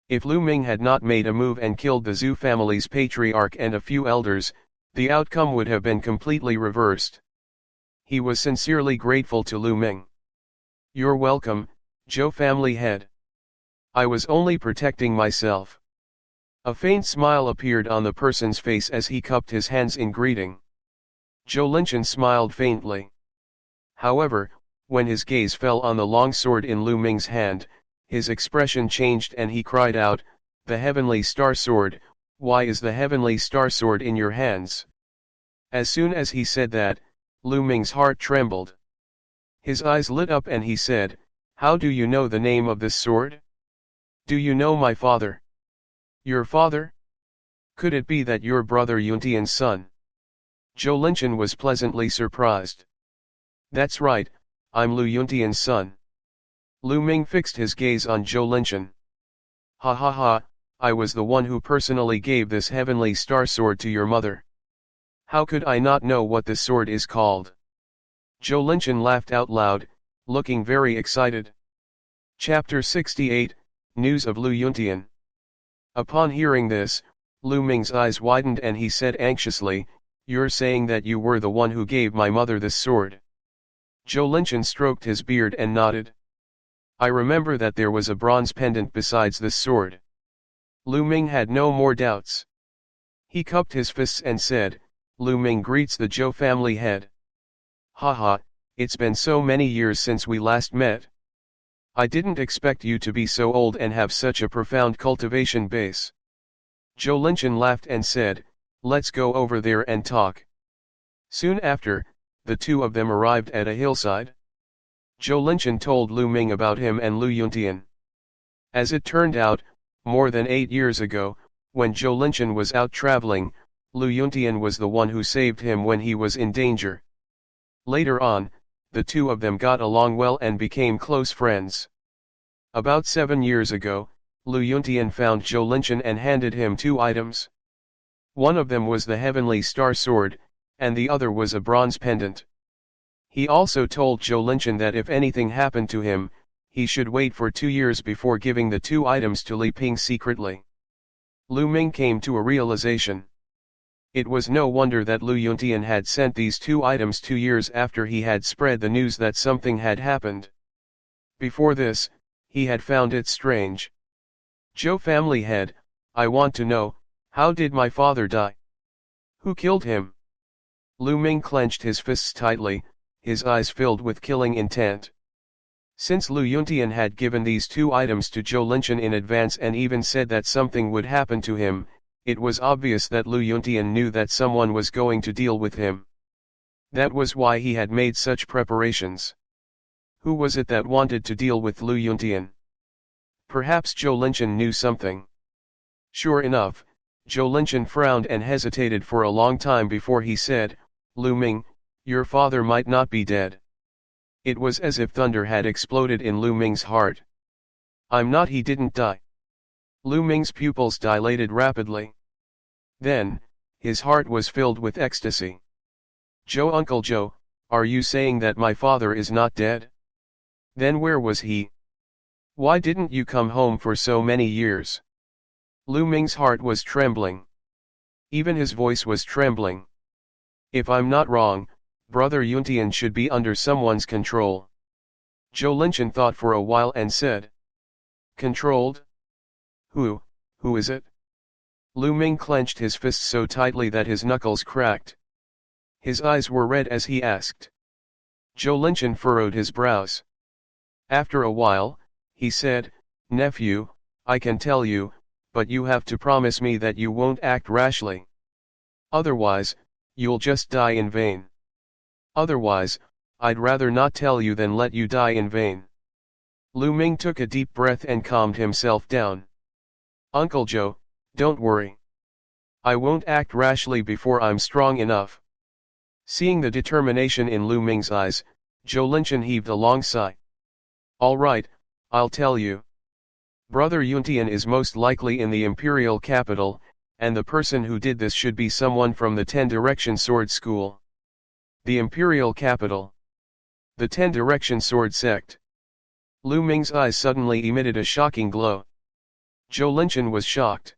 If Lu Ming had not made a move and killed the Zhu family's patriarch and a few elders, the outcome would have been completely reversed. He was sincerely grateful to Lu Ming. You're welcome, Zhou family head. I was only protecting myself. A faint smile appeared on the person's face as he cupped his hands in greeting. Zhou Linchen smiled faintly. However, when his gaze fell on the long sword in Lu Ming's hand, his expression changed and he cried out, "The heavenly star sword, why is the heavenly star sword in your hands?" As soon as he said that, Lu Ming's heart trembled. His eyes lit up and he said, "How do you know the name of this sword? Do you know my father?" "Your father? Could it be that your brother Yuntian's son?" Zhou Linchen was pleasantly surprised. "That's right, I'm Lu Yuntian's son." Lu Ming fixed his gaze on Zhou Linchen. "Ha ha ha, I was the one who personally gave this heavenly star sword to your mother. How could I not know what this sword is called?" Zhou Linchen laughed out loud, looking very excited. Chapter 68, News of Lu Yuntian. Upon hearing this, Lu Ming's eyes widened and he said anxiously, "You're saying that you were the one who gave my mother this sword?" Zhou Linchen stroked his beard and nodded. "I remember that there was a bronze pendant besides this sword." Lu Ming had no more doubts. He cupped his fists and said, "Lu Ming greets the Zhou family head. Haha, it's been so many years since we last met. I didn't expect you to be so old and have such a profound cultivation base." Zhou Linchen laughed and said, "Let's go over there and talk." Soon after, the two of them arrived at a hillside. Zhou Linchen told Lu Ming about him and Lu Yuntian. As it turned out, more than 8 years ago, when Zhou Linchen was out traveling, Lu Yuntian was the one who saved him when he was in danger. Later on, the two of them got along well and became close friends. About 7 years ago, Lu Yuntian found Zhou Linchen and handed him 2 items. One of them was the heavenly star sword, and the other was a bronze pendant. He also told Zhou Linchen that if anything happened to him, he should wait for 2 years before giving the 2 items to Li Ping secretly. Lu Ming came to a realization. It was no wonder that Lu Yuntian had sent these 2 items 2 years after he had spread the news that something had happened. Before this, he had found it strange. "Zhou family head, I want to know, how did my father die? Who killed him?" Lu Ming clenched his fists tightly, his eyes filled with killing intent. Since Lu Yuntian had given these 2 items to Zhou Linchen in advance and even said that something would happen to him, it was obvious that Lu Yuntian knew that someone was going to deal with him. That was why he had made such preparations. Who was it that wanted to deal with Lu Yuntian? Perhaps Zhou Linchen knew something. Sure enough, Zhou Linchen frowned and hesitated for a long time before he said, "Lu Ming, your father might not be dead." It was as if thunder had exploded in Lu Ming's heart. "I'm not, he didn't die." Lu Ming's pupils dilated rapidly. Then, his heart was filled with ecstasy. "Zhou, Uncle Zhou, are you saying that my father is not dead? Then where was he? Why didn't you come home for so many years?" Lu Ming's heart was trembling. Even his voice was trembling. "If I'm not wrong, Brother Yuntian should be under someone's control." Zhou Linchen thought for a while and said, "Controlled? Who is it?" Lu Ming clenched his fist so tightly that his knuckles cracked. His eyes were red as he asked. Zhou Linchen furrowed his brows. After a while, he said, "Nephew, I can tell you, but you have to promise me that you won't act rashly. Otherwise, you'll just die in vain. Otherwise, I'd rather not tell you than let you die in vain." Lu Ming took a deep breath and calmed himself down. "Uncle Zhou, don't worry. I won't act rashly before I'm strong enough." Seeing the determination in Lu Ming's eyes, Zhou Linchen heaved a long sigh. "All right, I'll tell you. Brother Yuntian is most likely in the imperial capital, and the person who did this should be someone from the 10-direction sword school." The imperial capital. The 10-direction sword sect. Lu Ming's eyes suddenly emitted a shocking glow. Zhou Linchen was shocked.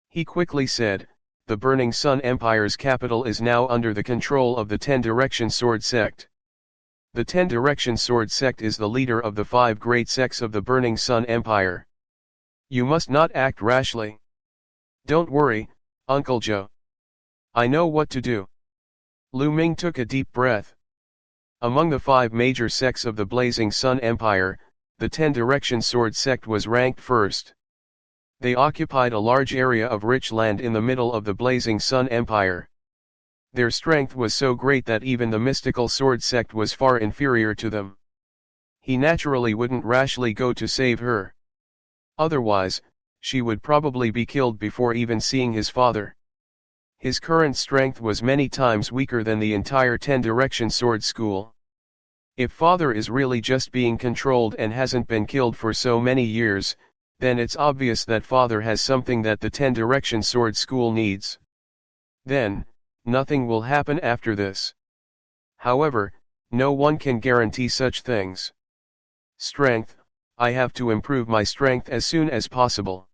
He quickly said, "The Burning Sun Empire's capital is now under the control of the 10-direction sword sect. The 10-direction sword sect is the leader of the 5 great sects of the Burning Sun Empire. You must not act rashly. Don't worry, Uncle Zhou. I know what to do." Lu Ming took a deep breath. Among the 5 major sects of the Blazing Sun Empire, the 10-direction sword sect was ranked first. They occupied a large area of rich land in the middle of the Blazing Sun Empire. Their strength was so great that even the mystical sword sect was far inferior to them. He naturally wouldn't rashly go to save her. Otherwise, she would probably be killed before even seeing his father. His current strength was many times weaker than the entire 10-direction sword school. If father is really just being controlled and hasn't been killed for so many years, then it's obvious that father has something that the 10-direction sword school needs. Then, nothing will happen after this. However, no one can guarantee such things. Strength, I have to improve my strength as soon as possible.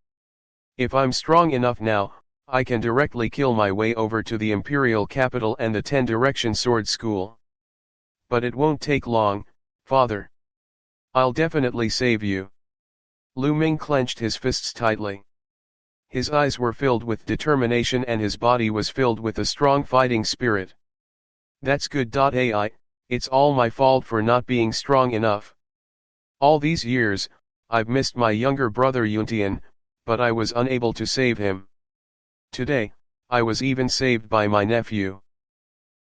If I'm strong enough now, I can directly kill my way over to the imperial capital and the 10-direction sword school. But it won't take long, father. I'll definitely save you." Lu Ming clenched his fists tightly. His eyes were filled with determination and his body was filled with a strong fighting spirit. "That's good. Ai, it's all my fault for not being strong enough. All these years, I've missed my younger brother Yuntian, but I was unable to save him. Today, I was even saved by my nephew.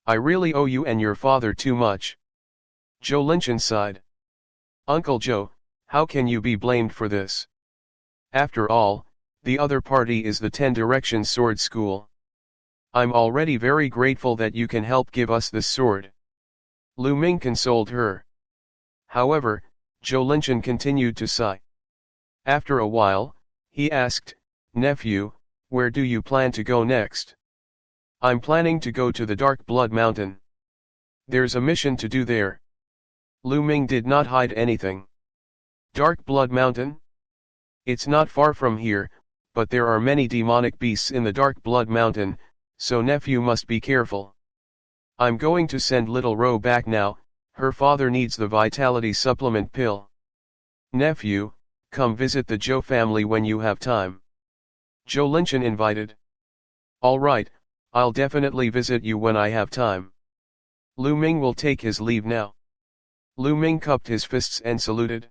I really owe you and your father too much." Zhou Linchen sighed. "Uncle Zhou, how can you be blamed for this? After all, the other party is the 10-direction sword school. I'm already very grateful that you can help give us this sword." Lu Ming consoled her. However, Zhou Linchen continued to sigh. After a while, he asked, "Nephew, where do you plan to go next?" "I'm planning to go to the Dark Blood Mountain. There's a mission to do there." Lu Ming did not hide anything. "Dark Blood Mountain? It's not far from here, but there are many demonic beasts in the Dark Blood Mountain, so nephew must be careful. I'm going to send little Ro back now, her father needs the vitality supplement pill. Nephew, come visit the Zhou family when you have time." Zhou Linchen invited. "All right, I'll definitely visit you when I have time." Lu Ming will take his leave now. Lu Ming cupped his fists and saluted.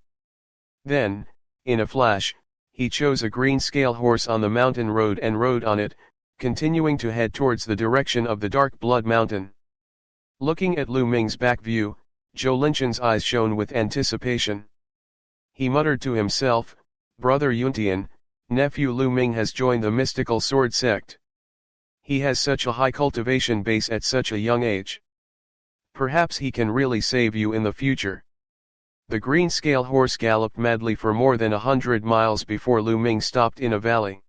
Then, in a flash, he chose a green scale horse on the mountain road and rode on it, continuing to head towards the direction of the Dark Blood Mountain. Looking at Lu Ming's back view, Zhou Linchen's eyes shone with anticipation. He muttered to himself, Brother Yuntian, nephew Lu Ming has joined the mystical sword sect. He has such a high cultivation base at such a young age. Perhaps he can really save you in the future. The green scale horse galloped madly for more than 100 miles before Lu Ming stopped in a valley.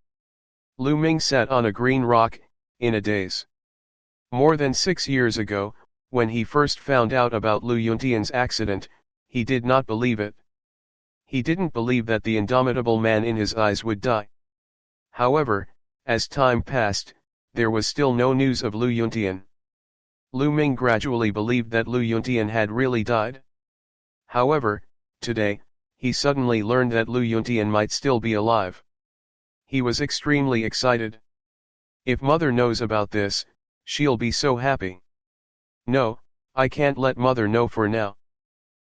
Lu Ming sat on a green rock, in a daze. More than 6 years ago, when he first found out about Lu Yuntian's accident, he did not believe it. He didn't believe that the indomitable man in his eyes would die. However, as time passed, there was still no news of Lu Yuntian. Lu Ming gradually believed that Lu Yuntian had really died. However, today, he suddenly learned that Lu Yuntian might still be alive. He was extremely excited. If mother knows about this, she'll be so happy. No, I can't let mother know for now.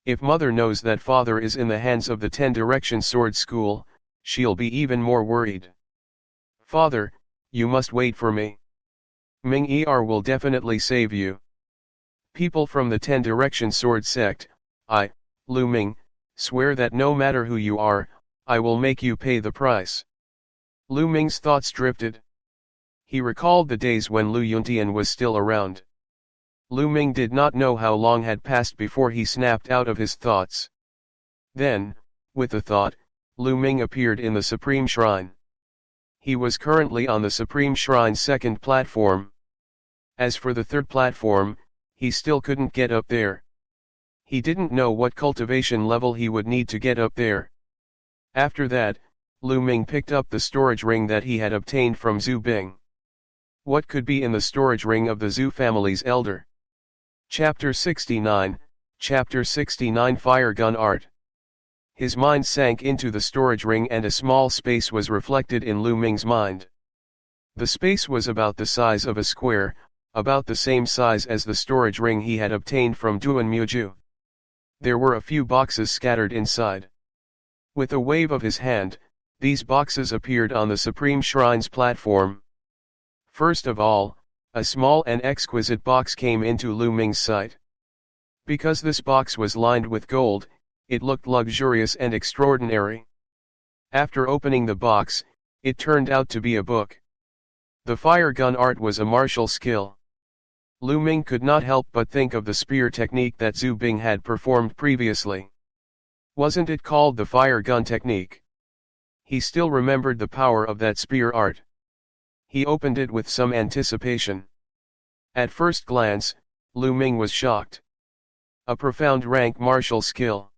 If mother knows that father is in the hands of the 10 Direction Sword School, she'll be even more worried. Father, you must wait for me. Ming-Er will definitely save you. People from the 10 Direction Sword sect, I, Lu Ming, swear that no matter who you are, I will make you pay the price. Lu Ming's thoughts drifted. He recalled the days when Lu Yuntian was still around. Lu Ming did not know how long had passed before he snapped out of his thoughts. Then, with the thought, Lu Ming appeared in the Supreme Shrine. He was currently on the Supreme Shrine's second platform. As for the third platform, he still couldn't get up there. He didn't know what cultivation level he would need to get up there. After that, Lu Ming picked up the storage ring that he had obtained from Zhu Bing. What could be in the storage ring of the Zhu family's elder? Chapter 69, Chapter 69 Fire Gun Art. His mind sank into the storage ring and a small space was reflected in Lu Ming's mind. The space was about the size of a square, about the same size as the storage ring he had obtained from Duan Muju. There were a few boxes scattered inside. With a wave of his hand, these boxes appeared on the Supreme Shrine's platform. First of all, a small and exquisite box came into Lu Ming's sight. Because this box was lined with gold, it looked luxurious and extraordinary. After opening the box, it turned out to be a book. The fire gun art was a martial skill. Lu Ming could not help but think of the spear technique that Zhu Bing had performed previously. Wasn't it called the fire gun technique? He still remembered the power of that spear art. He opened it with some anticipation. At first glance, Lu Ming was shocked. A profound rank martial skill.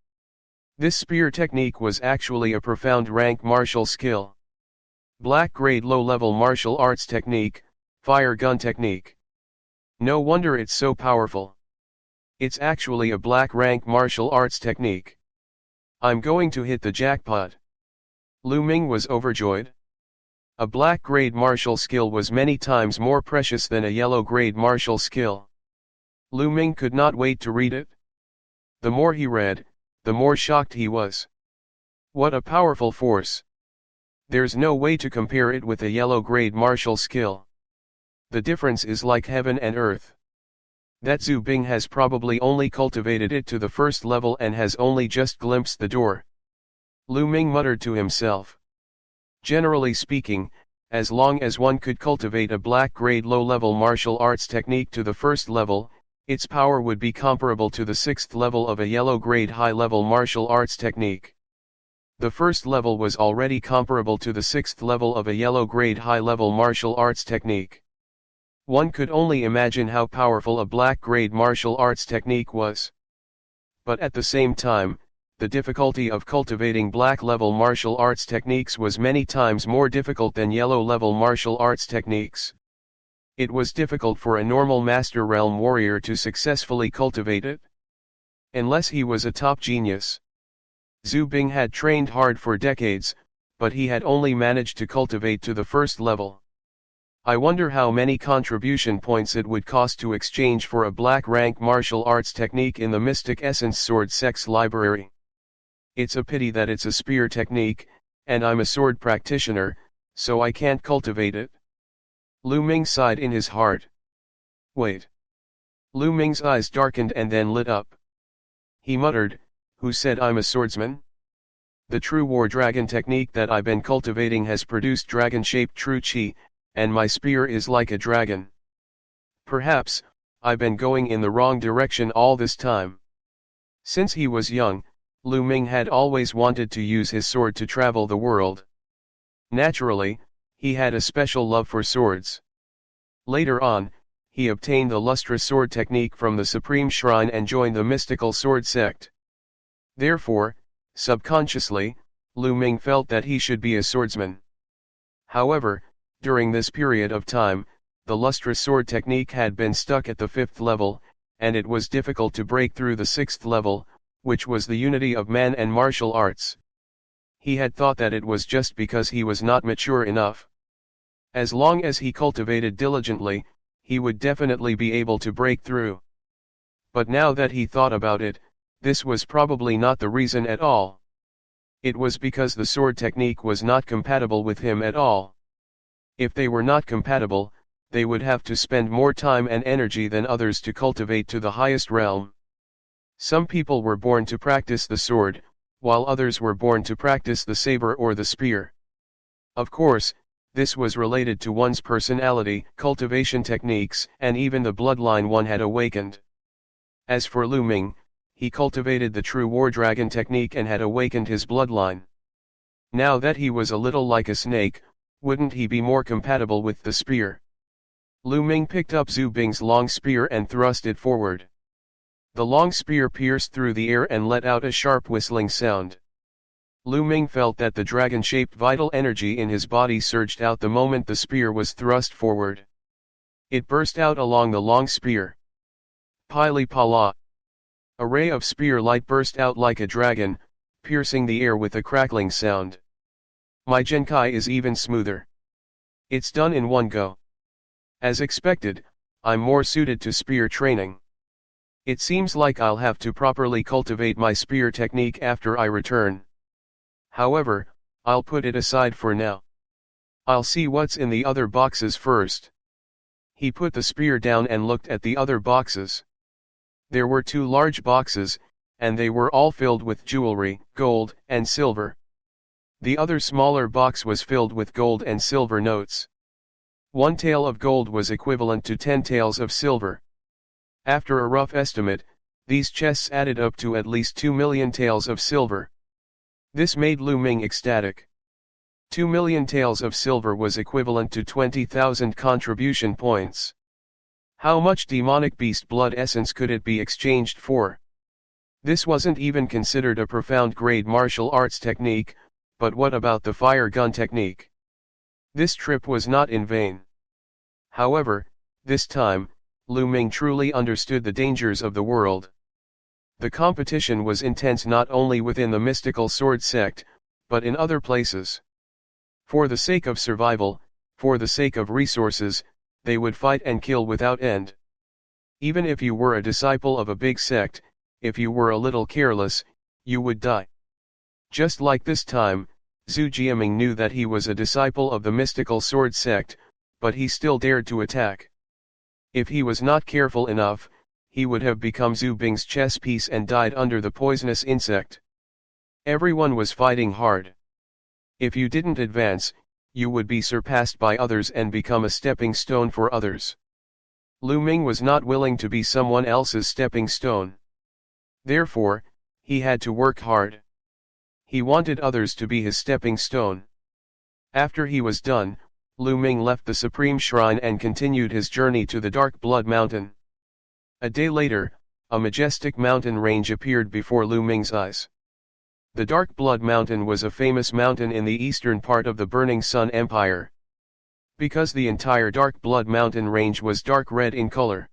This spear technique was actually a profound rank martial skill. Black grade low-level martial arts technique, fire gun technique. No wonder it's so powerful. It's actually a black rank martial arts technique. I'm going to hit the jackpot. Lu Ming was overjoyed. A black grade martial skill was many times more precious than a yellow grade martial skill. Lu Ming could not wait to read it. The more he read, the more shocked he was. What a powerful force. There's no way to compare it with a yellow grade martial skill. The difference is like heaven and earth. That Zhu Bing has probably only cultivated it to the first level and has only just glimpsed the door. Lu Ming muttered to himself. Generally speaking, as long as one could cultivate a black grade low-level martial arts technique to the first level, its power would be comparable to the sixth level of a yellow grade high-level martial arts technique. The first level was already comparable to the sixth level of a yellow grade high-level martial arts technique. One could only imagine how powerful a black grade martial arts technique was. But at the same time, the difficulty of cultivating black-level martial arts techniques was many times more difficult than yellow-level martial arts techniques. It was difficult for a normal Master Realm warrior to successfully cultivate it. Unless he was a top genius. Zhu Bing had trained hard for decades, but he had only managed to cultivate to the first level. I wonder how many contribution points it would cost to exchange for a black rank martial arts technique in the Mystic Essence Sword Sect's library. It's a pity that it's a spear technique, and I'm a sword practitioner, so I can't cultivate it. Lu Ming sighed in his heart. Wait. Lu Ming's eyes darkened and then lit up. He muttered, who said I'm a swordsman? The true war dragon technique that I've been cultivating has produced dragon-shaped true chi, and my spear is like a dragon. Perhaps, I've been going in the wrong direction all this time. Since he was young, Lu Ming had always wanted to use his sword to travel the world. Naturally, he had a special love for swords. Later on, he obtained the lustrous sword technique from the Supreme Shrine and joined the mystical sword sect. Therefore, subconsciously, Lu Ming felt that he should be a swordsman. However, during this period of time, the lustrous sword technique had been stuck at the 5th level, and it was difficult to break through the 6th level, which was the unity of man and martial arts. He had thought that it was just because he was not mature enough. As long as he cultivated diligently, he would definitely be able to break through. But now that he thought about it, this was probably not the reason at all. It was because the sword technique was not compatible with him at all. If they were not compatible, they would have to spend more time and energy than others to cultivate to the highest realm. Some people were born to practice the sword, while others were born to practice the saber or the spear. Of course, this was related to one's personality, cultivation techniques, and even the bloodline one had awakened. As for Lu Ming, he cultivated the true war dragon technique and had awakened his bloodline. Now that he was a little like a snake, wouldn't he be more compatible with the spear? Lu Ming picked up Zhu Bing's long spear and thrust it forward. The long spear pierced through the air and let out a sharp whistling sound. Lu Ming felt that the dragon-shaped vital energy in his body surged out the moment the spear was thrust forward. It burst out along the long spear. Pili Pala. A ray of spear light burst out like a dragon, piercing the air with a crackling sound. My Genkai is even smoother. It's done in one go. As expected, I'm more suited to spear training. It seems like I'll have to properly cultivate my spear technique after I return. However, I'll put it aside for now. I'll see what's in the other boxes first. He put the spear down and looked at the other boxes. There were 2 large boxes, and they were all filled with jewelry, gold, and silver. The other smaller box was filled with gold and silver notes. 1 tael of gold was equivalent to 10 taels of silver. After a rough estimate, these chests added up to at least 2 million taels of silver. This made Lu Ming ecstatic. 2 million taels of silver was equivalent to 20,000 contribution points. How much demonic beast blood essence could it be exchanged for? This wasn't even considered a profound grade martial arts technique, but what about the fire gun technique? This trip was not in vain. However, this time, Lu Ming truly understood the dangers of the world. The competition was intense not only within the mystical sword sect, but in other places. For the sake of survival, for the sake of resources, they would fight and kill without end. Even if you were a disciple of a big sect, if you were a little careless, you would die. Just like this time, Zhu Jiaming knew that he was a disciple of the mystical sword sect, but he still dared to attack. If he was not careful enough, he would have become Zhu Bing's chess piece and died under the poisonous insect. Everyone was fighting hard. If you didn't advance, you would be surpassed by others and become a stepping stone for others. Lu Ming was not willing to be someone else's stepping stone. Therefore, he had to work hard. He wanted others to be his stepping stone. After he was done, Lu Ming left the Supreme Shrine and continued his journey to the Dark Blood Mountain. A day later, a majestic mountain range appeared before Lu Ming's eyes. The Dark Blood Mountain was a famous mountain in the eastern part of the Burning Sun Empire. Because the entire Dark Blood Mountain range was dark red in color.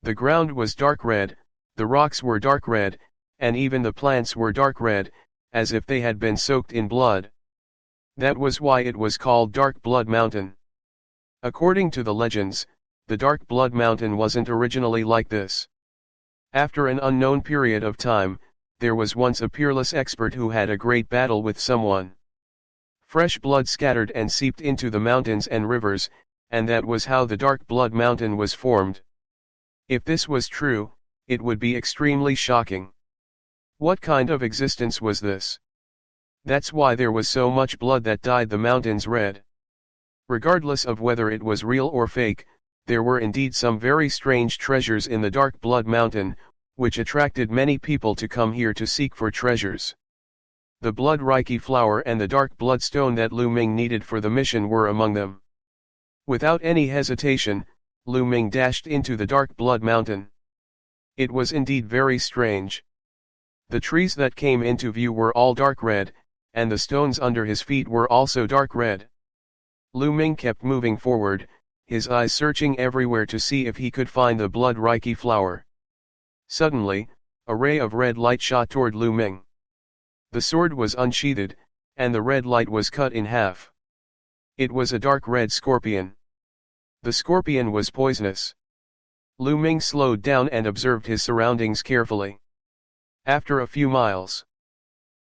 The ground was dark red, the rocks were dark red, and even the plants were dark red, as if they had been soaked in blood. That was why it was called Dark Blood Mountain. According to the legends, the Dark Blood Mountain wasn't originally like this. After an unknown period of time, there was once a peerless expert who had a great battle with someone. Fresh blood scattered and seeped into the mountains and rivers, and that was how the Dark Blood Mountain was formed. If this was true, it would be extremely shocking. What kind of existence was this? That's why there was so much blood that dyed the mountains red. Regardless of whether it was real or fake, there were indeed some very strange treasures in the Dark Blood Mountain, which attracted many people to come here to seek for treasures. The Blood Reiki flower and the Dark Blood Stone that Lu Ming needed for the mission were among them. Without any hesitation, Lu Ming dashed into the Dark Blood Mountain. It was indeed very strange. The trees that came into view were all dark red, and the stones under his feet were also dark red. Lu Ming kept moving forward, his eyes searching everywhere to see if he could find the Blood Reiki flower. Suddenly, a ray of red light shot toward Lu Ming. The sword was unsheathed, and the red light was cut in half. It was a dark red scorpion. The scorpion was poisonous. Lu Ming slowed down and observed his surroundings carefully. After a few miles,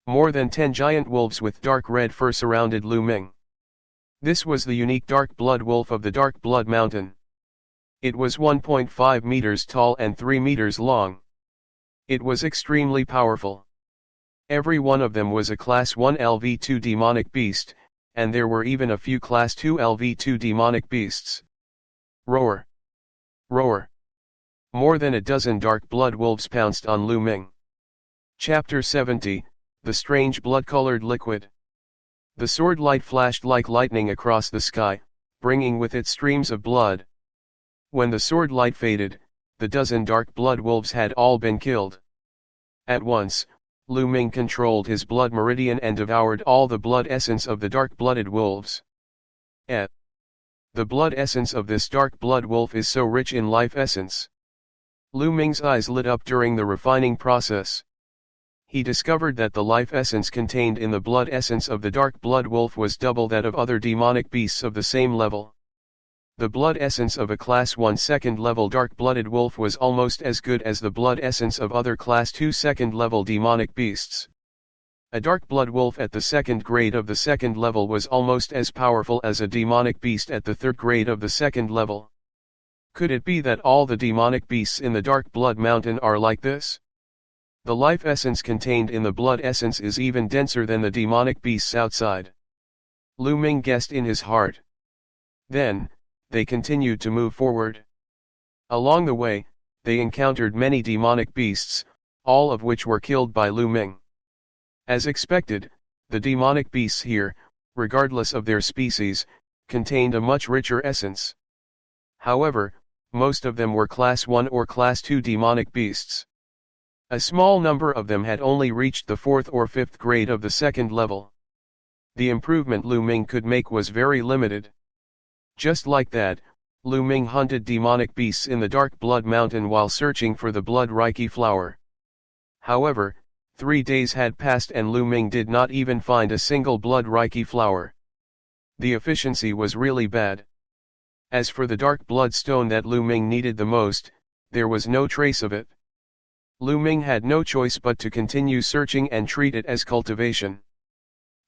more than 10 giant wolves with dark red fur surrounded Lu Ming. This was the unique dark blood wolf of the Dark Blood Mountain. It was 1.5 meters tall and 3 meters long. It was extremely powerful. Every one of them was a Class 1 LV2 demonic beast, and there were even a few Class 2 LV2 demonic beasts. Roar! Roar! More than a dozen dark blood wolves pounced on Lu Ming. Chapter 70, The Strange Blood-Colored Liquid. The sword light flashed like lightning across the sky, bringing with it streams of blood. When the sword light faded, the dozen dark blood wolves had all been killed. At once, Lu Ming controlled his blood meridian and devoured all the blood essence of the dark-blooded wolves. The blood essence of this dark blood wolf is so rich in life essence. Lu Ming's eyes lit up during the refining process. He discovered that the life essence contained in the blood essence of the dark blood wolf was double that of other demonic beasts of the same level. The blood essence of a Class 1 second-level dark-blooded wolf was almost as good as the blood essence of other Class 2 second-level demonic beasts. A dark blood wolf at the second grade of the second level was almost as powerful as a demonic beast at the third grade of the second level. Could it be that all the demonic beasts in the Dark Blood Mountain are like this? The life essence contained in the blood essence is even denser than the demonic beasts outside. Lu Ming guessed in his heart. Then, they continued to move forward. Along the way, they encountered many demonic beasts, all of which were killed by Lu Ming. As expected, the demonic beasts here, regardless of their species, contained a much richer essence. However, most of them were Class 1 or Class 2 demonic beasts. A small number of them had only reached the 4th or 5th grade of the second level. The improvement Lu Ming could make was very limited. Just like that, Lu Ming hunted demonic beasts in the Dark Blood Mountain while searching for the Blood Reiki flower. However, 3 days had passed and Lu Ming did not even find a single Blood Reiki flower. The efficiency was really bad. As for the Dark Blood Stone that Lu Ming needed the most, there was no trace of it. Lu Ming had no choice but to continue searching and treat it as cultivation.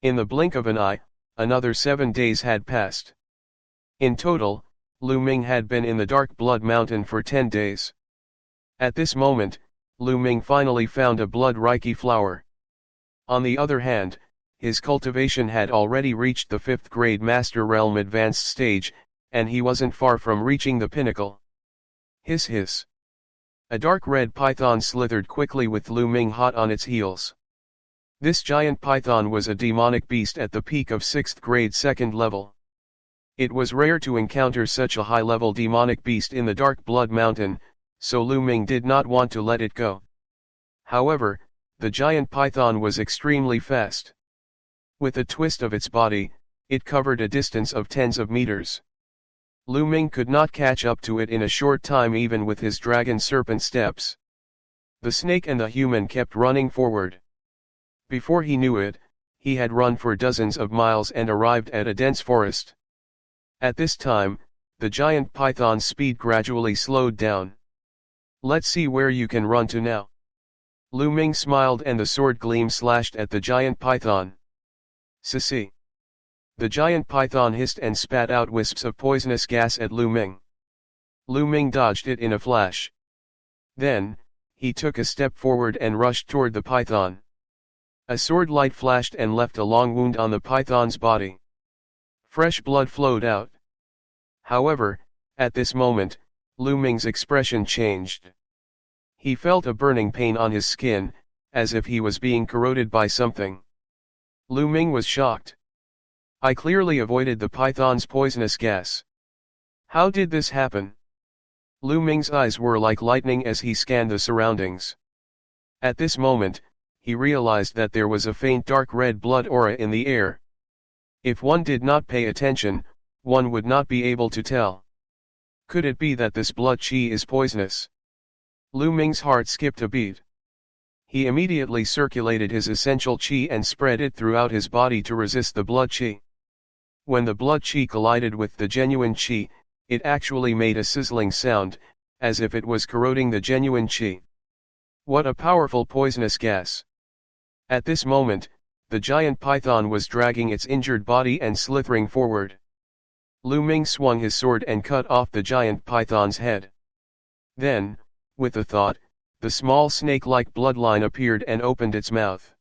In the blink of an eye, another 7 days had passed. In total, Lu Ming had been in the Dark Blood Mountain for 10 days. At this moment, Lu Ming finally found a Blood Reiki flower. On the other hand, his cultivation had already reached the 5th grade Master Realm advanced stage, and he wasn't far from reaching the pinnacle. Hiss hiss. A dark red python slithered quickly with Lu Ming hot on its heels. This giant python was a demonic beast at the peak of 6th grade second level. It was rare to encounter such a high-level demonic beast in the Dark Blood Mountain, so Lu Ming did not want to let it go. However, the giant python was extremely fast. With a twist of its body, it covered a distance of tens of meters. Lu Ming could not catch up to it in a short time even with his dragon serpent steps. The snake and the human kept running forward. Before he knew it, he had run for dozens of miles and arrived at a dense forest. At this time, the giant python's speed gradually slowed down. Let's see where you can run to now. Lu Ming smiled and the sword gleam slashed at the giant python. Sissy. The giant python hissed and spat out wisps of poisonous gas at Lu Ming. Lu Ming dodged it in a flash. Then, he took a step forward and rushed toward the python. A sword light flashed and left a long wound on the python's body. Fresh blood flowed out. However, at this moment, Lu Ming's expression changed. He felt a burning pain on his skin, as if he was being corroded by something. Lu Ming was shocked. I clearly avoided the python's poisonous gas. How did this happen? Lu Ming's eyes were like lightning as he scanned the surroundings. At this moment, he realized that there was a faint dark red blood aura in the air. If one did not pay attention, one would not be able to tell. Could it be that this blood qi is poisonous? Lu Ming's heart skipped a beat. He immediately circulated his essential qi and spread it throughout his body to resist the blood qi. When the blood qi collided with the genuine qi, it actually made a sizzling sound, as if it was corroding the genuine qi. What a powerful poisonous gas! At this moment, the giant python was dragging its injured body and slithering forward. Lu Ming swung his sword and cut off the giant python's head. Then, with a thought, the small snake-like bloodline appeared and opened its mouth.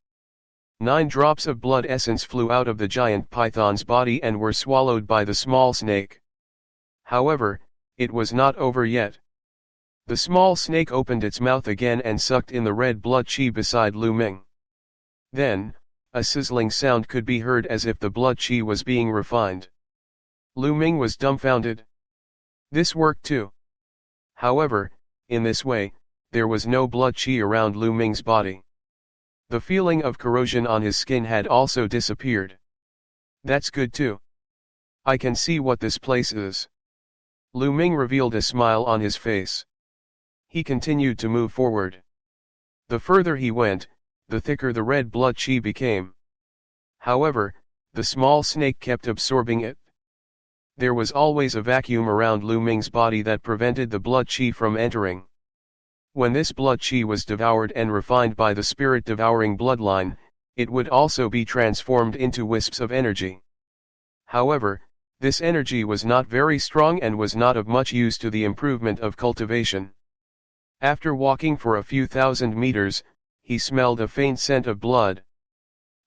9 drops of blood essence flew out of the giant python's body and were swallowed by the small snake. However, it was not over yet. The small snake opened its mouth again and sucked in the red blood qi beside Lu Ming. Then, a sizzling sound could be heard as if the blood qi was being refined. Lu Ming was dumbfounded. This worked too. However, in this way, there was no blood qi around Lu Ming's body. The feeling of corrosion on his skin had also disappeared. That's good too. I can see what this place is. Lu Ming revealed a smile on his face. He continued to move forward. The further he went, the thicker the red blood qi became. However, the small snake kept absorbing it. There was always a vacuum around Lu Ming's body that prevented the blood qi from entering. When this blood qi was devoured and refined by the spirit-devouring bloodline, it would also be transformed into wisps of energy. However, this energy was not very strong and was not of much use to the improvement of cultivation. After walking for a few thousand meters, he smelled a faint scent of blood.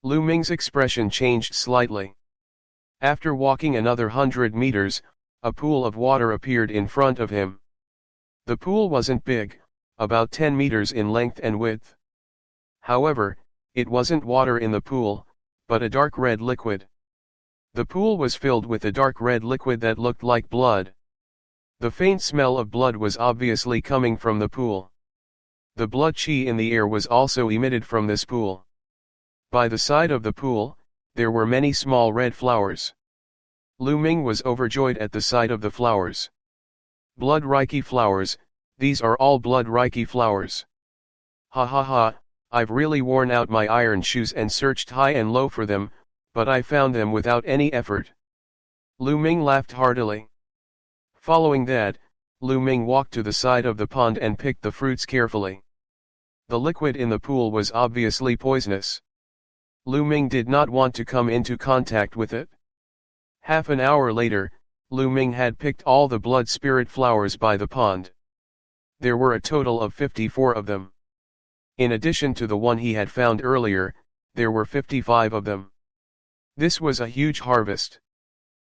Lu Ming's expression changed slightly. After walking another 100 meters, a pool of water appeared in front of him. The pool wasn't big, about 10 meters in length and width. However, it wasn't water in the pool, but a dark red liquid. The pool was filled with a dark red liquid that looked like blood. The faint smell of blood was obviously coming from the pool. The blood qi in the air was also emitted from this pool. By the side of the pool, there were many small red flowers. Lu Ming was overjoyed at the sight of the flowers. Blood reiki flowers, these are all blood reiki flowers. Ha ha ha, I've really worn out my iron shoes and searched high and low for them, but I found them without any effort. Lu Ming laughed heartily. Following that, Lu Ming walked to the side of the pond and picked the fruits carefully. The liquid in the pool was obviously poisonous. Lu Ming did not want to come into contact with it. Half an hour later, Lu Ming had picked all the blood spirit flowers by the pond. There were a total of 54 of them. In addition to the one he had found earlier, there were 55 of them. This was a huge harvest.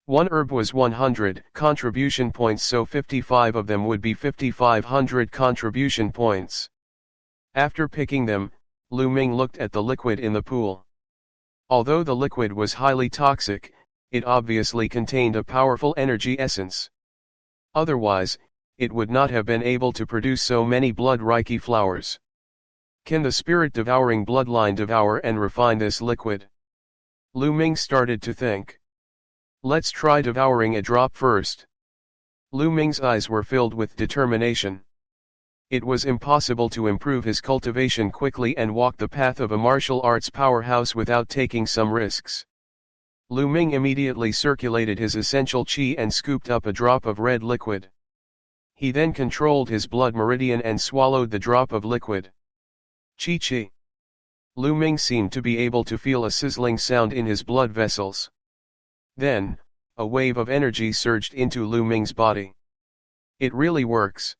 One herb was 100 contribution points, so 55 of them would be 5500 contribution points. After picking them, Lu Ming looked at the liquid in the pool. Although the liquid was highly toxic, it obviously contained a powerful energy essence. Otherwise, it would not have been able to produce so many blood reiki flowers. Can the spirit-devouring bloodline devour and refine this liquid? Lu Ming started to think. Let's try devouring a drop first. Lu Ming's eyes were filled with determination. It was impossible to improve his cultivation quickly and walk the path of a martial arts powerhouse without taking some risks. Lu Ming immediately circulated his essential qi and scooped up a drop of red liquid. He then controlled his blood meridian and swallowed the drop of liquid. Chi. Lu Ming seemed to be able to feel a sizzling sound in his blood vessels. Then, a wave of energy surged into Lu Ming's body. It really works.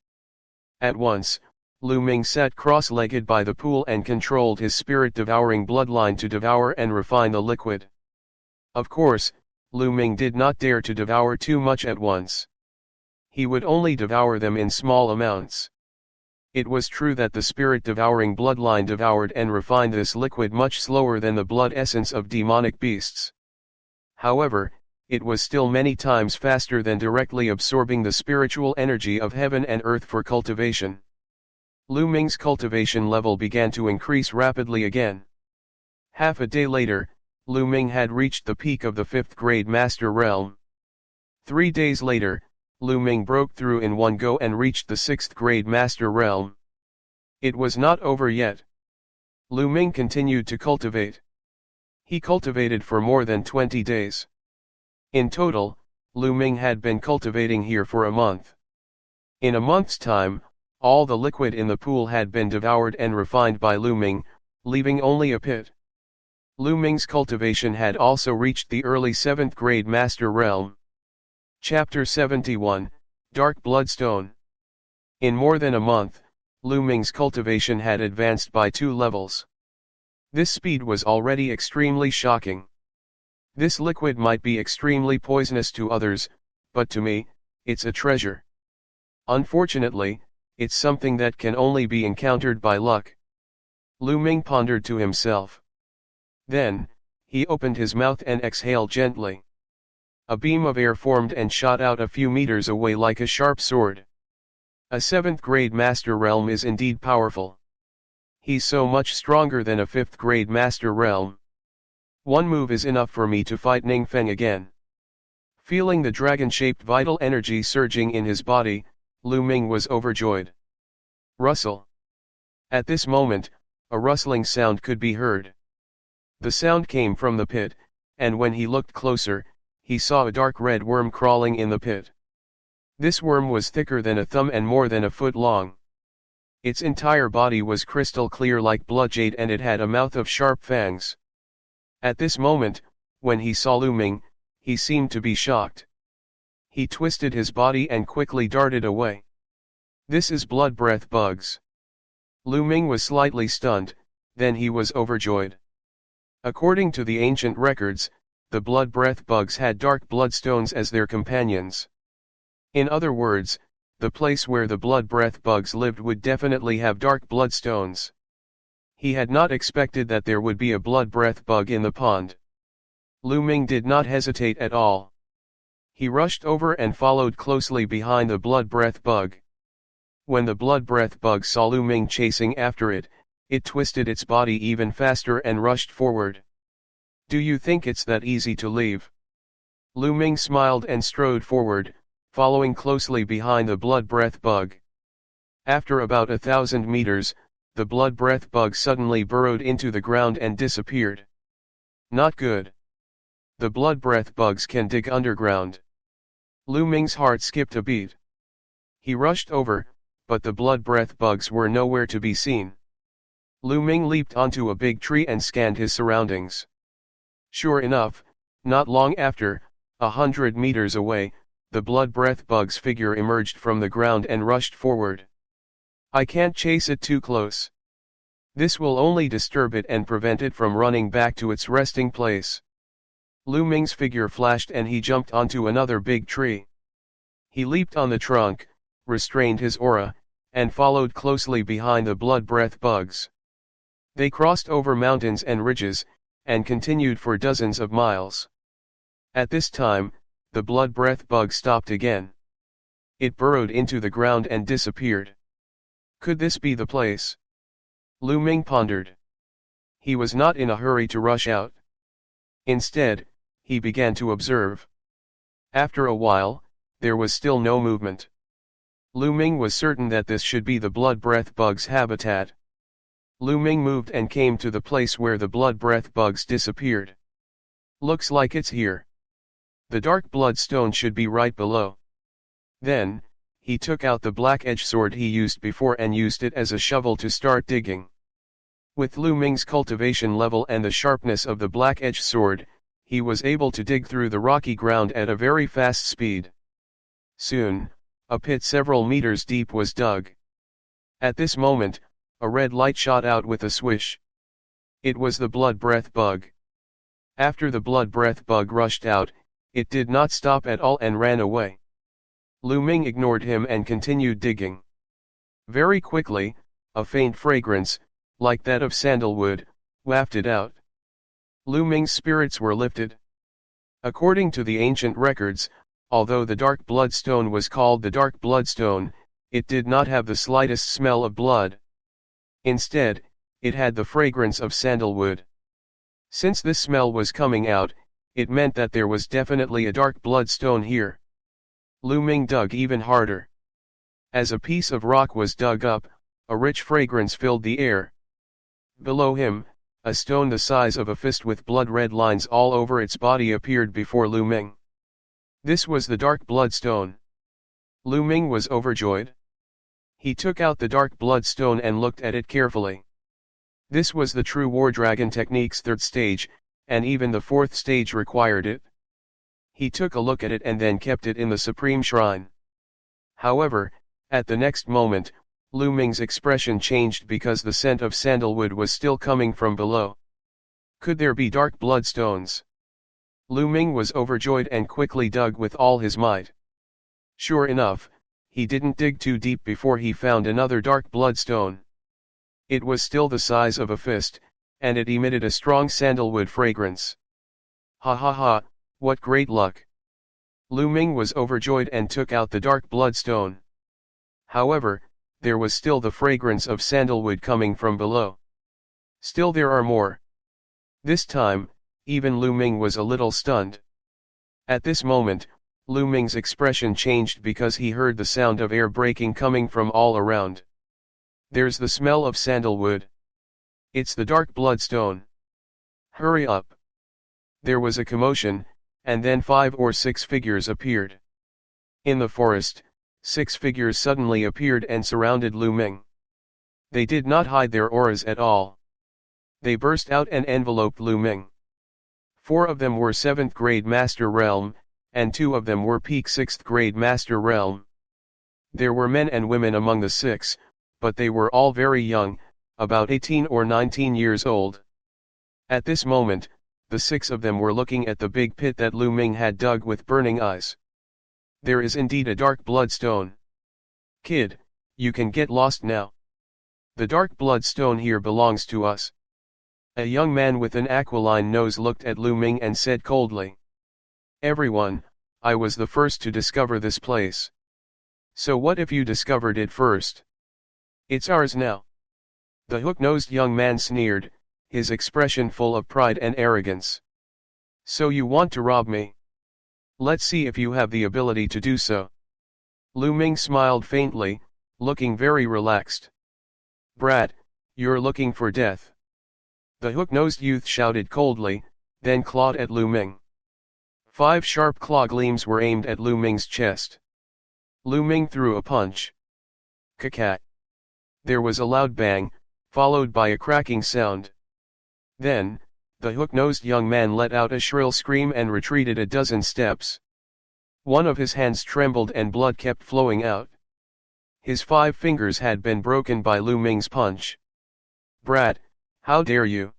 At once, Lu Ming sat cross-legged by the pool and controlled his spirit-devouring bloodline to devour and refine the liquid. Of course, Lu Ming did not dare to devour too much at once. He would only devour them in small amounts. It was true that the spirit-devouring bloodline devoured and refined this liquid much slower than the blood essence of demonic beasts. However, it was still many times faster than directly absorbing the spiritual energy of heaven and earth for cultivation. Lu Ming's cultivation level began to increase rapidly again. Half a day later, Lu Ming had reached the peak of the 5th grade master realm. 3 days later, Lu Ming broke through in one go and reached the 6th grade master realm. It was not over yet. Lu Ming continued to cultivate. He cultivated for more than 20 days. In total, Lu Ming had been cultivating here for a month. In a month's time, all the liquid in the pool had been devoured and refined by Lu Ming, leaving only a pit. Lu Ming's cultivation had also reached the early 7th grade master realm. Chapter 71, Dark Bloodstone. In more than a month, Lu Ming's cultivation had advanced by 2 levels. This speed was already extremely shocking. This liquid might be extremely poisonous to others, but to me, it's a treasure. Unfortunately, it's something that can only be encountered by luck. Lu Ming pondered to himself. Then, he opened his mouth and exhaled gently. A beam of air formed and shot out a few meters away like a sharp sword. A 7th grade master realm is indeed powerful. He's so much stronger than a 5th grade master realm. One move is enough for me to fight Ningfeng again. Feeling the dragon-shaped vital energy surging in his body, Lu Ming was overjoyed. Rustle. At this moment, a rustling sound could be heard. The sound came from the pit, and when he looked closer, he saw a dark red worm crawling in the pit. This worm was thicker than a thumb and more than a foot long. Its entire body was crystal clear like blood jade and it had a mouth of sharp fangs. At this moment, when he saw Lu Ming, he seemed to be shocked. He twisted his body and quickly darted away. This is blood breath bugs. Lu Ming was slightly stunned, then he was overjoyed. According to the ancient records, the blood breath bugs had dark bloodstones as their companions. In other words, the place where the blood breath bugs lived would definitely have dark bloodstones. He had not expected that there would be a blood breath bug in the pond. Lu Ming did not hesitate at all. He rushed over and followed closely behind the blood breath bug. When the blood breath bug saw Lu Ming chasing after it, it twisted its body even faster and rushed forward. Do you think it's that easy to leave? Lu Ming smiled and strode forward, following closely behind the blood breath bug. After about 1,000 meters, the blood breath bug suddenly burrowed into the ground and disappeared. Not good. The blood breath bugs can dig underground. Lu Ming's heart skipped a beat. He rushed over, but the blood breath bugs were nowhere to be seen. Lu Ming leaped onto a big tree and scanned his surroundings. Sure enough, not long after, 100 meters away, the blood breath bug's figure emerged from the ground and rushed forward. I can't chase it too close. This will only disturb it and prevent it from running back to its resting place. Lu Ming's figure flashed and he jumped onto another big tree. He leaped on the trunk, restrained his aura, and followed closely behind the blood breath bugs. They crossed over mountains and ridges, and continued for dozens of miles. At this time, the blood breath bug stopped again. It burrowed into the ground and disappeared. Could this be the place? Lu Ming pondered. He was not in a hurry to rush out. Instead, he began to observe. After a while, there was still no movement. Lu Ming was certain that this should be the blood breath bug's habitat. Lu Ming moved and came to the place where the blood breath bugs disappeared. Looks like it's here. The dark bloodstone should be right below. Then, he took out the black edge sword he used before and used it as a shovel to start digging. With Lu Ming's cultivation level and the sharpness of the black edge sword, he was able to dig through the rocky ground at a very fast speed. Soon, a pit several meters deep was dug. At this moment, a red light shot out with a swish. It was the blood breath bug. After the blood breath bug rushed out, it did not stop at all and ran away. Lu Ming ignored him and continued digging. Very quickly, a faint fragrance, like that of sandalwood, wafted out. Lu Ming's spirits were lifted. According to the ancient records, although the dark bloodstone was called the dark bloodstone, it did not have the slightest smell of blood. Instead, it had the fragrance of sandalwood. Since this smell was coming out, it meant that there was definitely a dark bloodstone here. Lu Ming dug even harder. As a piece of rock was dug up, a rich fragrance filled the air. Below him, a stone the size of a fist with blood-red lines all over its body appeared before Lu Ming. This was the dark bloodstone. Lu Ming was overjoyed. He took out the dark bloodstone and looked at it carefully. This was the true War Dragon technique's third stage, and even the fourth stage required it. He took a look at it and then kept it in the Supreme Shrine. However, at the next moment, Lu Ming's expression changed because the scent of sandalwood was still coming from below. Could there be dark bloodstones? Lu Ming was overjoyed and quickly dug with all his might. Sure enough, he didn't dig too deep before he found another dark bloodstone. It was still the size of a fist, and it emitted a strong sandalwood fragrance. Ha ha ha, what great luck! Lu Ming was overjoyed and took out the dark bloodstone. However, there was still the fragrance of sandalwood coming from below. Still there are more. This time, even Lu Ming was a little stunned. At this moment, Lu Ming's expression changed because he heard the sound of air breaking coming from all around. There's the smell of sandalwood. It's the dark bloodstone. Hurry up. There was a commotion, and then 5 or 6 figures appeared. In the forest, 6 figures suddenly appeared and surrounded Lu Ming. They did not hide their auras at all. They burst out and enveloped Lu Ming. 4 of them were 7th grade Master Realm, and 2 of them were peak 6th grade Master Realm. There were men and women among the 6, but they were all very young, about 18 or 19 years old. At this moment, the 6 of them were looking at the big pit that Lu Ming had dug with burning eyes. There is indeed a dark bloodstone. Kid, you can get lost now. The dark bloodstone here belongs to us. A young man with an aquiline nose looked at Lu Ming and said coldly. Everyone, I was the first to discover this place. So what if you discovered it first? It's ours now. The hook-nosed young man sneered, his expression full of pride and arrogance. So you want to rob me? Let's see if you have the ability to do so. Lu Ming smiled faintly, looking very relaxed. Brat, you're looking for death. The hook-nosed youth shouted coldly, then clawed at Lu Ming. 5 sharp claw gleams were aimed at Lu Ming's chest. Lu Ming threw a punch. Kakat. There was a loud bang, followed by a cracking sound. Then, the hook-nosed young man let out a shrill scream and retreated a dozen steps. One of his hands trembled and blood kept flowing out. His 5 fingers had been broken by Lu Ming's punch. Brat, how dare you?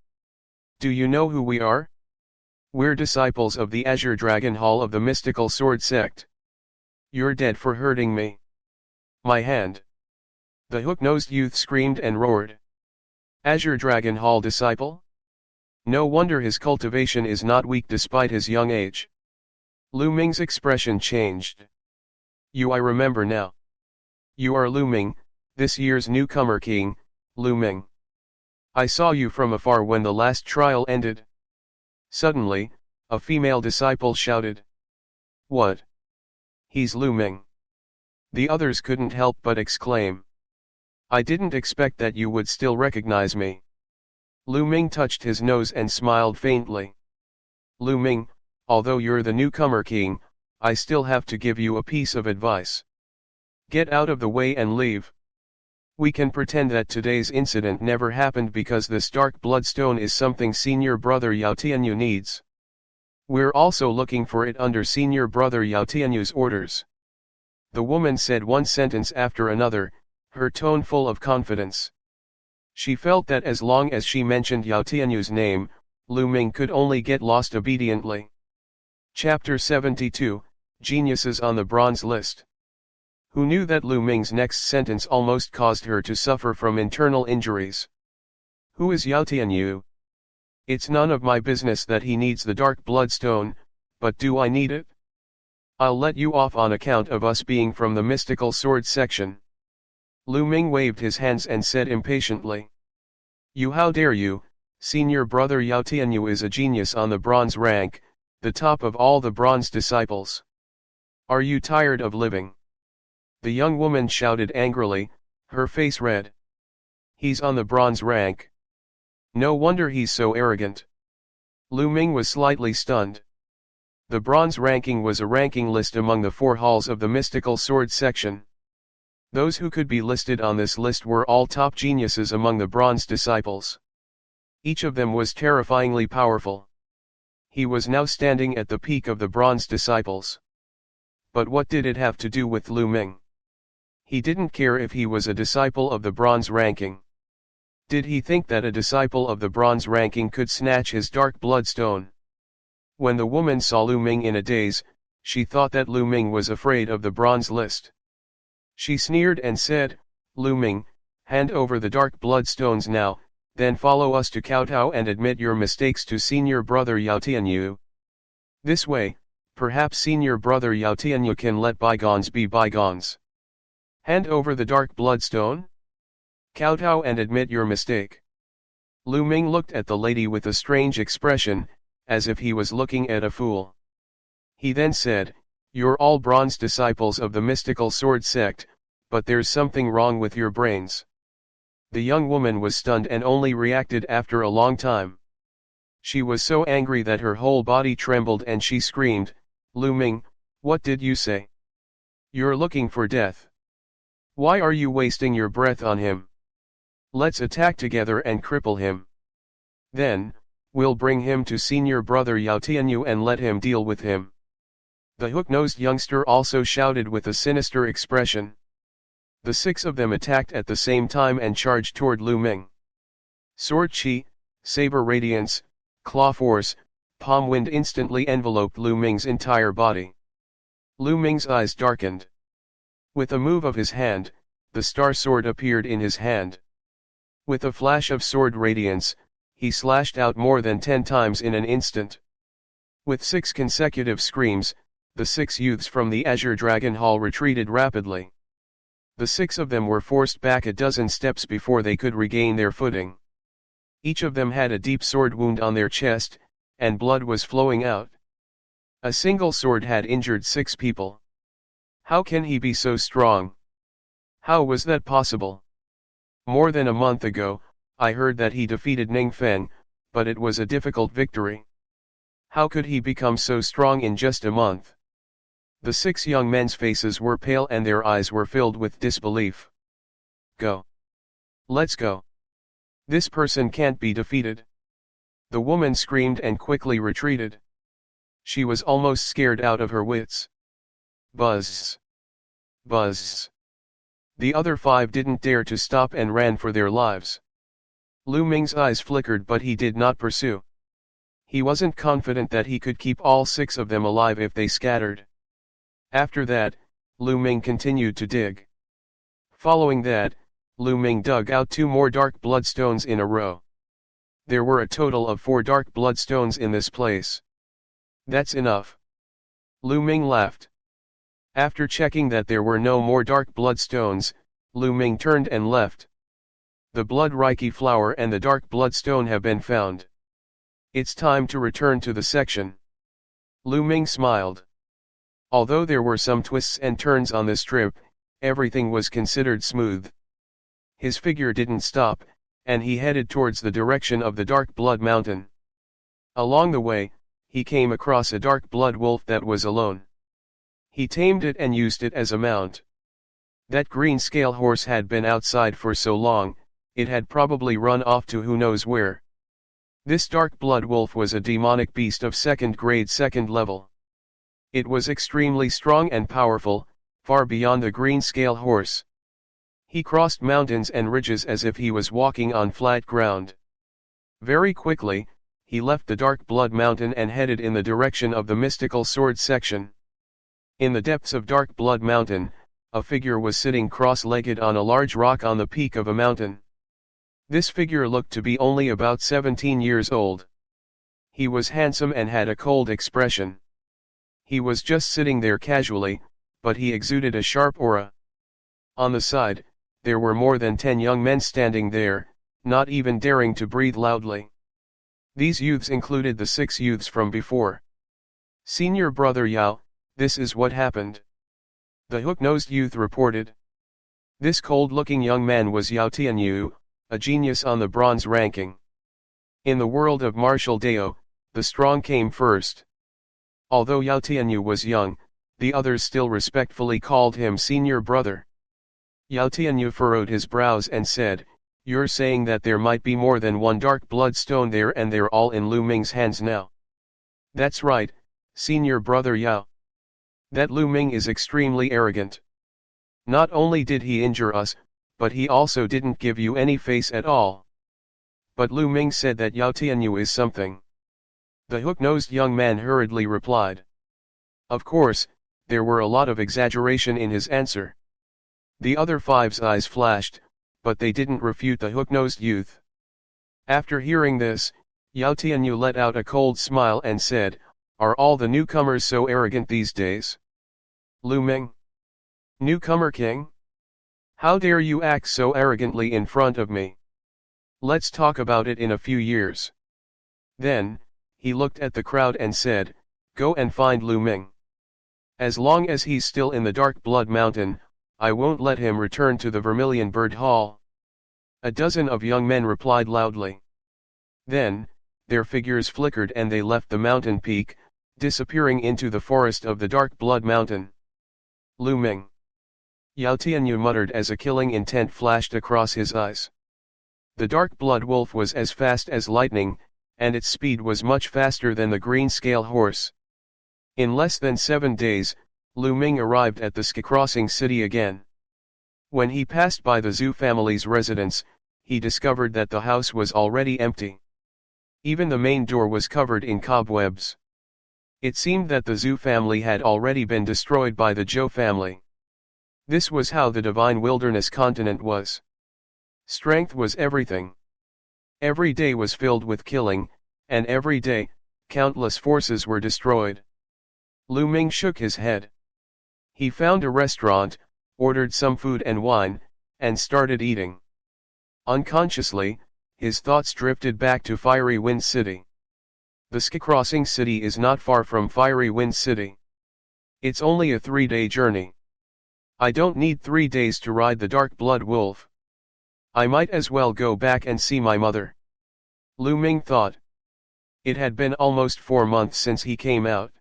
Do you know who we are? We're disciples of the Azure Dragon Hall of the Mystical Sword Sect. You're dead for hurting me. My hand. The hook-nosed youth screamed and roared. Azure Dragon Hall disciple? No wonder his cultivation is not weak despite his young age. Lu Ming's expression changed. I remember now. You are Lu Ming, this year's newcomer king, Lu Ming. I saw you from afar when the last trial ended. Suddenly, a female disciple shouted. What? He's Lu Ming. The others couldn't help but exclaim. I didn't expect that you would still recognize me. Lu Ming touched his nose and smiled faintly. Lu Ming, although you're the newcomer king, I still have to give you a piece of advice. Get out of the way and leave. We can pretend that today's incident never happened because this dark bloodstone is something Senior Brother Yao Tianyu needs. We're also looking for it under Senior Brother Yao Tianyu's orders. The woman said one sentence after another, her tone full of confidence. She felt that as long as she mentioned Yao Tianyu's name, Lu Ming could only get lost obediently. Chapter 72, Geniuses on the Bronze List. Who knew that Lu Ming's next sentence almost caused her to suffer from internal injuries? Who is Yao Tianyu? It's none of my business that he needs the dark bloodstone, but do I need it? I'll let you off on account of us being from the mystical sword section. Lu Ming waved his hands and said impatiently. You, how dare you? Senior brother Yao Tianyu is a genius on the bronze rank, the top of all the bronze disciples. Are you tired of living? The young woman shouted angrily, her face red. He's on the bronze rank. No wonder he's so arrogant. Lu Ming was slightly stunned. The bronze ranking was a ranking list among the 4 halls of the mystical sword section. Those who could be listed on this list were all top geniuses among the bronze disciples. Each of them was terrifyingly powerful. He was now standing at the peak of the bronze disciples. But what did it have to do with Lu Ming? He didn't care if he was a disciple of the bronze ranking. Did he think that a disciple of the bronze ranking could snatch his dark bloodstone? When the woman saw Lu Ming in a daze, she thought that Lu Ming was afraid of the bronze list. She sneered and said, Lu Ming, hand over the dark bloodstones now, then follow us to kowtow and admit your mistakes to senior brother Yao Tianyu. This way, perhaps senior brother Yao Tianyu can let bygones be bygones. Hand over the dark bloodstone? Kowtow and admit your mistake. Lu Ming looked at the lady with a strange expression, as if he was looking at a fool. He then said, You're all bronze disciples of the mystical sword sect, but there's something wrong with your brains. The young woman was stunned and only reacted after a long time. She was so angry that her whole body trembled and she screamed, Lu Ming, what did you say? You're looking for death. Why are you wasting your breath on him? Let's attack together and cripple him. Then, we'll bring him to senior brother Yao Tianyu and let him deal with him. The hook-nosed youngster also shouted with a sinister expression. The 6 of them attacked at the same time and charged toward Lu Ming. Sword chi, saber radiance, claw force, palm wind instantly enveloped Lu Ming's entire body. Lu Ming's eyes darkened. With a move of his hand, the star sword appeared in his hand. With a flash of sword radiance, he slashed out more than 10 times in an instant. With 6 consecutive screams, the 6 youths from the Azure Dragon Hall retreated rapidly. The 6 of them were forced back a dozen steps before they could regain their footing. Each of them had a deep sword wound on their chest, and blood was flowing out. A single sword had injured 6 people. How can he be so strong? How was that possible? More than a month ago, I heard that he defeated Ning Feng, but it was a difficult victory. How could he become so strong in just a month? The 6 young men's faces were pale and their eyes were filled with disbelief. Go. Let's go. This person can't be defeated. The woman screamed and quickly retreated. She was almost scared out of her wits. Buzz. Buzz. The other 5 didn't dare to stop and ran for their lives. Lu Ming's eyes flickered but he did not pursue. He wasn't confident that he could keep all 6 of them alive if they scattered. After that, Lu Ming continued to dig. Following that, Lu Ming dug out 2 more dark bloodstones in a row. There were a total of 4 dark bloodstones in this place. That's enough. Lu Ming laughed. After checking that there were no more dark bloodstones, Lu Ming turned and left. The blood Reiki flower and the dark bloodstone have been found. It's time to return to the section. Lu Ming smiled. Although there were some twists and turns on this trip, everything was considered smooth. His figure didn't stop, and he headed towards the direction of the Dark Blood Mountain. Along the way, he came across a dark blood wolf that was alone. He tamed it and used it as a mount. That green scale horse had been outside for so long, it had probably run off to who knows where. This dark blood wolf was a demonic beast of 2nd grade 2nd level. It was extremely strong and powerful, far beyond the green scale horse. He crossed mountains and ridges as if he was walking on flat ground. Very quickly, he left the Dark Blood Mountain and headed in the direction of the mystical sword section. In the depths of Dark Blood Mountain, a figure was sitting cross-legged on a large rock on the peak of a mountain. This figure looked to be only about 17 years old. He was handsome and had a cold expression. He was just sitting there casually, but he exuded a sharp aura. On the side, there were more than 10 young men standing there, not even daring to breathe loudly. These youths included the 6 youths from before. "Senior Brother Yao, this is what happened," the hook-nosed youth reported. This cold-looking young man was Yao Tianyu, a genius on the bronze ranking. In the world of martial Dao, the strong came first. Although Yao Tianyu was young, the others still respectfully called him senior brother. Yao Tianyu furrowed his brows and said, "You're saying that there might be more than one dark bloodstone there and they're all in Lu Ming's hands now?" "That's right, senior brother Yao. That Lu Ming is extremely arrogant. Not only did he injure us, but he also didn't give you any face at all." "But Lu Ming said that Yao Tianyu is something," the hook-nosed young man hurriedly replied. Of course, there were a lot of exaggeration in his answer. The other 5's eyes flashed, but they didn't refute the hook-nosed youth. After hearing this, Yao Tianyu let out a cold smile and said, "Are all the newcomers so arrogant these days? Lu Ming? Newcomer king? How dare you act so arrogantly in front of me? Let's talk about it in a few years." Then, he looked at the crowd and said, "Go and find Lu Ming. As long as he's still in the Dark Blood Mountain, I won't let him return to the Vermilion Bird Hall." A dozen of young men replied loudly. Then, their figures flickered and they left the mountain peak, disappearing into the forest of the Dark Blood Mountain. "Lu Ming," Yao Tianyu muttered as a killing intent flashed across his eyes. The Dark Blood Wolf was as fast as lightning, and its speed was much faster than the green scale horse. In less than 7 days, Lu Ming arrived at the Sky Crossing City again. When he passed by the Zhu family's residence, he discovered that the house was already empty. Even the main door was covered in cobwebs. It seemed that the Zhu family had already been destroyed by the Zhou family. This was how the divine wilderness continent was. Strength was everything. Every day was filled with killing, and every day, countless forces were destroyed. Lu Ming shook his head. He found a restaurant, ordered some food and wine, and started eating. Unconsciously, his thoughts drifted back to Fiery Wind City. The Sky Crossing City is not far from Fiery Wind City. It's only a 3-day journey. I don't need 3 days to ride the Dark Blood Wolf. I might as well go back and see my mother. Lu Ming thought. It had been almost 4 months since he came out.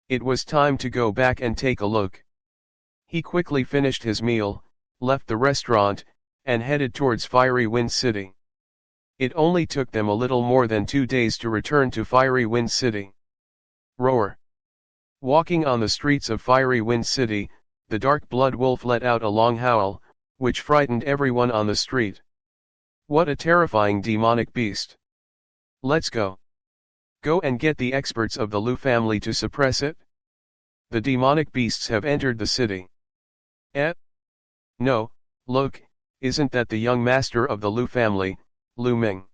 It was time to go back and take a look. He quickly finished his meal, left the restaurant, and headed towards Fiery Wind City. It only took them a little more than 2 days to return to Fiery Wind City. Roar! Walking on the streets of Fiery Wind City, the Dark Blood Wolf let out a long howl, which frightened everyone on the street. What a terrifying demonic beast! Let's go. Go and get the experts of the Lu family to suppress it. The demonic beasts have entered the city. Eh? No, look, isn't that the young master of the Lu family, Lu Ming?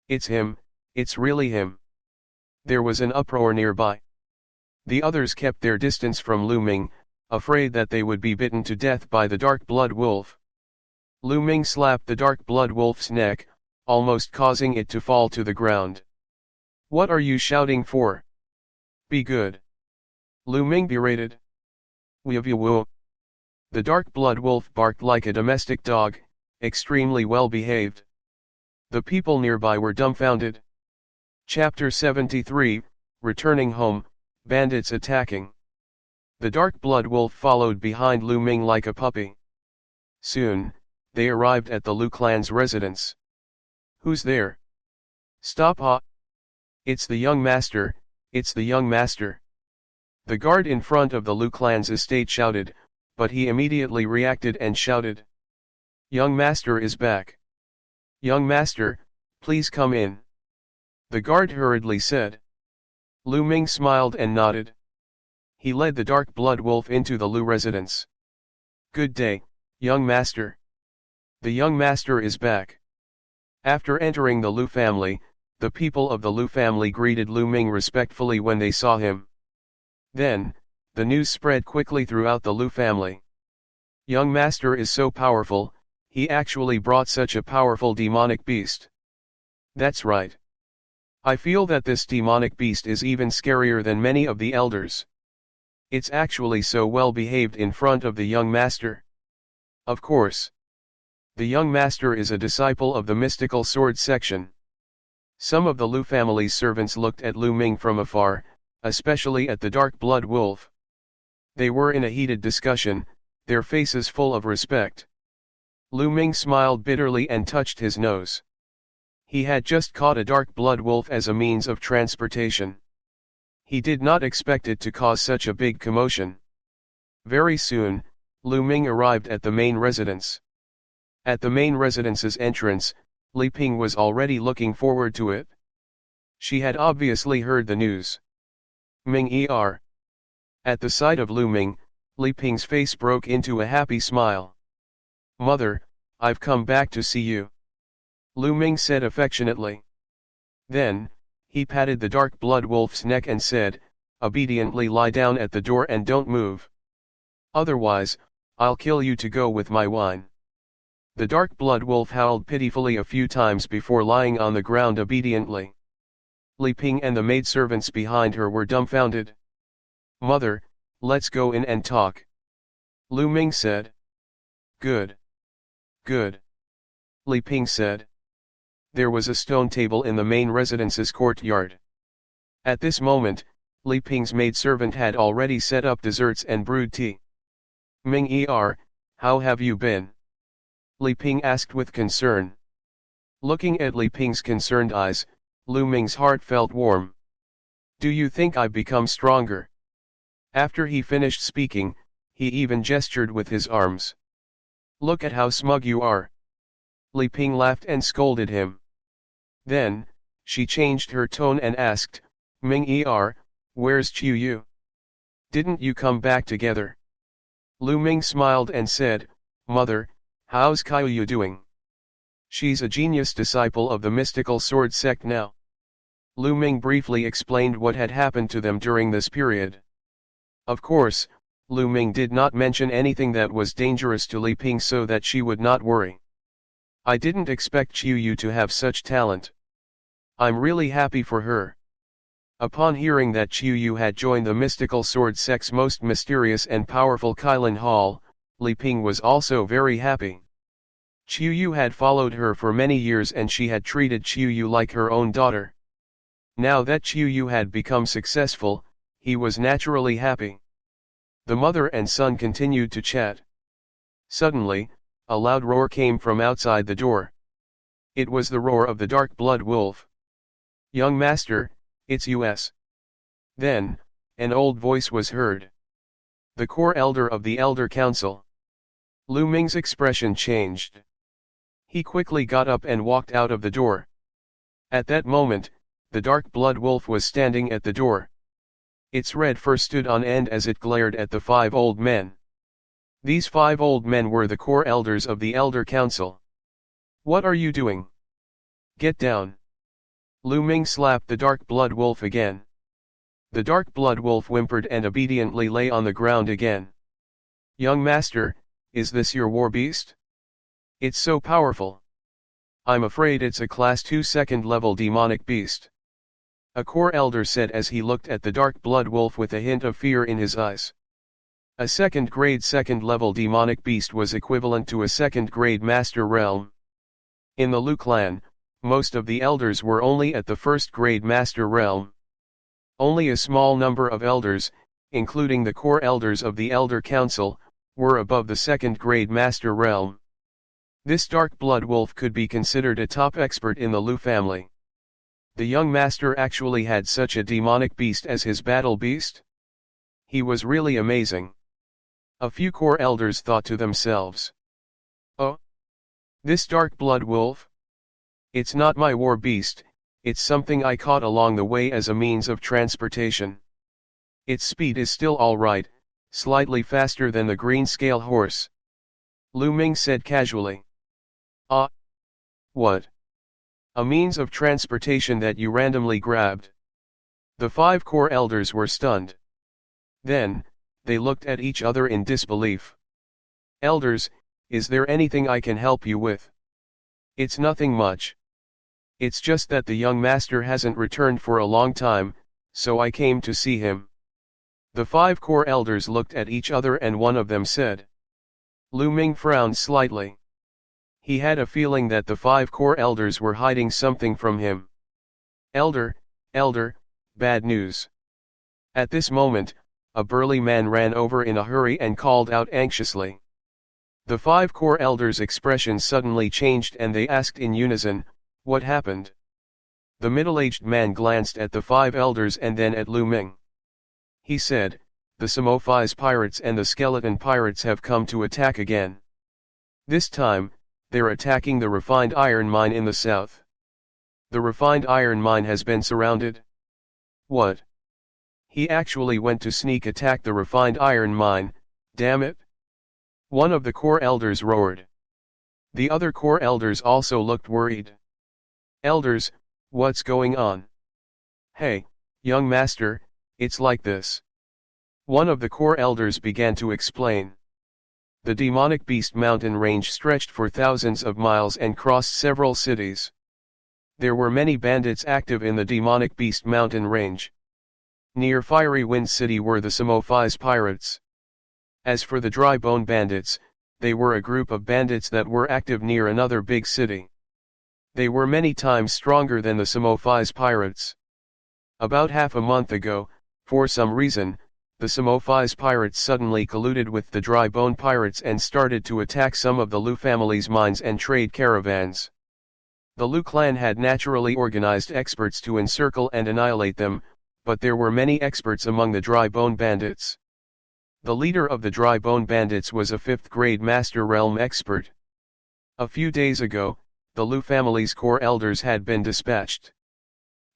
It's him, it's really him. There was an uproar nearby. The others kept their distance from Lu Ming, afraid that they would be bitten to death by the Dark Blood Wolf. Lu Ming slapped the Dark Blood Wolf's neck, almost causing it to fall to the ground. What are you shouting for? Be good. Lu Ming berated. Woo. The Dark Blood Wolf barked like a domestic dog, extremely well behaved. The people nearby were dumbfounded. Chapter 73, Returning Home, Bandits Attacking. The Dark Blood Wolf followed behind Lu Ming like a puppy. Soon, they arrived at the Lu clan's residence. Who's there? Stop! It's the young master, it's the young master. The guard in front of the Lu clan's estate shouted, but he immediately reacted and shouted. Young master is back. Young master, please come in. The guard hurriedly said. Lu Ming smiled and nodded. He led the dark blood wolf into the Lu residence. Good day, young master. The young master is back. After entering the Lu family, the people of the Lu family greeted Lu Ming respectfully when they saw him. Then, the news spread quickly throughout the Lu family. Young master is so powerful, he actually brought such a powerful demonic beast. That's right. I feel that this demonic beast is even scarier than many of the elders. It's actually so well behaved in front of the young master. Of course. The young master is a disciple of the mystical sword section. Some of the Lu family's servants looked at Lu Ming from afar, especially at the dark blood wolf. They were in a heated discussion, their faces full of respect. Lu Ming smiled bitterly and touched his nose. He had just caught a dark blood wolf as a means of transportation. He did not expect it to cause such a big commotion. Very soon, Lu Ming arrived at the main residence. At the main residence's entrance, Li Ping was already looking forward to it. She had obviously heard the news. Ming Er. At the sight of Lu Ming, Li Ping's face broke into a happy smile. Mother, I've come back to see you. Lu Ming said affectionately. Then, he patted the dark blood wolf's neck and said, obediently lie down at the door and don't move. Otherwise, I'll kill you to go with my wine. The dark blood wolf howled pitifully a few times before lying on the ground obediently. Li Ping and the maidservants behind her were dumbfounded. Mother, let's go in and talk. Lu Ming said. Good. Good. Li Ping said. There was a stone table in the main residence's courtyard. At this moment, Li Ping's maidservant had already set up desserts and brewed tea. Ming Er, how have you been? Li Ping asked with concern. Looking at Li Ping's concerned eyes, Lu Ming's heart felt warm. Do you think I've become stronger? After he finished speaking, he even gestured with his arms. Look at how smug you are. Li Ping laughed and scolded him. Then, she changed her tone and asked, Ming Er, where's Qiu Yu? Didn't you come back together? Lu Ming smiled and said, Mother, how's Qiu Yu doing? She's a genius disciple of the mystical sword sect now. Lu Ming briefly explained what had happened to them during this period. Of course, Lu Ming did not mention anything that was dangerous to Li Ping so that she would not worry. I didn't expect Qiu Yu to have such talent. I'm really happy for her. Upon hearing that Qiu Yu had joined the mystical sword sect's most mysterious and powerful Kylin Hall, Li Ping was also very happy. Qiu Yu had followed her for many years and she had treated Qiu Yu like her own daughter. Now that Qiu Yu had become successful, he was naturally happy. The mother and son continued to chat. Suddenly, a loud roar came from outside the door. It was the roar of the dark blood wolf. Young master, it's us. Then, an old voice was heard. The core elder of the Elder Council. Lu Ming's expression changed. He quickly got up and walked out of the door. At that moment, the dark blood wolf was standing at the door. Its red fur stood on end as it glared at the 5 old men. These 5 old men were the core elders of the Elder Council. What are you doing? Get down. Lu Ming slapped the dark blood wolf again. The dark blood wolf whimpered and obediently lay on the ground again. Young master, is this your war beast? It's so powerful. I'm afraid it's a class 2 second level demonic beast. A core elder said as he looked at the dark blood wolf with a hint of fear in his eyes. A second grade second level demonic beast was equivalent to a second grade master realm. In the Lu clan, most of the elders were only at the first grade master realm. Only a small number of elders, including the core elders of the Elder Council, were above the second grade master realm. This dark blood wolf could be considered a top expert in the Lu family. The young master actually had such a demonic beast as his battle beast? He was really amazing. A few core elders thought to themselves. Oh, This dark blood wolf? It's not my war beast, it's something I caught along the way as a means of transportation. Its speed is still alright, slightly faster than the green scale horse. Lu Ming said casually. Ah. What? A means of transportation that you randomly grabbed? The 5 core elders were stunned. Then, they looked at each other in disbelief. Elders, is there anything I can help you with? It's nothing much. It's just that the young master hasn't returned for a long time, so I came to see him. The 5 core elders looked at each other and one of them said. Lu Ming frowned slightly. He had a feeling that the 5 core elders were hiding something from him. Elder, bad news. At this moment, a burly man ran over in a hurry and called out anxiously. The 5 core elders' expressions suddenly changed and they asked in unison, what happened? The middle-aged man glanced at the 5 elders and then at Lu Ming. He said, the Samophise pirates and the skeleton pirates have come to attack again. This time, they're attacking the refined iron mine in the south. The refined iron mine has been surrounded. What? He actually went to sneak attack the refined iron mine, damn it! One of the core elders roared. The other core elders also looked worried. Elders, what's going on? Hey, young master, it's like this. One of the core elders began to explain. The demonic beast mountain range stretched for thousands of miles and crossed several cities. There were many bandits active in the demonic beast mountain range. Near Fiery Wind City were the Samophise pirates. As for the Dry Bone bandits, they were a group of bandits that were active near another big city. They were many times stronger than the Samophise pirates. About half a month ago, for some reason, the Samophise pirates suddenly colluded with the Dry Bone pirates and started to attack some of the Lu family's mines and trade caravans. The Lu clan had naturally organized experts to encircle and annihilate them, but there were many experts among the Dry Bone bandits. The leader of the Dry Bone bandits was a 5th grade Master Realm expert. A few days ago, the Lu family's core elders had been dispatched.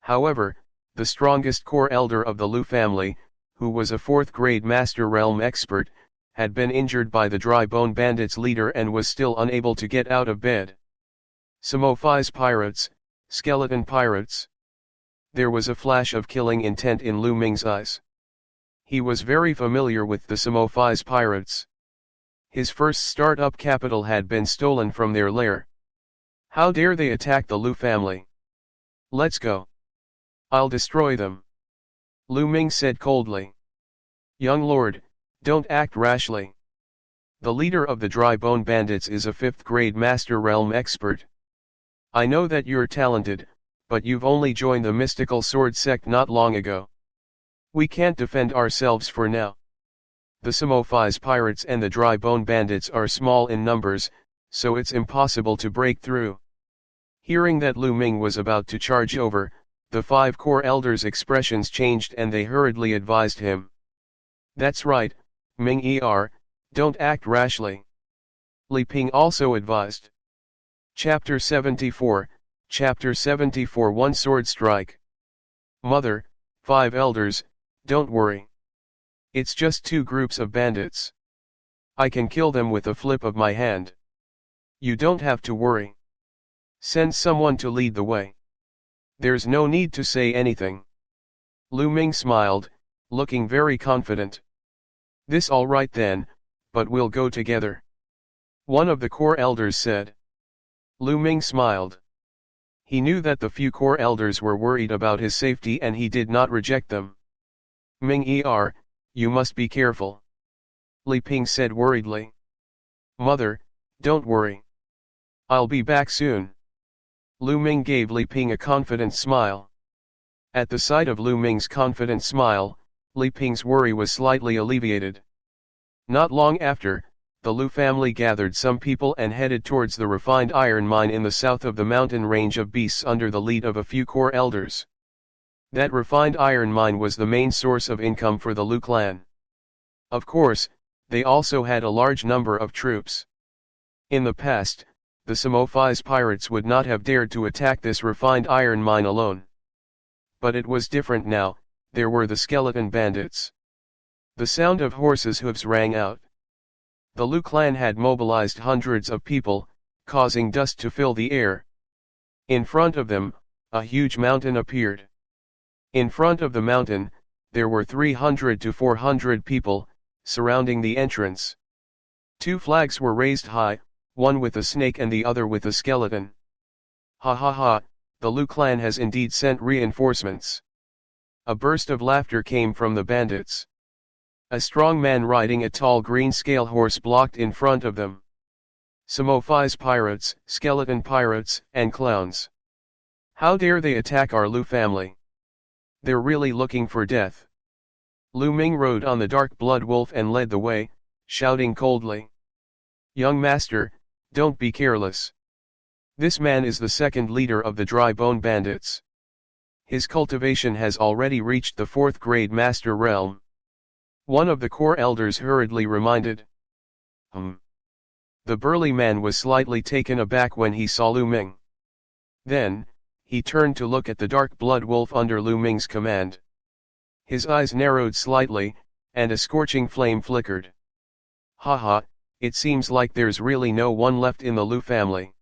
However, the strongest core elder of the Lu family, who was a 4th grade Master Realm expert, had been injured by the Dry Bone bandits' leader and was still unable to get out of bed. Samophise pirates, skeleton pirates. There was a flash of killing intent in Lu Ming's eyes. He was very familiar with the Samophise pirates. His first start-up capital had been stolen from their lair. How dare they attack the Lu family? Let's go. I'll destroy them. Lu Ming said coldly. Young lord, don't act rashly. The leader of the Dry Bone bandits is a 5th grade Master Realm expert. I know that you're talented, but you've only joined the mystical sword sect not long ago. We can't defend ourselves for now. The Samophise pirates and the Dry Bone bandits are small in numbers, so it's impossible to break through. Hearing that Lu Ming was about to charge over, the 5 core elders' expressions changed and they hurriedly advised him. That's right, Ming don't act rashly. Li Ping also advised. Chapter 74, One Sword Strike. Mother, 5 elders, don't worry. It's just 2 groups of bandits. I can kill them with a flip of my hand. You don't have to worry. Send someone to lead the way. There's no need to say anything. Lu Ming smiled, looking very confident. This all right then, but we'll go together. One of the core elders said. Lu Ming smiled. He knew that the few core elders were worried about his safety and he did not reject them. Ming you must be careful. Li Ping said worriedly. Mother, don't worry. I'll be back soon. Lu Ming gave Li Ping a confident smile. At the sight of Lu Ming's confident smile, Li Ping's worry was slightly alleviated. Not long after, the Lu family gathered some people and headed towards the refined iron mine in the south of the mountain range of beasts under the lead of a few core elders. That refined iron mine was the main source of income for the Lu clan. Of course, they also had a large number of troops. In the past, the Samophis pirates would not have dared to attack this refined iron mine alone. But it was different now, there were the skeleton bandits. The sound of horses' hooves rang out. The Lu clan had mobilized hundreds of people, causing dust to fill the air. In front of them, a huge mountain appeared. In front of the mountain, there were 300 to 400 people, surrounding the entrance. 2 flags were raised high, one with a snake and the other with a skeleton. Ha ha ha, the Lu clan has indeed sent reinforcements. A burst of laughter came from the bandits. A strong man riding a tall green scale horse blocked in front of them. Samophis pirates, skeleton pirates, and clowns. How dare they attack our Lu family? They're really looking for death. Lu Ming rode on the dark blood wolf and led the way, shouting coldly. Young master, don't be careless. This man is the second leader of the Dry Bone Bandits. His cultivation has already reached the 4th grade master realm. One of the core elders hurriedly reminded. The burly man was slightly taken aback when he saw Lu Ming. Then, he turned to look at the dark blood wolf under Lu Ming's command. His eyes narrowed slightly, and a scorching flame flickered. Haha, it seems like there's really no one left in the Lu family.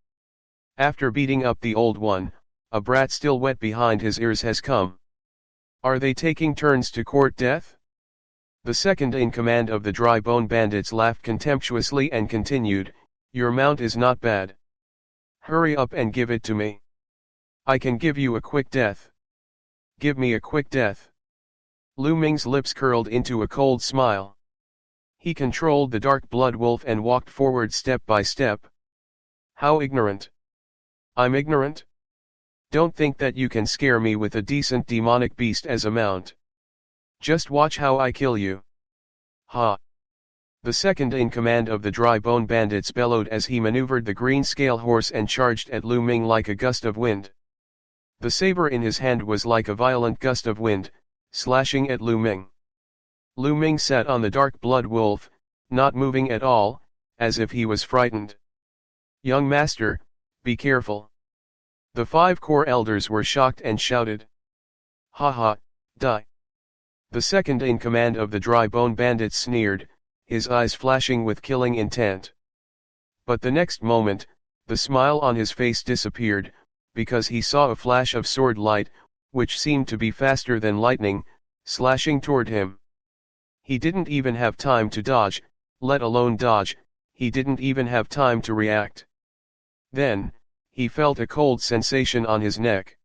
After beating up the old one, a brat still wet behind his ears has come. Are they taking turns to court death? The second in command of the Dry Bone Bandits laughed contemptuously and continued, your mount is not bad. Hurry up and give it to me. I can give you a quick death. Give me a quick death. Lu Ming's lips curled into a cold smile. He controlled the dark blood wolf and walked forward step by step. How ignorant. I'm ignorant? Don't think that you can scare me with a decent demonic beast as a mount. Just watch how I kill you. Ha! The second in command of the Dry Bone Bandits bellowed as he maneuvered the green scale horse and charged at Lu Ming like a gust of wind. The saber in his hand was like a violent gust of wind, slashing at Lu Ming. Lu Ming sat on the dark blood wolf, not moving at all, as if he was frightened. Young master, be careful. The 5 core elders were shocked and shouted. Ha ha, die. The second in command of the Dry Bone Bandits sneered, his eyes flashing with killing intent. But the next moment, the smile on his face disappeared, because he saw a flash of sword light, which seemed to be faster than lightning, slashing toward him. He didn't even have time to dodge, let alone dodge, he didn't even have time to react. Then, he felt a cold sensation on his neck.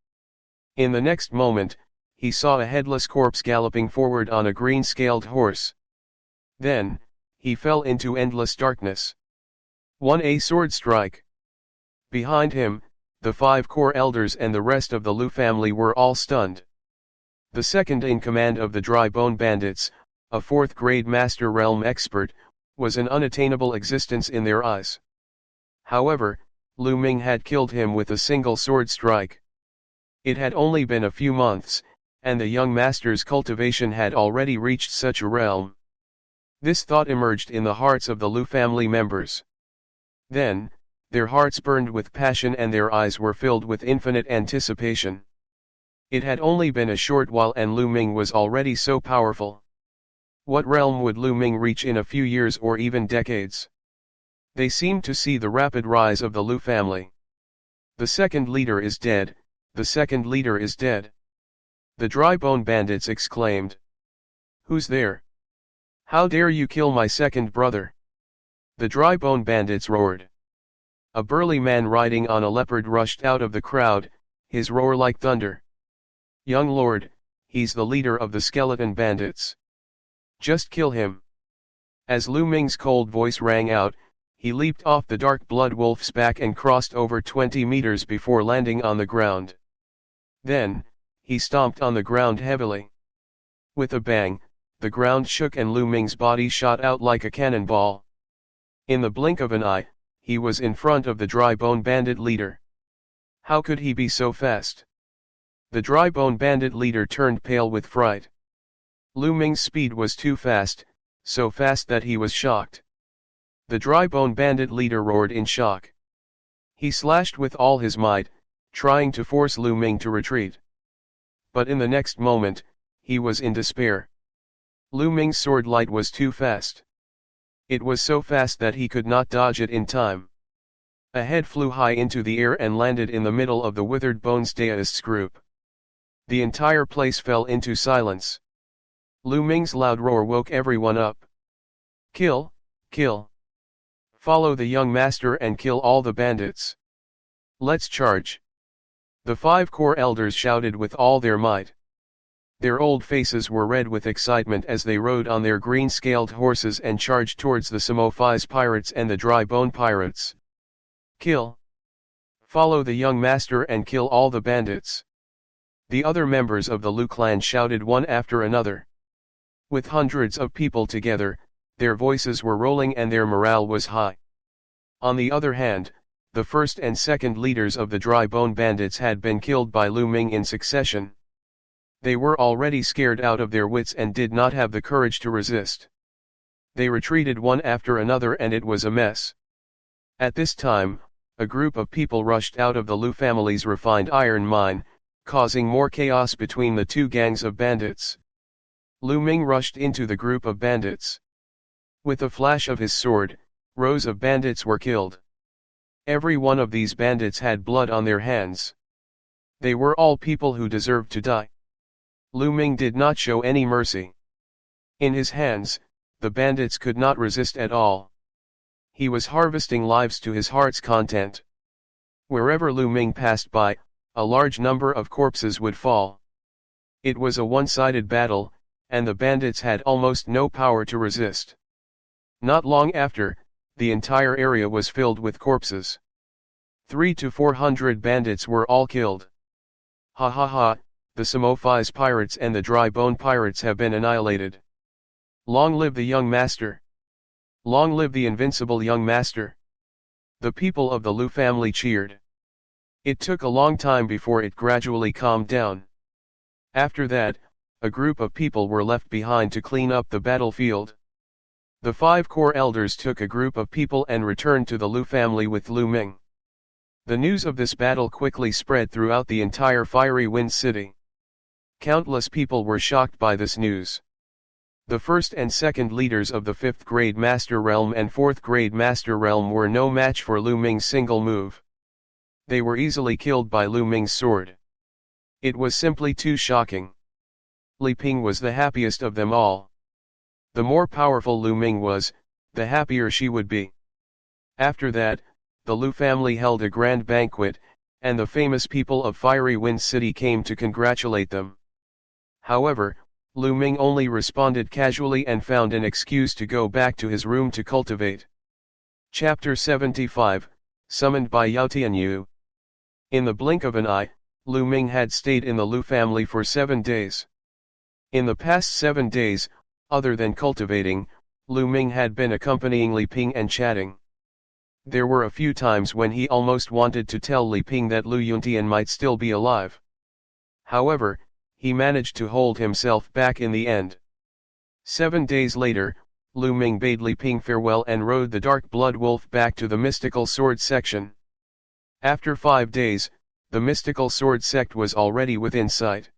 In the next moment, he saw a headless corpse galloping forward on a green-scaled horse. Then, he fell into endless darkness. A sword strike. Behind him, the 5 core elders and the rest of the Lu family were all stunned. The second in command of the Dry Bone Bandits, a 4th grade Master Realm expert, was an unattainable existence in their eyes. However, Lu Ming had killed him with a single sword strike. It had only been a few months, and the young master's cultivation had already reached such a realm. This thought emerged in the hearts of the Lu family members. Then, their hearts burned with passion and their eyes were filled with infinite anticipation. It had only been a short while and Lu Ming was already so powerful. What realm would Lu Ming reach in a few years or even decades? They seemed to see the rapid rise of the Lu family. The second leader is dead, the second leader is dead. The Dry Bone Bandits exclaimed. Who's there? How dare you kill my second brother? The Dry Bone Bandits roared. A burly man riding on a leopard rushed out of the crowd, his roar like thunder. Young lord, he's the leader of the skeleton bandits. Just kill him. As Lu Ming's cold voice rang out, he leaped off the dark blood wolf's back and crossed over 20 meters before landing on the ground. Then, he stomped on the ground heavily. With a bang, the ground shook and Lu Ming's body shot out like a cannonball. In the blink of an eye, he was in front of the Dry Bone Bandit leader. How could he be so fast? The Dry Bone Bandit leader turned pale with fright. Lu Ming's speed was too fast, so fast that he was shocked. The Dry Bone Bandit leader roared in shock. He slashed with all his might, trying to force Lu Ming to retreat. But in the next moment, he was in despair. Lu Ming's sword light was too fast. It was so fast that he could not dodge it in time. A head flew high into the air and landed in the middle of the withered bones deists group. The entire place fell into silence. Lu Ming's loud roar woke everyone up. Kill, kill. Follow the young master and kill all the bandits. Let's charge. The 5 core elders shouted with all their might. Their old faces were red with excitement as they rode on their green-scaled horses and charged towards the Samophis pirates and the dry bone pirates. Kill. Follow the young master and kill all the bandits. The other members of the Lu clan shouted one after another. With hundreds of people together, their voices were rolling and their morale was high. On the other hand, the first and second leaders of the dry bone bandits had been killed by Lu Ming in succession. They were already scared out of their wits and did not have the courage to resist. They retreated one after another and it was a mess. At this time, a group of people rushed out of the Lu family's refined iron mine, causing more chaos between the two gangs of bandits. Lu Ming rushed into the group of bandits. With a flash of his sword, rows of bandits were killed. Every one of these bandits had blood on their hands. They were all people who deserved to die. Lu Ming did not show any mercy. In his hands, the bandits could not resist at all. He was harvesting lives to his heart's content. Wherever Lu Ming passed by, a large number of corpses would fall. It was a one-sided battle, and the bandits had almost no power to resist. Not long after, the entire area was filled with corpses. 300 to 400 bandits were all killed. Ha ha ha, the Samophis pirates and the dry bone pirates have been annihilated. Long live the young master! Long live the invincible young master! The people of the Lu family cheered. It took a long time before it gradually calmed down. After that, a group of people were left behind to clean up the battlefield. The 5 core elders took a group of people and returned to the Lu family with Lu Ming. The news of this battle quickly spread throughout the entire Fiery Wind City. Countless people were shocked by this news. The first and second leaders of the 5th grade Master Realm and 4th grade Master Realm were no match for Lu Ming's single move. They were easily killed by Lu Ming's sword. It was simply too shocking. Li Ping was the happiest of them all. The more powerful Lu Ming was, the happier she would be. After that, the Lu family held a grand banquet, and the famous people of Fiery Wind City came to congratulate them. However, Lu Ming only responded casually and found an excuse to go back to his room to cultivate. Chapter 75, Summoned by Yao Tianyu. In the blink of an eye, Lu Ming had stayed in the Lu family for 7 days. In the past 7 days, other than cultivating, Lu Ming had been accompanying Li Ping and chatting. There were a few times when he almost wanted to tell Li Ping that Lu Yuntian might still be alive. However, he managed to hold himself back in the end. 7 days later, Lu Ming bade Li Ping farewell and rode the Dark Blood Wolf back to the Mystical Sword section. After 5 days, the Mystical Sword sect was already within sight.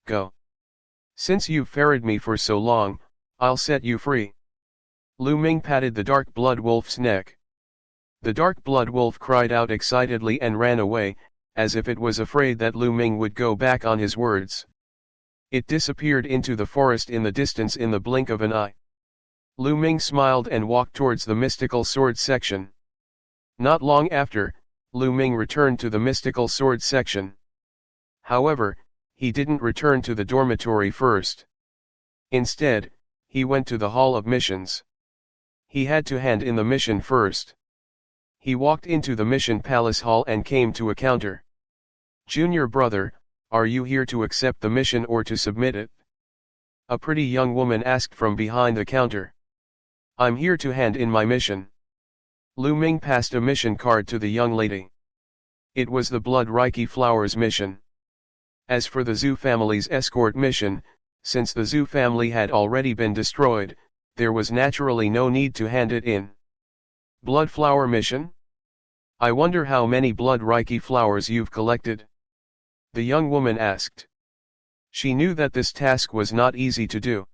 Go. Since you've ferried me for so long, I'll set you free. Lu Ming patted the Dark Blood Wolf's neck. The Dark Blood Wolf cried out excitedly and ran away, as if it was afraid that Lu Ming would go back on his words. It disappeared into the forest in the distance in the blink of an eye. Lu Ming smiled and walked towards the Mystical Sword section. Not long after, Lu Ming returned to the Mystical Sword section. However, he didn't return to the dormitory first. Instead, he went to the Hall of Missions. He had to hand in the mission first. He walked into the Mission Palace Hall and came to a counter. "Junior brother, are you here to accept the mission or to submit it?" A pretty young woman asked from behind the counter. "I'm here to hand in my mission." Lu Ming passed a mission card to the young lady. It was the Blood Reiki Flowers mission. As for the Zhu family's escort mission, since the Zhu family had already been destroyed, there was naturally no need to hand it in. Blood Flower mission? I wonder how many blood reiki flowers you've collected? The young woman asked. She knew that this task was not easy to do.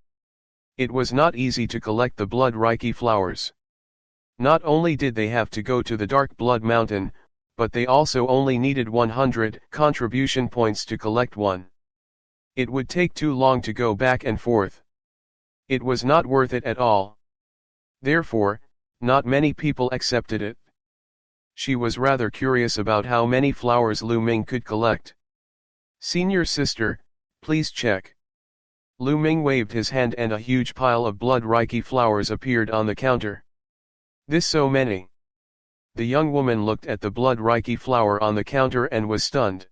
It was not easy to collect the blood reiki flowers. Not only did they have to go to the Dark Blood Mountain, but they also only needed 100 contribution points to collect one. It would take too long to go back and forth. It was not worth it at all. Therefore, not many people accepted it. She was rather curious about how many flowers Lu Ming could collect. Senior sister, please check. Lu Ming waved his hand and a huge pile of blood reiki flowers appeared on the counter. This so many. The young woman looked at the blood reiki flower on the counter and was stunned.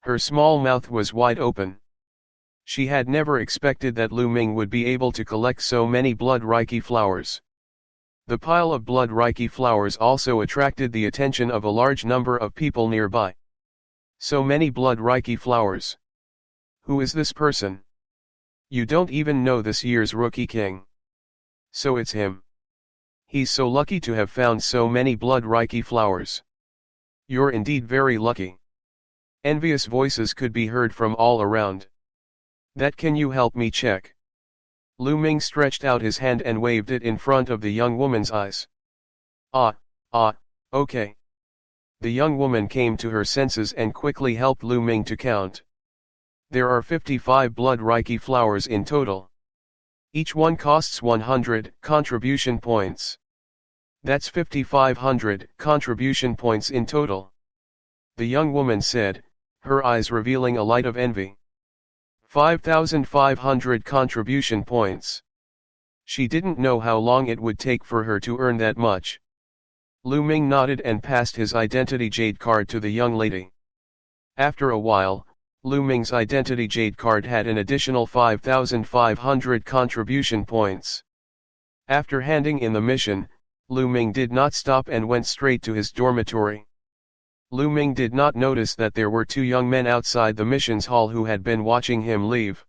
Her small mouth was wide open. She had never expected that Lu Ming would be able to collect so many blood reiki flowers. The pile of blood reiki flowers also attracted the attention of a large number of people nearby. So many blood reiki flowers. Who is this person? You don't even know this year's rookie king. So it's him. He's so lucky to have found so many blood reiki flowers. You're indeed very lucky. Envious voices could be heard from all around. That can you help me check? Lu Ming stretched out his hand and waved it in front of the young woman's eyes. Okay. The young woman came to her senses and quickly helped Lu Ming to count. There are 55 blood reiki flowers in total. Each one costs 100 contribution points. That's 5,500 contribution points in total. The young woman said, her eyes revealing a light of envy. 5,500 contribution points. She didn't know how long it would take for her to earn that much. Lu Ming nodded and passed his identity jade card to the young lady. After a while, Lu Ming's identity jade card had an additional 5,500 contribution points. After handing in the mission, Lu Ming did not stop and went straight to his dormitory. Lu Ming did not notice that there were two young men outside the missions hall who had been watching him leave.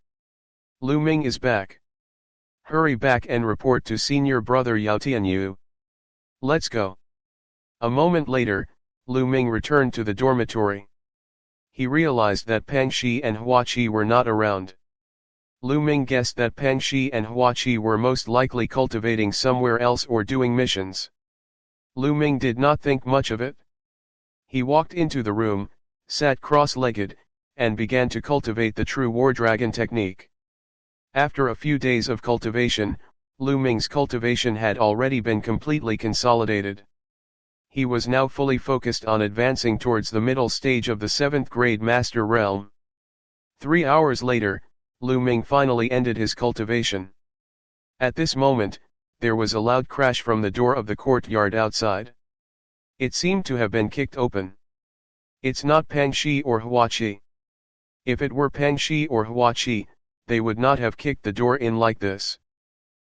Lu Ming is back. Hurry back and report to senior brother Yao Tianyu. Let's go. A moment later, Lu Ming returned to the dormitory. He realized that Pang Shi and Hua Qi were not around. Lu Ming guessed that Pang Shi and Hua Qi were most likely cultivating somewhere else or doing missions. Lu Ming did not think much of it. He walked into the room, sat cross-legged, and began to cultivate the true war dragon technique. After a few days of cultivation, Lu Ming's cultivation had already been completely consolidated. He was now fully focused on advancing towards the middle stage of the 7th grade Master Realm. 3 hours later, Lu Ming finally ended his cultivation. At this moment, there was a loud crash from the door of the courtyard outside. It seemed to have been kicked open. It's not Pang Shi or Hua Qi. If it were Pang Shi or Hua Qi, they would not have kicked the door in like this.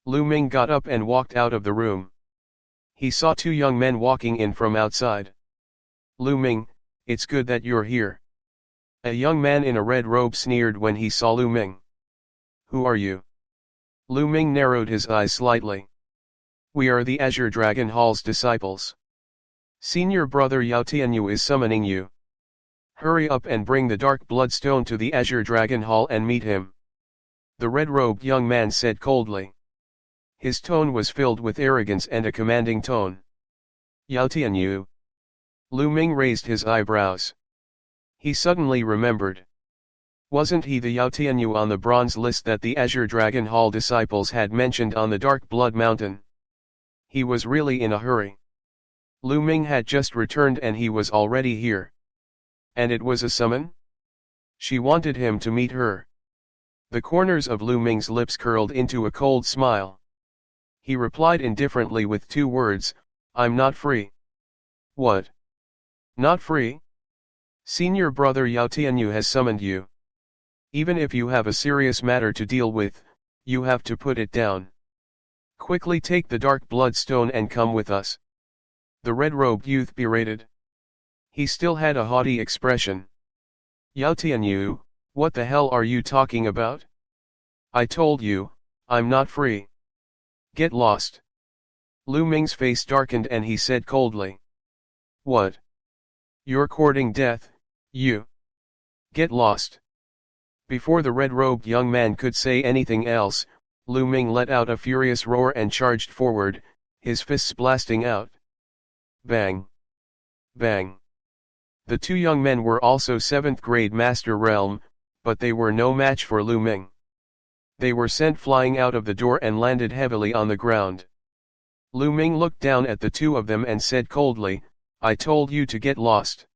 Lu Ming got up and walked out of the room. He saw two young men walking in from outside. Lu Ming, it's good that you're here. A young man in a red robe sneered when he saw Lu Ming. Who are you? Lu Ming narrowed his eyes slightly. We are the Azure Dragon Hall's disciples. Senior brother Yao Tianyu is summoning you. Hurry up and bring the Dark Bloodstone to the Azure Dragon Hall and meet him. The red-robed young man said coldly. His tone was filled with arrogance and a commanding tone. Yao Tianyu. Lu Ming raised his eyebrows. He suddenly remembered. Wasn't he the Yao Tianyu on the bronze list that the Azure Dragon Hall disciples had mentioned on the Dark Blood Mountain? He was really in a hurry. Lu Ming had just returned and he was already here. And it was a summon? She wanted him to meet her. The corners of Lu Ming's lips curled into a cold smile. He replied indifferently with two words, I'm not free. What? Not free? Senior brother Yao Tianyu has summoned you. Even if you have a serious matter to deal with, you have to put it down. Quickly take the Dark Bloodstone and come with us. The red-robed youth berated. He still had a haughty expression. Yao Tianyu, what the hell are you talking about? I told you, I'm not free. Get lost. Lu Ming's face darkened and he said coldly. What? You're courting death, you? Get lost. Before the red-robed young man could say anything else, Lu Ming let out a furious roar and charged forward, his fists blasting out. Bang! Bang! The two young men were also 7th grade Master Realm, but they were no match for Lu Ming. They were sent flying out of the door and landed heavily on the ground. Lu Ming looked down at the two of them and said coldly, I told you to get lost.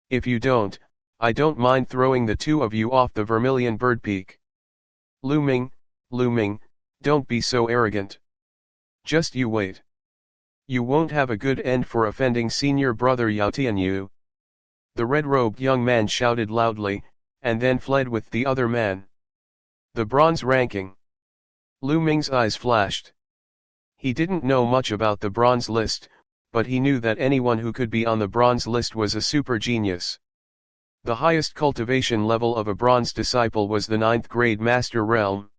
If you don't, I don't mind throwing the two of you off the Vermilion Bird Peak. Lu Ming, don't be so arrogant. Just you wait. You won't have a good end for offending senior brother Yao Tianyu. The red-robed young man shouted loudly, and then fled with the other man. The bronze ranking. Lu Ming's eyes flashed. He didn't know much about the bronze list, but he knew that anyone who could be on the bronze list was a super genius. The highest cultivation level of a bronze disciple was the 9th grade Master Realm.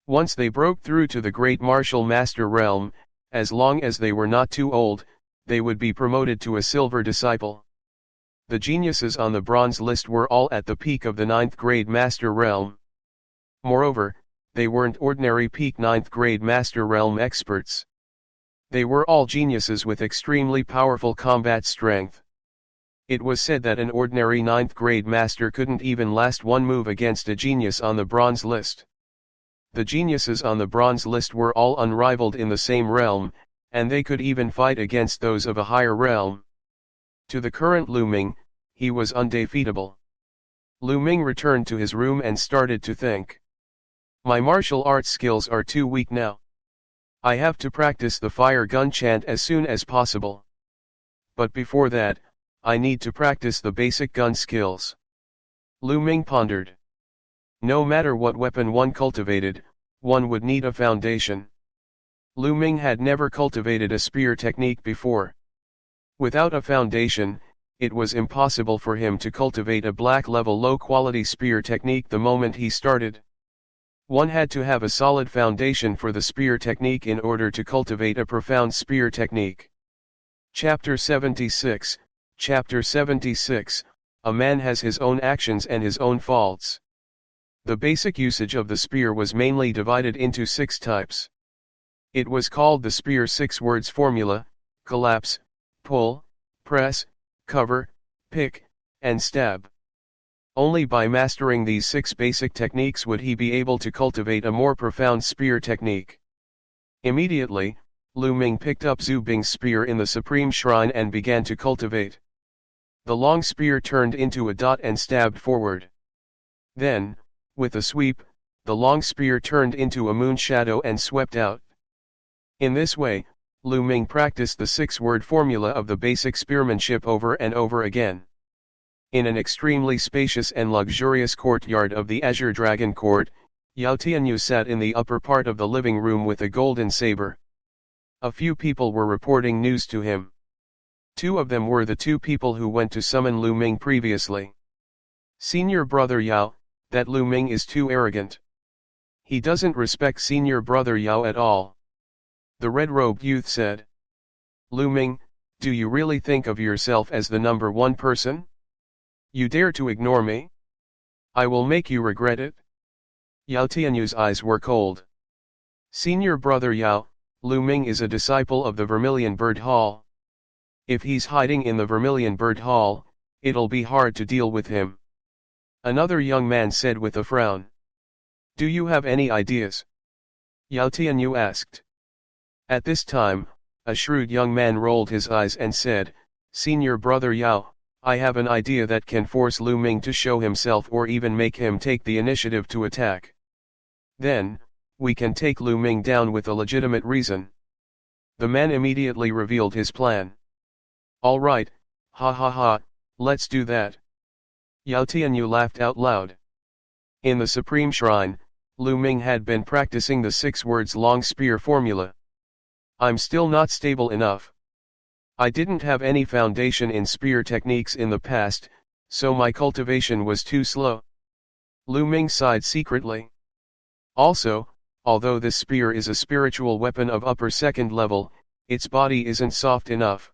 Once they broke through to the Great Martial Master Realm, as long as they were not too old, they would be promoted to a silver disciple. The geniuses on the bronze list were all at the peak of the 9th grade Master Realm. Moreover, they weren't ordinary peak 9th grade Master Realm experts. They were all geniuses with extremely powerful combat strength. It was said that an ordinary 9th grade master couldn't even last one move against a genius on the bronze list. The geniuses on the bronze list were all unrivaled in the same realm, and they could even fight against those of a higher realm. To the current Lu Ming, he was undefeatable. Lu Ming returned to his room and started to think. My martial arts skills are too weak now. I have to practice the fire gun chant as soon as possible. But before that, I need to practice the basic gun skills. Lu Ming pondered. No matter what weapon one cultivated, one would need a foundation. Lu Ming had never cultivated a spear technique before. Without a foundation, it was impossible for him to cultivate a black-level low-quality spear technique the moment he started. One had to have a solid foundation for the spear technique in order to cultivate a profound spear technique. Chapter 76, Chapter 76, A man has his own actions and his own faults. The basic usage of the spear was mainly divided into 6 types. It was called the spear 6 words formula: collapse, pull, press, cover, pick, and stab. Only by mastering these 6 basic techniques would he be able to cultivate a more profound spear technique. Immediately, Lu Ming picked up Zhu Bing's spear in the Supreme Shrine and began to cultivate. The long spear turned into a dot and stabbed forward. Then, with a sweep, the long spear turned into a moon shadow and swept out. In this way, Lu Ming practiced the 6-word formula of the basic spearmanship over and over again. In an extremely spacious and luxurious courtyard of the Azure Dragon Court, Yao Tianyu sat in the upper part of the living room with a golden saber. A few people were reporting news to him. 2 of them were the 2 people who went to summon Lu Ming previously. Senior brother Yao, that Lu Ming is too arrogant. He doesn't respect senior brother Yao at all. The red-robed youth said. Lu Ming, do you really think of yourself as the number 1 person? You dare to ignore me? I will make you regret it. Yao Tianyu's eyes were cold. Senior brother Yao, Lu Ming is a disciple of the Vermilion Bird Hall. If he's hiding in the Vermilion Bird Hall, it'll be hard to deal with him. Another young man said with a frown. Do you have any ideas? Yao Tianyu asked. At this time, a shrewd young man rolled his eyes and said, Senior brother Yao, I have an idea that can force Lu Ming to show himself or even make him take the initiative to attack. Then, we can take Lu Ming down with a legitimate reason. The man immediately revealed his plan. All right, ha ha ha, let's do that. Yao Tianyu laughed out loud. In the Supreme Shrine, Lu Ming had been practicing the 6 words long spear formula. I'm still not stable enough. I didn't have any foundation in spear techniques in the past, so my cultivation was too slow. Lu Ming sighed secretly. Also, although this spear is a spiritual weapon of upper 2nd level, its body isn't soft enough.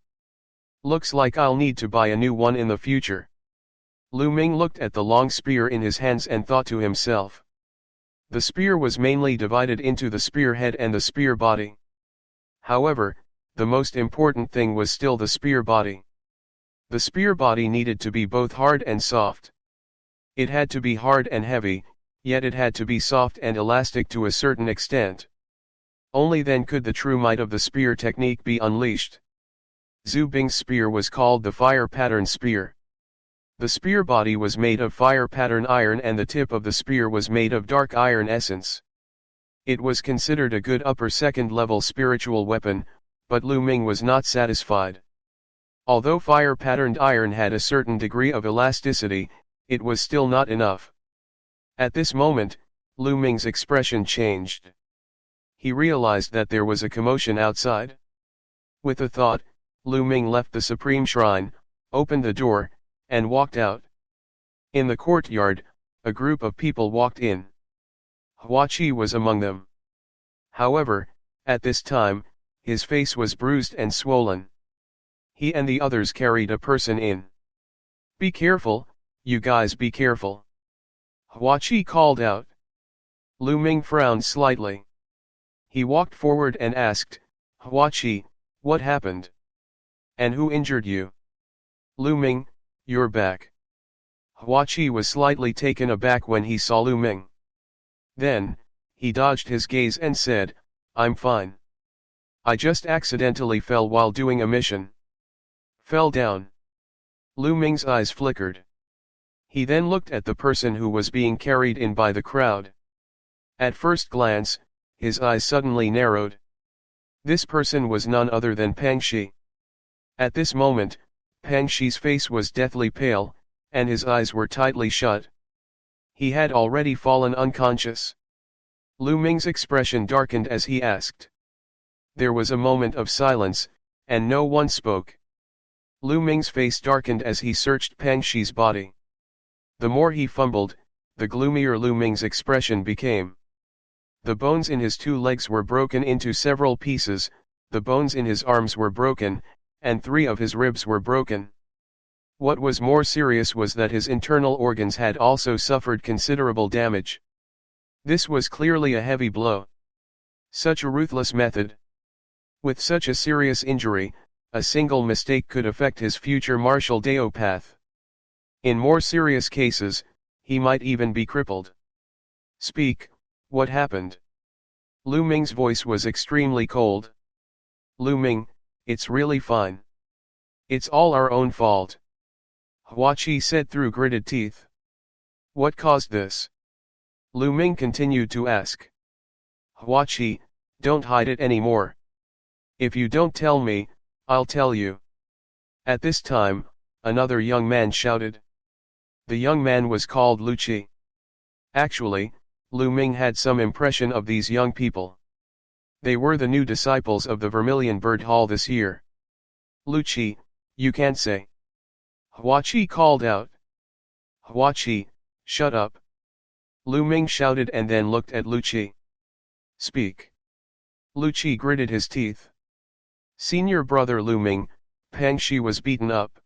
Looks like I'll need to buy a new one in the future. Lu Ming looked at the long spear in his hands and thought to himself. The spear was mainly divided into the spear head and the spear body. However, the most important thing was still the spear body. The spear body needed to be both hard and soft. It had to be hard and heavy, yet it had to be soft and elastic to a certain extent. Only then could the true might of the spear technique be unleashed. Zhu Bing's spear was called the fire pattern spear. The spear body was made of fire pattern iron and the tip of the spear was made of dark iron essence. It was considered a good upper second level spiritual weapon, but Lu Ming was not satisfied. Although fire patterned iron had a certain degree of elasticity, it was still not enough. At this moment, Lu Ming's expression changed. He realized that there was a commotion outside. With a thought, Lu Ming left the Supreme Shrine, opened the door, and walked out. In the courtyard, a group of people walked in. Hua Qi was among them. However, at this time, his face was bruised and swollen. He and the others carried a person in. "Be careful, you guys, be careful," Hua Qi called out. Lu Ming frowned slightly. He walked forward and asked, "Hua Qi, what happened? And who injured you?" "Lu Ming, you're back." Hua Qi was slightly taken aback when he saw Lu Ming. Then, he dodged his gaze and said, "I'm fine. I just accidentally fell while doing a mission." "Fell down?" Lu Ming's eyes flickered. He then looked at the person who was being carried in by the crowd. At first glance, his eyes suddenly narrowed. This person was none other than Pang Shi. At this moment, Pang Shi's face was deathly pale, and his eyes were tightly shut. He had already fallen unconscious. Lu Ming's expression darkened as he asked. There was a moment of silence, and no one spoke. Lu Ming's face darkened as he searched Pang Shi's body. The more he fumbled, the gloomier Lu Ming's expression became. The bones in his 2 legs were broken into several pieces, the bones in his arms were broken, and 3 of his ribs were broken. What was more serious was that his internal organs had also suffered considerable damage. This was clearly a heavy blow. Such a ruthless method. With such a serious injury, a single mistake could affect his future martial Dao path. In more serious cases, he might even be crippled. "Speak, what happened?" Lu Ming's voice was extremely cold. "Lu Ming, it's really fine. It's all our own fault," Hua Qi said through gritted teeth. "What caused this?" Lu Ming continued to ask. "Hua Qi, don't hide it anymore. If you don't tell me, I'll tell you." At this time, another young man shouted. The young man was called Lu Qi. Actually, Lu Ming had some impression of these young people. They were the new disciples of the Vermilion Bird Hall this year. "Lu Qi, you can't say." Hua Qi called out. "Hua Qi, shut up." Lu Ming shouted and then looked at Lu Qi. "Speak." Lu Qi gritted his teeth. Senior brother Lu Ming, Pang Shi was beaten up.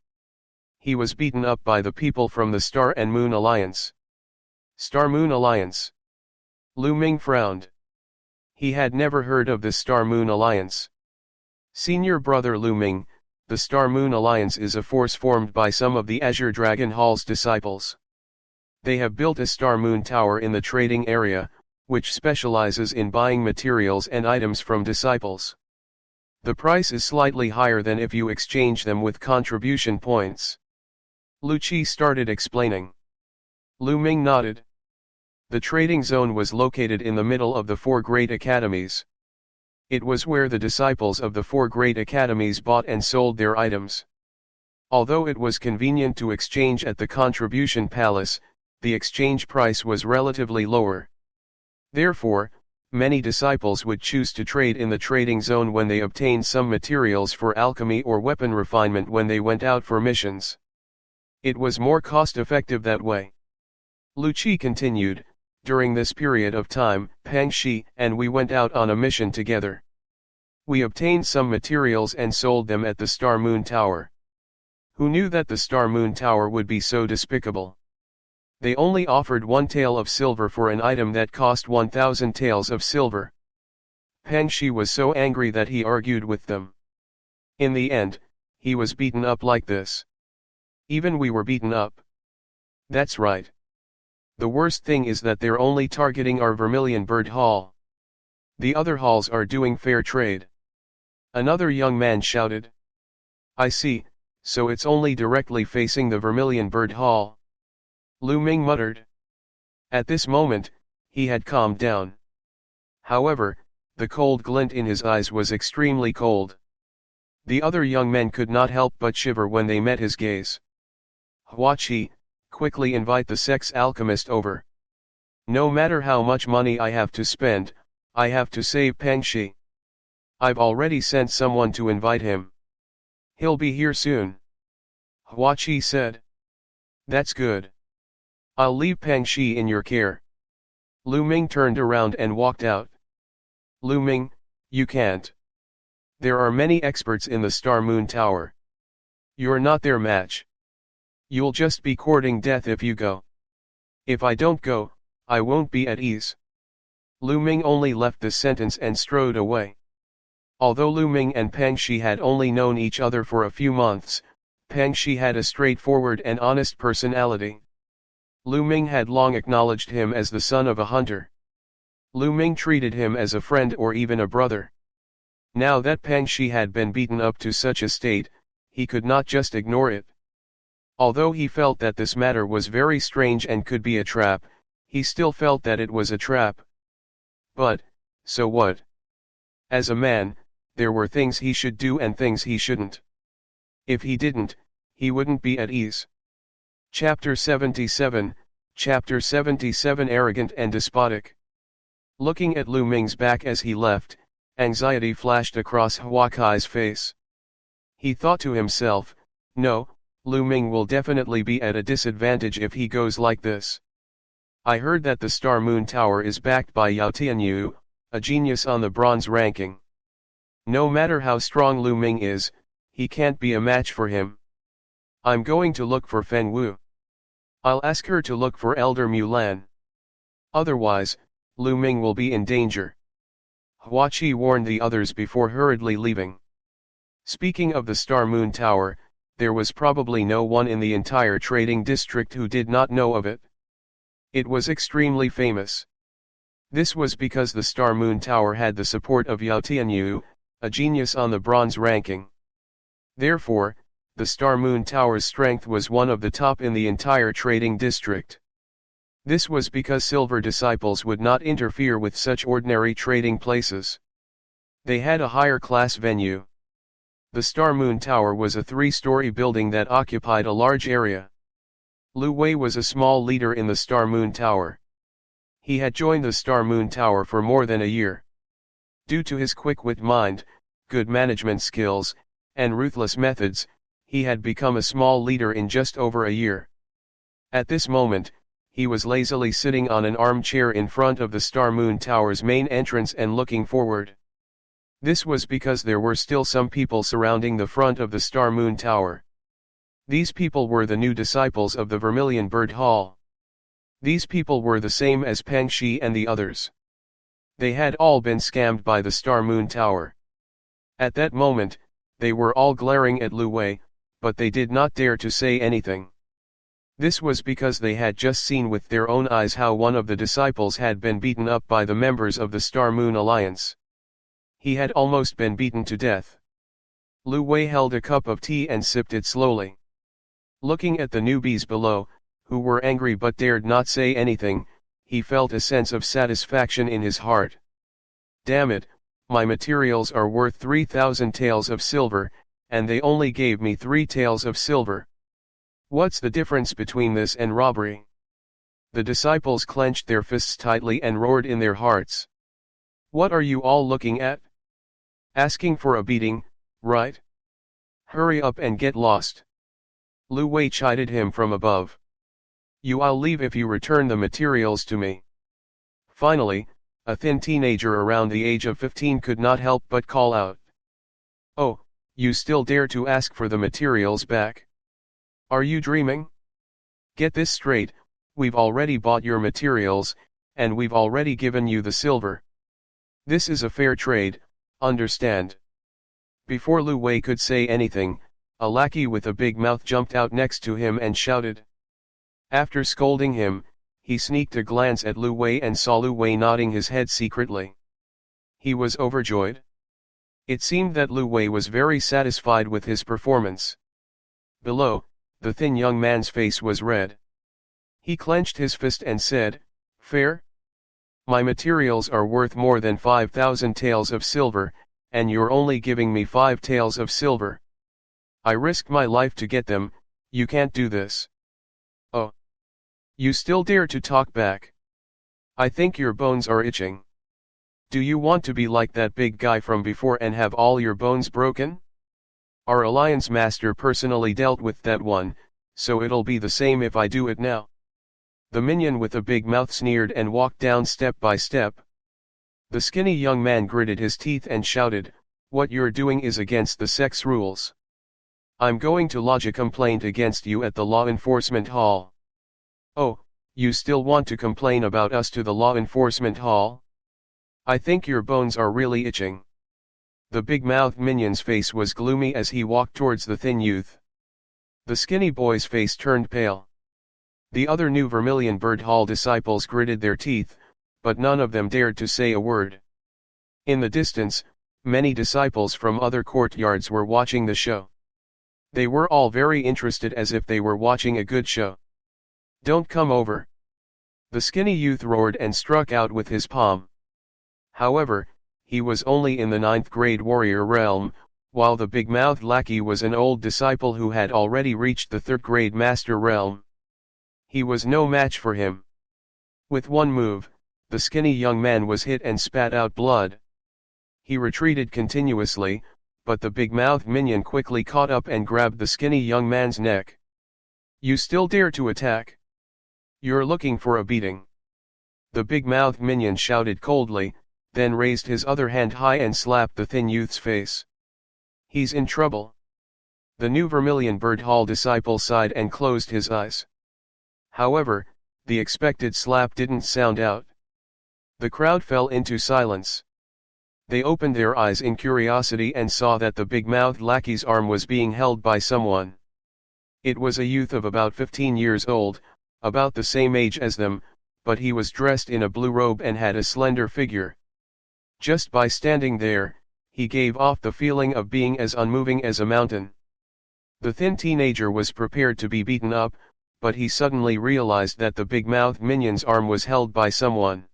He was beaten up by the people from the Star and Moon Alliance. Star Moon Alliance. Lu Ming frowned. He had never heard of the Star Moon Alliance. Senior brother Lu Ming, the Star Moon Alliance is a force formed by some of the Azure Dragon Hall's disciples. They have built a Star Moon Tower in the trading area, which specializes in buying materials and items from disciples. The price is slightly higher than if you exchange them with contribution points. Lu Qi started explaining. Lu Ming nodded. The trading zone was located in the middle of the 4 great academies. It was where the disciples of the 4 great academies bought and sold their items. Although it was convenient to exchange at the contribution palace, the exchange price was relatively lower. Therefore, many disciples would choose to trade in the trading zone when they obtained some materials for alchemy or weapon refinement when they went out for missions. It was more cost-effective that way. Lu Qi continued, during this period of time, Pang Shi and we went out on a mission together. We obtained some materials and sold them at the Star Moon Tower. Who knew that the Star Moon Tower would be so despicable? They only offered 1 tael of silver for an item that cost 1,000 taels of silver. Peng Shi was so angry that he argued with them. In the end, he was beaten up like this. Even we were beaten up. That's right. The worst thing is that they're only targeting our Vermilion Bird Hall. The other halls are doing fair trade. Another young man shouted. I see, so it's only directly facing the Vermilion Bird Hall. Lu Ming muttered. At this moment, he had calmed down. However, the cold glint in his eyes was extremely cold. The other young men could not help but shiver when they met his gaze. Huachi, quickly invite the sex alchemist over. No matter how much money I have to spend, I have to save Peng Shi. I've already sent someone to invite him. He'll be here soon. Huachi said. That's good. I'll leave Peng Shi in your care. Lu Ming turned around and walked out. Lu Ming, you can't. There are many experts in the Star Moon Tower. You're not their match. You'll just be courting death if you go. If I don't go, I won't be at ease. Lu Ming only left the sentence and strode away. Although Lu Ming and Peng Shi had only known each other for a few months, Peng Shi had a straightforward and honest personality. Lu Ming had long acknowledged him as the son of a hunter. Lu Ming treated him as a friend or even a brother. Now that Peng Shi had been beaten up to such a state, he could not just ignore it. Although he felt that this matter was very strange and could be a trap, he still felt that it was a trap. But, so what? As a man, there were things he should do and things he shouldn't. If he didn't, he wouldn't be at ease. Chapter 77, Chapter 77 Arrogant and Despotic. Looking at Lu Ming's back as he left, anxiety flashed across Huachi's face. He thought to himself, no, Lu Ming will definitely be at a disadvantage if he goes like this. I heard that the Star Moon Tower is backed by Yao Tianyu, a genius on the bronze ranking. No matter how strong Lu Ming is, he can't be a match for him. I'm going to look for Feng Wu. I'll ask her to look for Elder Mulan. Otherwise, Lu Ming will be in danger. Huachi warned the others before hurriedly leaving. Speaking of the Star Moon Tower, there was probably no one in the entire trading district who did not know of it. It was extremely famous. This was because the Star Moon Tower had the support of Yao Tianyu, a genius on the bronze ranking. Therefore, the Star Moon Tower's strength was one of the top in the entire trading district. This was because silver disciples would not interfere with such ordinary trading places. They had a higher class venue. The Star Moon Tower was a 3-story building that occupied a large area. Lu Wei was a small leader in the Star Moon Tower. He had joined the Star Moon Tower for more than a year. Due to his quick-wit mind, good management skills, and ruthless methods, he had become a small leader in just over a year. At this moment, he was lazily sitting on an armchair in front of the Star Moon Tower's main entrance and looking forward. This was because there were still some people surrounding the front of the Star Moon Tower. These people were the new disciples of the Vermilion Bird Hall. These people were the same as Peng Shi and the others. They had all been scammed by the Star Moon Tower. At that moment, they were all glaring at Lu Wei, but they did not dare to say anything. This was because they had just seen with their own eyes how one of the disciples had been beaten up by the members of the Star Moon Alliance. He had almost been beaten to death. Lu Wei held a cup of tea and sipped it slowly. Looking at the newbies below, who were angry but dared not say anything, he felt a sense of satisfaction in his heart. Damn it, my materials are worth 3,000 taels of silver, and they only gave me 3 taels of silver. What's the difference between this and robbery? The disciples clenched their fists tightly and roared in their hearts. What are you all looking at? Asking for a beating, right? Hurry up and get lost. Lu Wei chided him from above. I'll leave if you return the materials to me. Finally, a thin teenager around the age of 15 could not help but call out. Oh, you still dare to ask for the materials back? Are you dreaming? Get this straight, we've already bought your materials, and we've already given you the silver. This is a fair trade, understand? Before Lu Wei could say anything, a lackey with a big mouth jumped out next to him and shouted. After scolding him, he sneaked a glance at Lu Wei and saw Lu Wei nodding his head secretly. He was overjoyed. It seemed that Lu Wei was very satisfied with his performance. Below, the thin young man's face was red. He clenched his fist and said, "Fair? My materials are worth more than 5,000 taels of silver, and you're only giving me 5 taels of silver. I risked my life to get them, you can't do this." "Oh. You still dare to talk back? I think your bones are itching. Do you want to be like that big guy from before and have all your bones broken? Our alliance master personally dealt with that one, so it'll be the same if I do it now." The minion with a big mouth sneered and walked down step by step. The skinny young man gritted his teeth and shouted, "What you're doing is against the sex rules. I'm going to lodge a complaint against you at the Law Enforcement Hall." "Oh, you still want to complain about us to the Law Enforcement Hall? I think your bones are really itching." The big-mouthed minion's face was gloomy as he walked towards the thin youth. The skinny boy's face turned pale. The other New Vermilion Bird Hall disciples gritted their teeth, but none of them dared to say a word. In the distance, many disciples from other courtyards were watching the show. They were all very interested as if they were watching a good show. "Don't come over!" The skinny youth roared and struck out with his palm. However, he was only in the 9th grade warrior realm, while the big-mouthed lackey was an old disciple who had already reached the 3rd grade master realm. He was no match for him. With one move, the skinny young man was hit and spat out blood. He retreated continuously, but the big-mouthed minion quickly caught up and grabbed the skinny young man's neck. "You still dare to attack? You're looking for a beating." The big-mouthed minion shouted coldly, then raised his other hand high and slapped the thin youth's face. "He's in trouble." The New Vermilion Bird Hall disciple sighed and closed his eyes. However, the expected slap didn't sound out. The crowd fell into silence. They opened their eyes in curiosity and saw that the big-mouthed lackey's arm was being held by someone. It was a youth of about 15 years old, about the same age as them, but he was dressed in a blue robe and had a slender figure. Just by standing there, he gave off the feeling of being as unmoving as a mountain. The thin teenager was prepared to be beaten up, but he suddenly realized that the big-mouthed minion's arm was held by someone.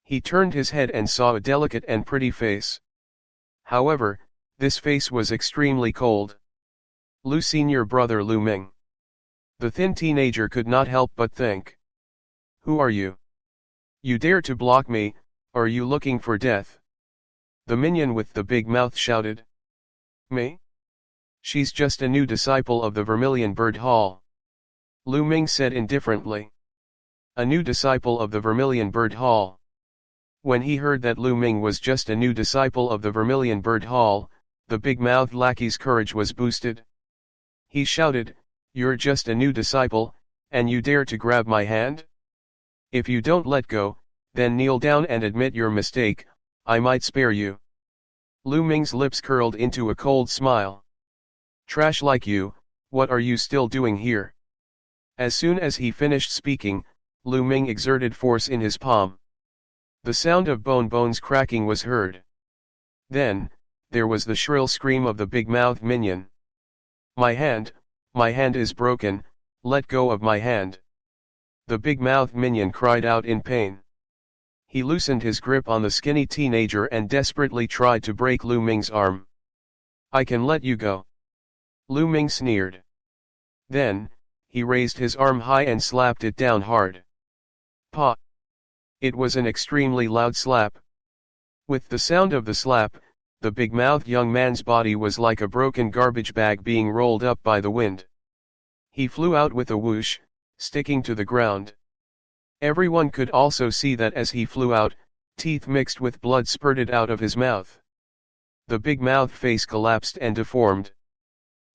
He turned his head and saw a delicate and pretty face. However, this face was extremely cold. Lu Senior Brother Lu Ming. The thin teenager could not help but think. "Who are you? You dare to block me, are you looking for death?" The minion with the big mouth shouted. "Me? She's just a new disciple of the Vermilion Bird Hall," Lu Ming said indifferently. A new disciple of the Vermilion Bird Hall. When he heard that Lu Ming was just a new disciple of the Vermilion Bird Hall, the big-mouthed lackey's courage was boosted. He shouted, "You're just a new disciple, and you dare to grab my hand? If you don't let go, then kneel down and admit your mistake, I might spare you." Lu Ming's lips curled into a cold smile. "Trash like you, what are you still doing here?" As soon as he finished speaking, Lu Ming exerted force in his palm. The sound of bones cracking was heard. Then, there was the shrill scream of the big-mouthed minion. My hand is broken, let go of my hand." The big-mouthed minion cried out in pain. He loosened his grip on the skinny teenager and desperately tried to break Lu Ming's arm. "I can let you go." Lu Ming sneered. Then, he raised his arm high and slapped it down hard. Pa! It was an extremely loud slap. With the sound of the slap, the big-mouthed young man's body was like a broken garbage bag being rolled up by the wind. He flew out with a whoosh, sticking to the ground. Everyone could also see that as he flew out, teeth mixed with blood spurted out of his mouth. The big-mouthed face collapsed and deformed.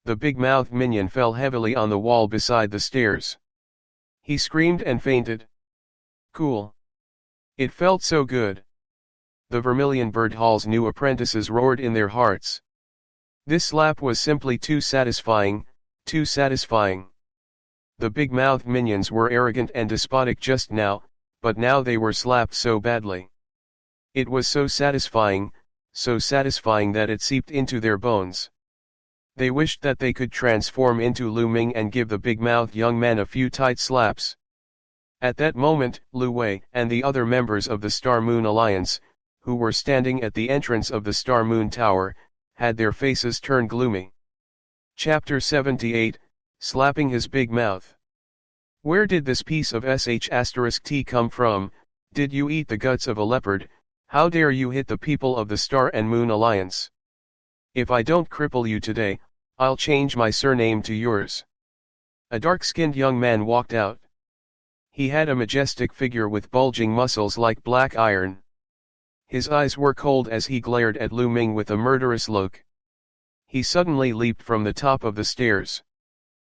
The big-mouthed minion fell heavily on the wall beside the stairs. He screamed and fainted. Cool. It felt so good. The Vermilion Bird Hall's new apprentices roared in their hearts. This slap was simply too satisfying, too satisfying. The big-mouthed minions were arrogant and despotic just now, but now they were slapped so badly. It was so satisfying that it seeped into their bones. They wished that they could transform into Lu Ming and give the big-mouthed young man a few tight slaps. At that moment, Lu Wei and the other members of the Star Moon Alliance, who were standing at the entrance of the Star Moon Tower, had their faces turned gloomy. Chapter 78, Slapping His Big Mouth. Where did this piece of sh*t come from? Did you eat the guts of a leopard? How dare you hit the people of the Star and Moon Alliance? If I don't cripple you today, I'll change my surname to yours. A dark-skinned young man walked out. He had a majestic figure with bulging muscles like black iron. His eyes were cold as he glared at Lu Ming with a murderous look. He suddenly leaped from the top of the stairs.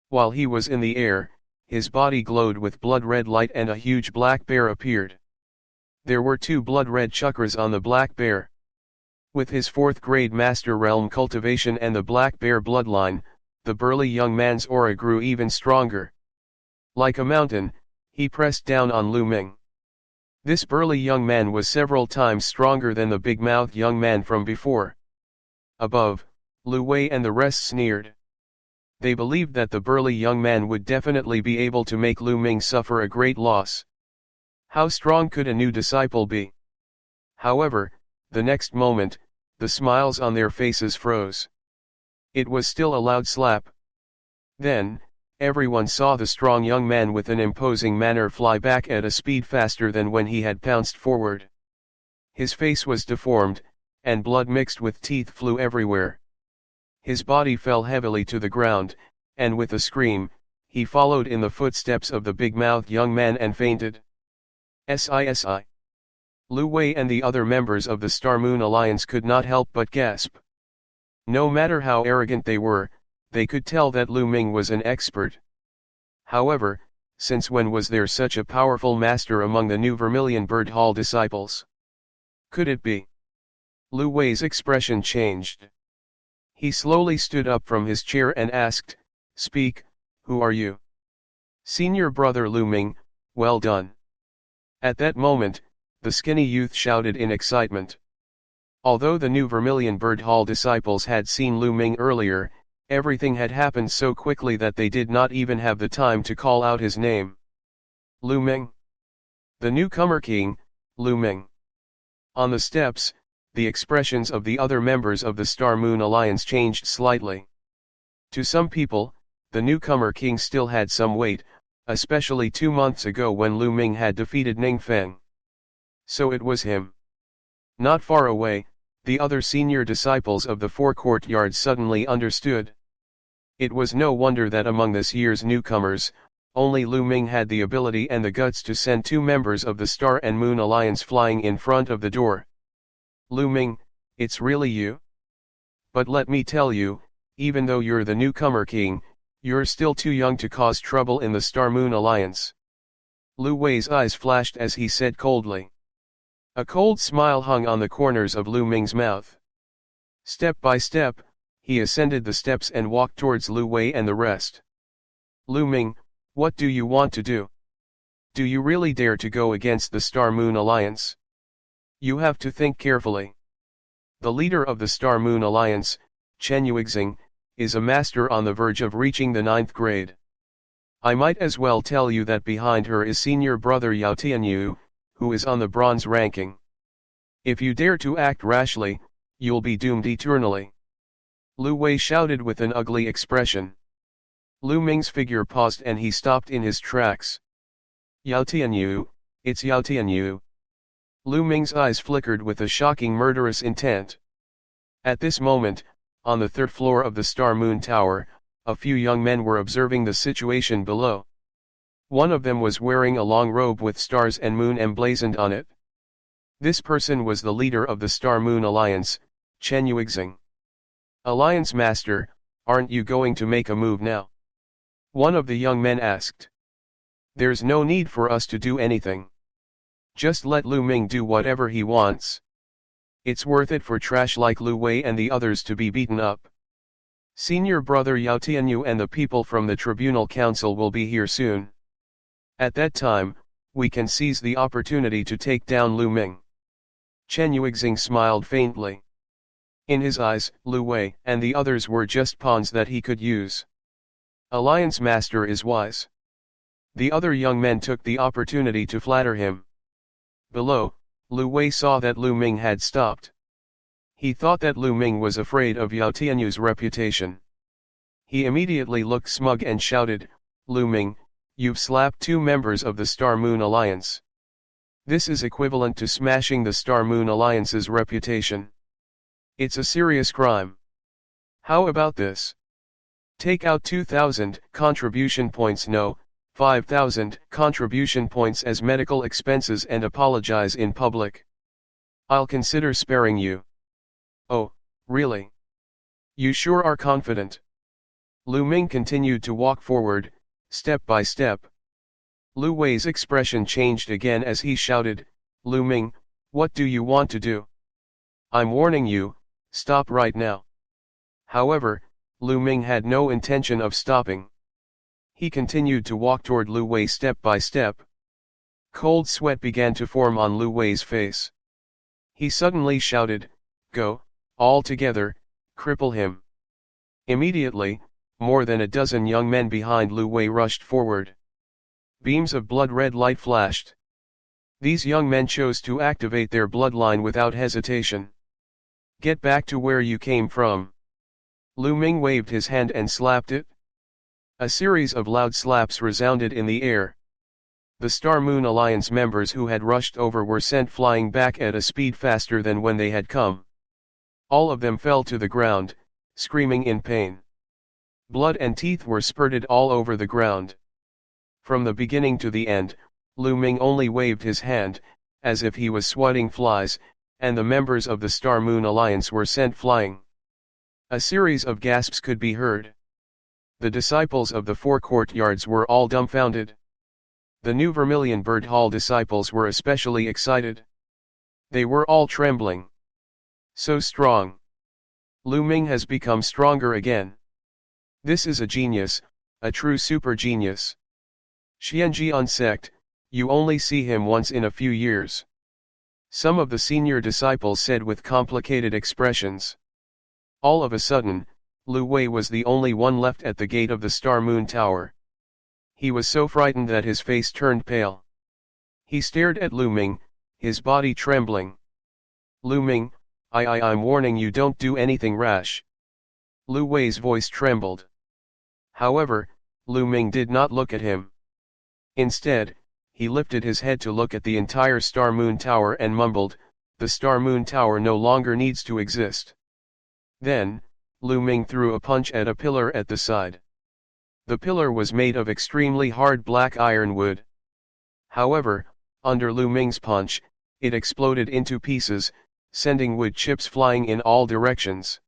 While he was in the air, his body glowed with blood-red light and a huge black bear appeared. There were 2 blood-red chakras on the black bear. With his 4th-grade Master Realm cultivation and the black bear bloodline, the burly young man's aura grew even stronger. Like a mountain, he pressed down on Lu Ming. This burly young man was several times stronger than the big-mouthed young man from before. Above, Lu Wei and the rest sneered. They believed that the burly young man would definitely be able to make Lu Ming suffer a great loss. How strong could a new disciple be? However, the next moment, the smiles on their faces froze. It was still a loud slap. Then, everyone saw the strong young man with an imposing manner fly back at a speed faster than when he had pounced forward. His face was deformed, and blood mixed with teeth flew everywhere. His body fell heavily to the ground, and with a scream, he followed in the footsteps of the big-mouthed young man and fainted. SISI. Lu Wei and the other members of the Star Moon Alliance could not help but gasp. No matter how arrogant they were, they could tell that Lu Ming was an expert. However, since when was there such a powerful master among the new Vermilion Bird Hall disciples? Could it be? Lu Wei's expression changed. He slowly stood up from his chair and asked, "Speak, who are you?" "Senior brother Lu Ming, well done." At that moment, the skinny youth shouted in excitement. Although the new Vermilion Bird Hall disciples had seen Lu Ming earlier, everything had happened so quickly that they did not even have the time to call out his name. Lu Ming. The newcomer king, Lu Ming. On the steps, the expressions of the other members of the Star Moon Alliance changed slightly. To some people, the newcomer king still had some weight, especially 2 months ago when Lu Ming had defeated Ning Feng. So it was him. Not far away, the other senior disciples of the 4 courtyards suddenly understood. It was no wonder that among this year's newcomers, only Lu Ming had the ability and the guts to send 2 members of the Star and Moon Alliance flying in front of the door. Lu Ming, it's really you? But let me tell you, even though you're the newcomer king, you're still too young to cause trouble in the Star Moon Alliance. Lu Wei's eyes flashed as he said coldly. A cold smile hung on the corners of Lu Ming's mouth. Step by step, he ascended the steps and walked towards Lu Wei and the rest. Lu Ming, what do you want to do? Do you really dare to go against the Star Moon Alliance? You have to think carefully. The leader of the Star Moon Alliance, Chen Yuexing, is a master on the verge of reaching the 9th grade. I might as well tell you that behind her is senior brother Yao Tianyu, who is on the bronze ranking. If you dare to act rashly, you'll be doomed eternally. Lu Wei shouted with an ugly expression. Lu Ming's figure paused and he stopped in his tracks. Yao Tianyu, it's Yao Tianyu. Lu Ming's eyes flickered with a shocking murderous intent. At this moment, on the 3rd floor of the Star Moon Tower, a few young men were observing the situation below. One of them was wearing a long robe with stars and moon emblazoned on it. This person was the leader of the Star Moon Alliance, Chen Yuexing. Alliance Master, Aren't you going to make a move now? One of the young men asked. There's no need for us to do anything. Just let Lu Ming do whatever he wants. It's worth it for trash like Lu Wei and the others to be beaten up. Senior brother Yao Tianyu and the people from the Tribunal Council will be here soon. At that time, we can seize the opportunity to take down Lu Ming. Chen Yuexing smiled faintly. In his eyes, Lu Wei and the others were just pawns that he could use. Alliance Master is wise. The other young men took the opportunity to flatter him. Below, Lu Wei saw that Lu Ming had stopped. He thought that Lu Ming was afraid of Yao Tianyu's reputation. He immediately looked smug and shouted, Lu Ming, you've slapped 2 members of the Star Moon Alliance. This is equivalent to smashing the Star Moon Alliance's reputation. It's a serious crime. How about this? Take out 2,000 contribution points, no, 5,000 contribution points as medical expenses and apologize in public. I'll consider sparing you. Oh, really? You sure are confident. Lu Ming continued to walk forward, step by step. Lu Wei's expression changed again as he shouted, Lu Ming, what do you want to do? I'm warning you, stop right now. However, Lu Ming had no intention of stopping. He continued to walk toward Lu Wei step by step. Cold sweat began to form on Lu Wei's face. He suddenly shouted, Go, all together, cripple him. Immediately, more than a dozen young men behind Lu Wei rushed forward. Beams of blood-red light flashed. These young men chose to activate their bloodline without hesitation. Get back to where you came from. Lu Ming waved his hand and slapped it. A series of loud slaps resounded in the air. The Star Moon Alliance members who had rushed over were sent flying back at a speed faster than when they had come. All of them fell to the ground, screaming in pain. Blood and teeth were spurted all over the ground. From the beginning to the end, Lu Ming only waved his hand, as if he was swatting flies, and the members of the Star Moon Alliance were sent flying. A series of gasps could be heard. The disciples of the 4 courtyards were all dumbfounded. The New Vermilion Bird Hall disciples were especially excited. They were all trembling. So strong. Lu Ming has become stronger again. This is a genius, a true super genius. Xianjian sect, you only see him once in a few years. Some of the senior disciples said with complicated expressions. All of a sudden, Lu Wei was the only one left at the gate of the Star Moon Tower. He was so frightened that his face turned pale. He stared at Lu Ming, his body trembling. Lu Ming, I'm warning you, don't do anything rash. Lu Wei's voice trembled. However, Lu Ming did not look at him. Instead, he lifted his head to look at the entire Star Moon Tower and mumbled, the Star Moon Tower no longer needs to exist. Then, Lu Ming threw a punch at a pillar at the side. The pillar was made of extremely hard black iron wood. However, under Lu Ming's punch, it exploded into pieces, sending wood chips flying in all directions.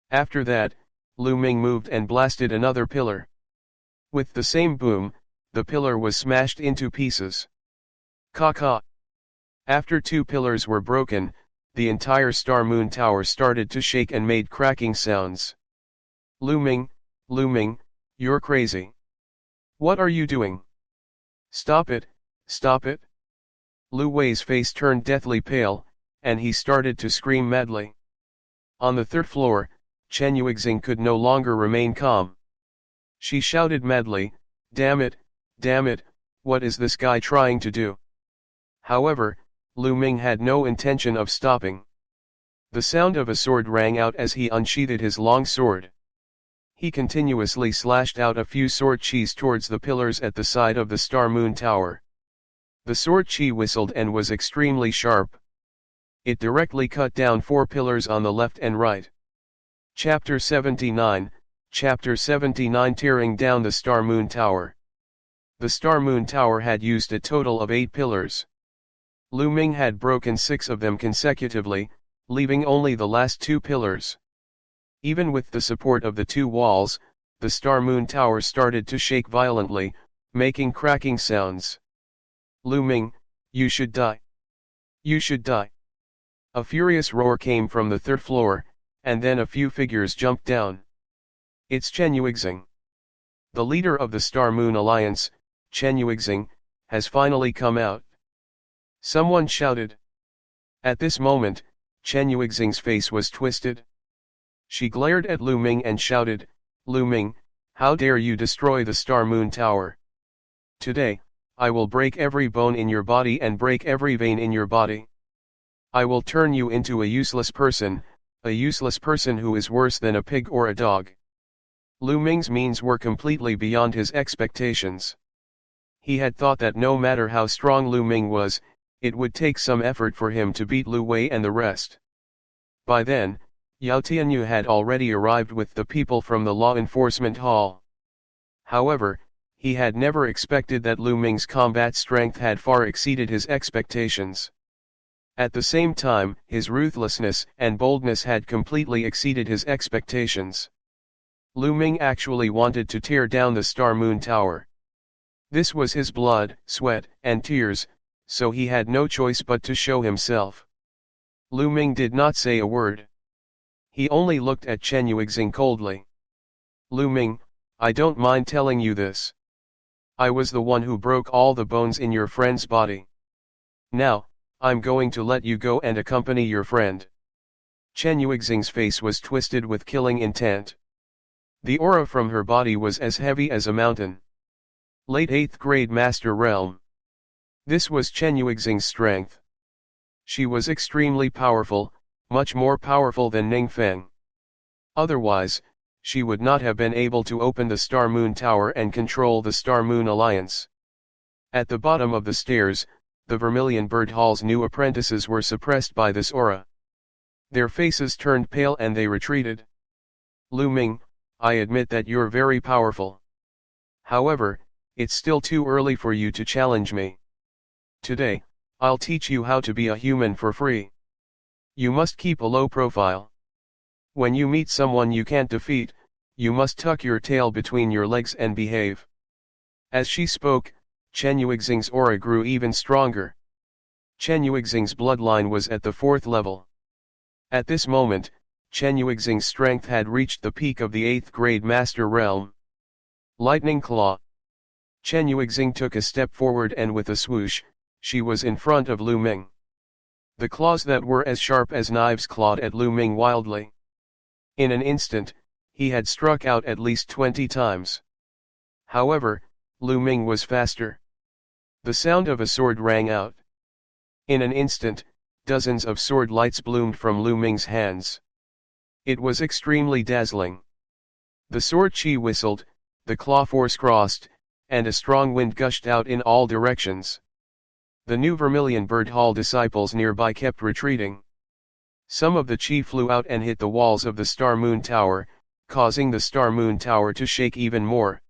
After that, Lu Ming moved and blasted another pillar. With the same boom, the pillar was smashed into pieces. Caw-caw. After 2 pillars were broken, the entire Star Moon Tower started to shake and made cracking sounds. Lu Ming, you're crazy. What are you doing? Stop it, stop it. Lu Wei's face turned deathly pale, and he started to scream madly. On the 3rd floor, Chen Yuexing could no longer remain calm. She shouted madly, damn it, what is this guy trying to do? However, Lu Ming had no intention of stopping. The sound of a sword rang out as he unsheathed his long sword. He continuously slashed out a few sword chis towards the pillars at the side of the Star Moon Tower. The sword chi whistled and was extremely sharp. It directly cut down 4 pillars on the left and right. Chapter 79, Tearing down the Star Moon Tower. The Star Moon Tower had used a total of 8 pillars. Lu Ming had broken 6 of them consecutively, leaving only the last 2 pillars. Even with the support of the two walls, the Star Moon Tower started to shake violently, making cracking sounds. Lu Ming, you should die. You should die. A furious roar came from the third floor, and then a few figures jumped down. It's Chen Yuexing. The leader of the Star Moon Alliance, Chen Yuexing, has finally come out. Someone shouted. At this moment, Chen Yuexing's face was twisted. She glared at Lu Ming and shouted, Lu Ming, how dare you destroy the Star Moon Tower? Today, I will break every bone in your body and break every vein in your body. I will turn you into a useless person who is worse than a pig or a dog. Lu Ming's means were completely beyond his expectations. He had thought that no matter how strong Lu Ming was, it would take some effort for him to beat Lu Wei and the rest. By then, Yao Tianyu had already arrived with the people from the law enforcement hall. However, he had never expected that Lu Ming's combat strength had far exceeded his expectations. At the same time, his ruthlessness and boldness had completely exceeded his expectations. Lu Ming actually wanted to tear down the Star Moon Tower. This was his blood, sweat, and tears, so he had no choice but to show himself. Lu Ming did not say a word. He only looked at Chen Yuexing coldly. Lu Ming, I don't mind telling you this. I was the one who broke all the bones in your friend's body. Now, I'm going to let you go and accompany your friend. Chen Yuexing's face was twisted with killing intent. The aura from her body was as heavy as a mountain. Late 8th grade Master Realm. This was Chen Yuexing's strength. She was extremely powerful, much more powerful than Ning Feng. Otherwise, she would not have been able to open the Star Moon Tower and control the Star Moon Alliance. At the bottom of the stairs, the Vermilion Bird Hall's new apprentices were suppressed by this aura. Their faces turned pale and they retreated. Lu Ming, I admit that you're very powerful. However, it's still too early for you to challenge me. Today, I'll teach you how to be a human for free. You must keep a low profile. When you meet someone you can't defeat, you must tuck your tail between your legs and behave. As she spoke, Chen Yuexing's aura grew even stronger. Chen Yuexing's bloodline was at the 4th level. At this moment, Chen Yuexing's strength had reached the peak of the 8th grade Master Realm. Lightning Claw. Chen Yuexing took a step forward and with a swoosh, she was in front of Lu Ming. The claws that were as sharp as knives clawed at Lu Ming wildly. In an instant, he had struck out at least 20 times. However, Lu Ming was faster. The sound of a sword rang out. In an instant, dozens of sword lights bloomed from Lu Ming's hands. It was extremely dazzling. The sword chi whistled, the claw force crossed, and a strong wind gushed out in all directions. The new Vermilion Bird Hall disciples nearby kept retreating. Some of the chi flew out and hit the walls of the Star Moon Tower, causing the Star Moon Tower to shake even more.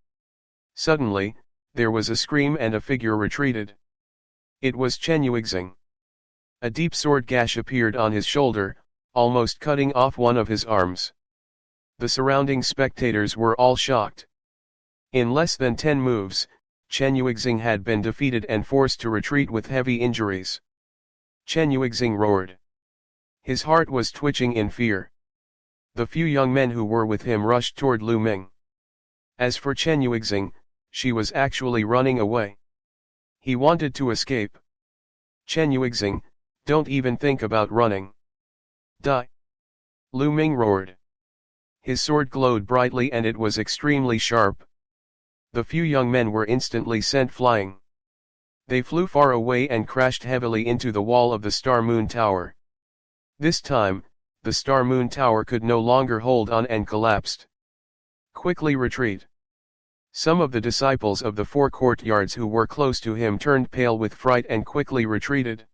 Suddenly, there was a scream and a figure retreated. It was Chen Yuexing. A deep sword gash appeared on his shoulder, almost cutting off one of his arms. The surrounding spectators were all shocked. In less than 10 moves, Chen Yuexing had been defeated and forced to retreat with heavy injuries. Chen Yuexing roared. His heart was twitching in fear. The few young men who were with him rushed toward Lu Ming. As for Chen Yuexing, she was actually running away. He wanted to escape. Chen Yuexing, don't even think about running. Die! Lu Ming roared. His sword glowed brightly and it was extremely sharp. The few young men were instantly sent flying. They flew far away and crashed heavily into the wall of the Star Moon Tower. This time, the Star Moon Tower could no longer hold on and collapsed. Quickly retreat. Some of the disciples of the 4 courtyards who were close to him turned pale with fright and quickly retreated.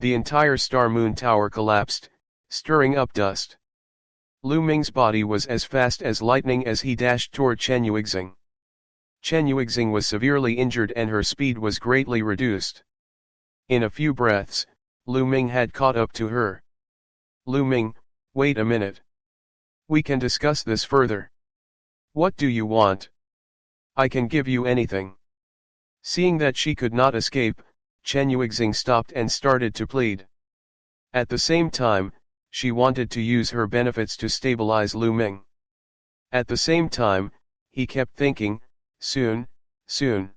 The entire Star Moon Tower collapsed, stirring up dust. Lu Ming's body was as fast as lightning as he dashed toward Chen Yuexing. Chen Yuexing was severely injured and her speed was greatly reduced. In a few breaths, Lu Ming had caught up to her. Lu Ming, wait a minute. We can discuss this further. What do you want? I can give you anything. Seeing that she could not escape, Chen Yuexing stopped and started to plead. At the same time, she wanted to use her benefits to stabilize Lu Ming. At the same time, he kept thinking, soon, soon.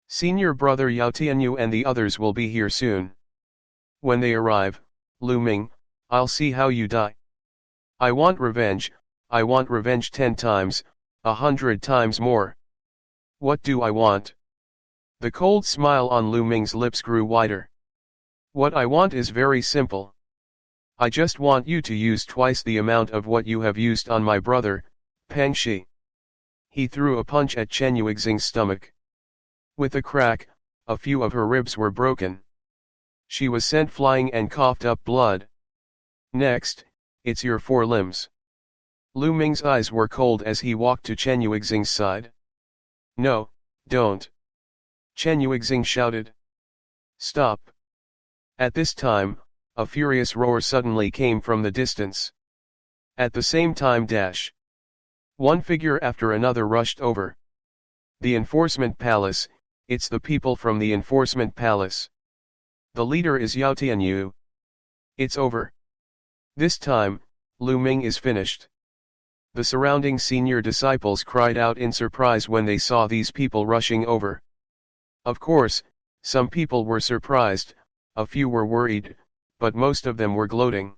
Senior brother Yao Tianyu and the others will be here soon. When they arrive, Lu Ming, I'll see how you die. I want revenge 10 times, 100 times more. What do I want? The cold smile on Lu Ming's lips grew wider. What I want is very simple. I just want you to use twice the amount of what you have used on my brother, Peng Shi. He threw a punch at Chen Yuexing's stomach. With a crack, a few of her ribs were broken. She was sent flying and coughed up blood. Next, it's your forelimbs. Lu Ming's eyes were cold as he walked to Chen Yuexing's side. No, don't. Chen Yuexing shouted. Stop. At this time, a furious roar suddenly came from the distance. At the same time one figure after another rushed over. The enforcement palace, it's the people from the enforcement palace. The leader is Yao Tianyu. It's over. This time, Lu Ming is finished. The surrounding senior disciples cried out in surprise when they saw these people rushing over. Of course, some people were surprised, a few were worried, but most of them were gloating.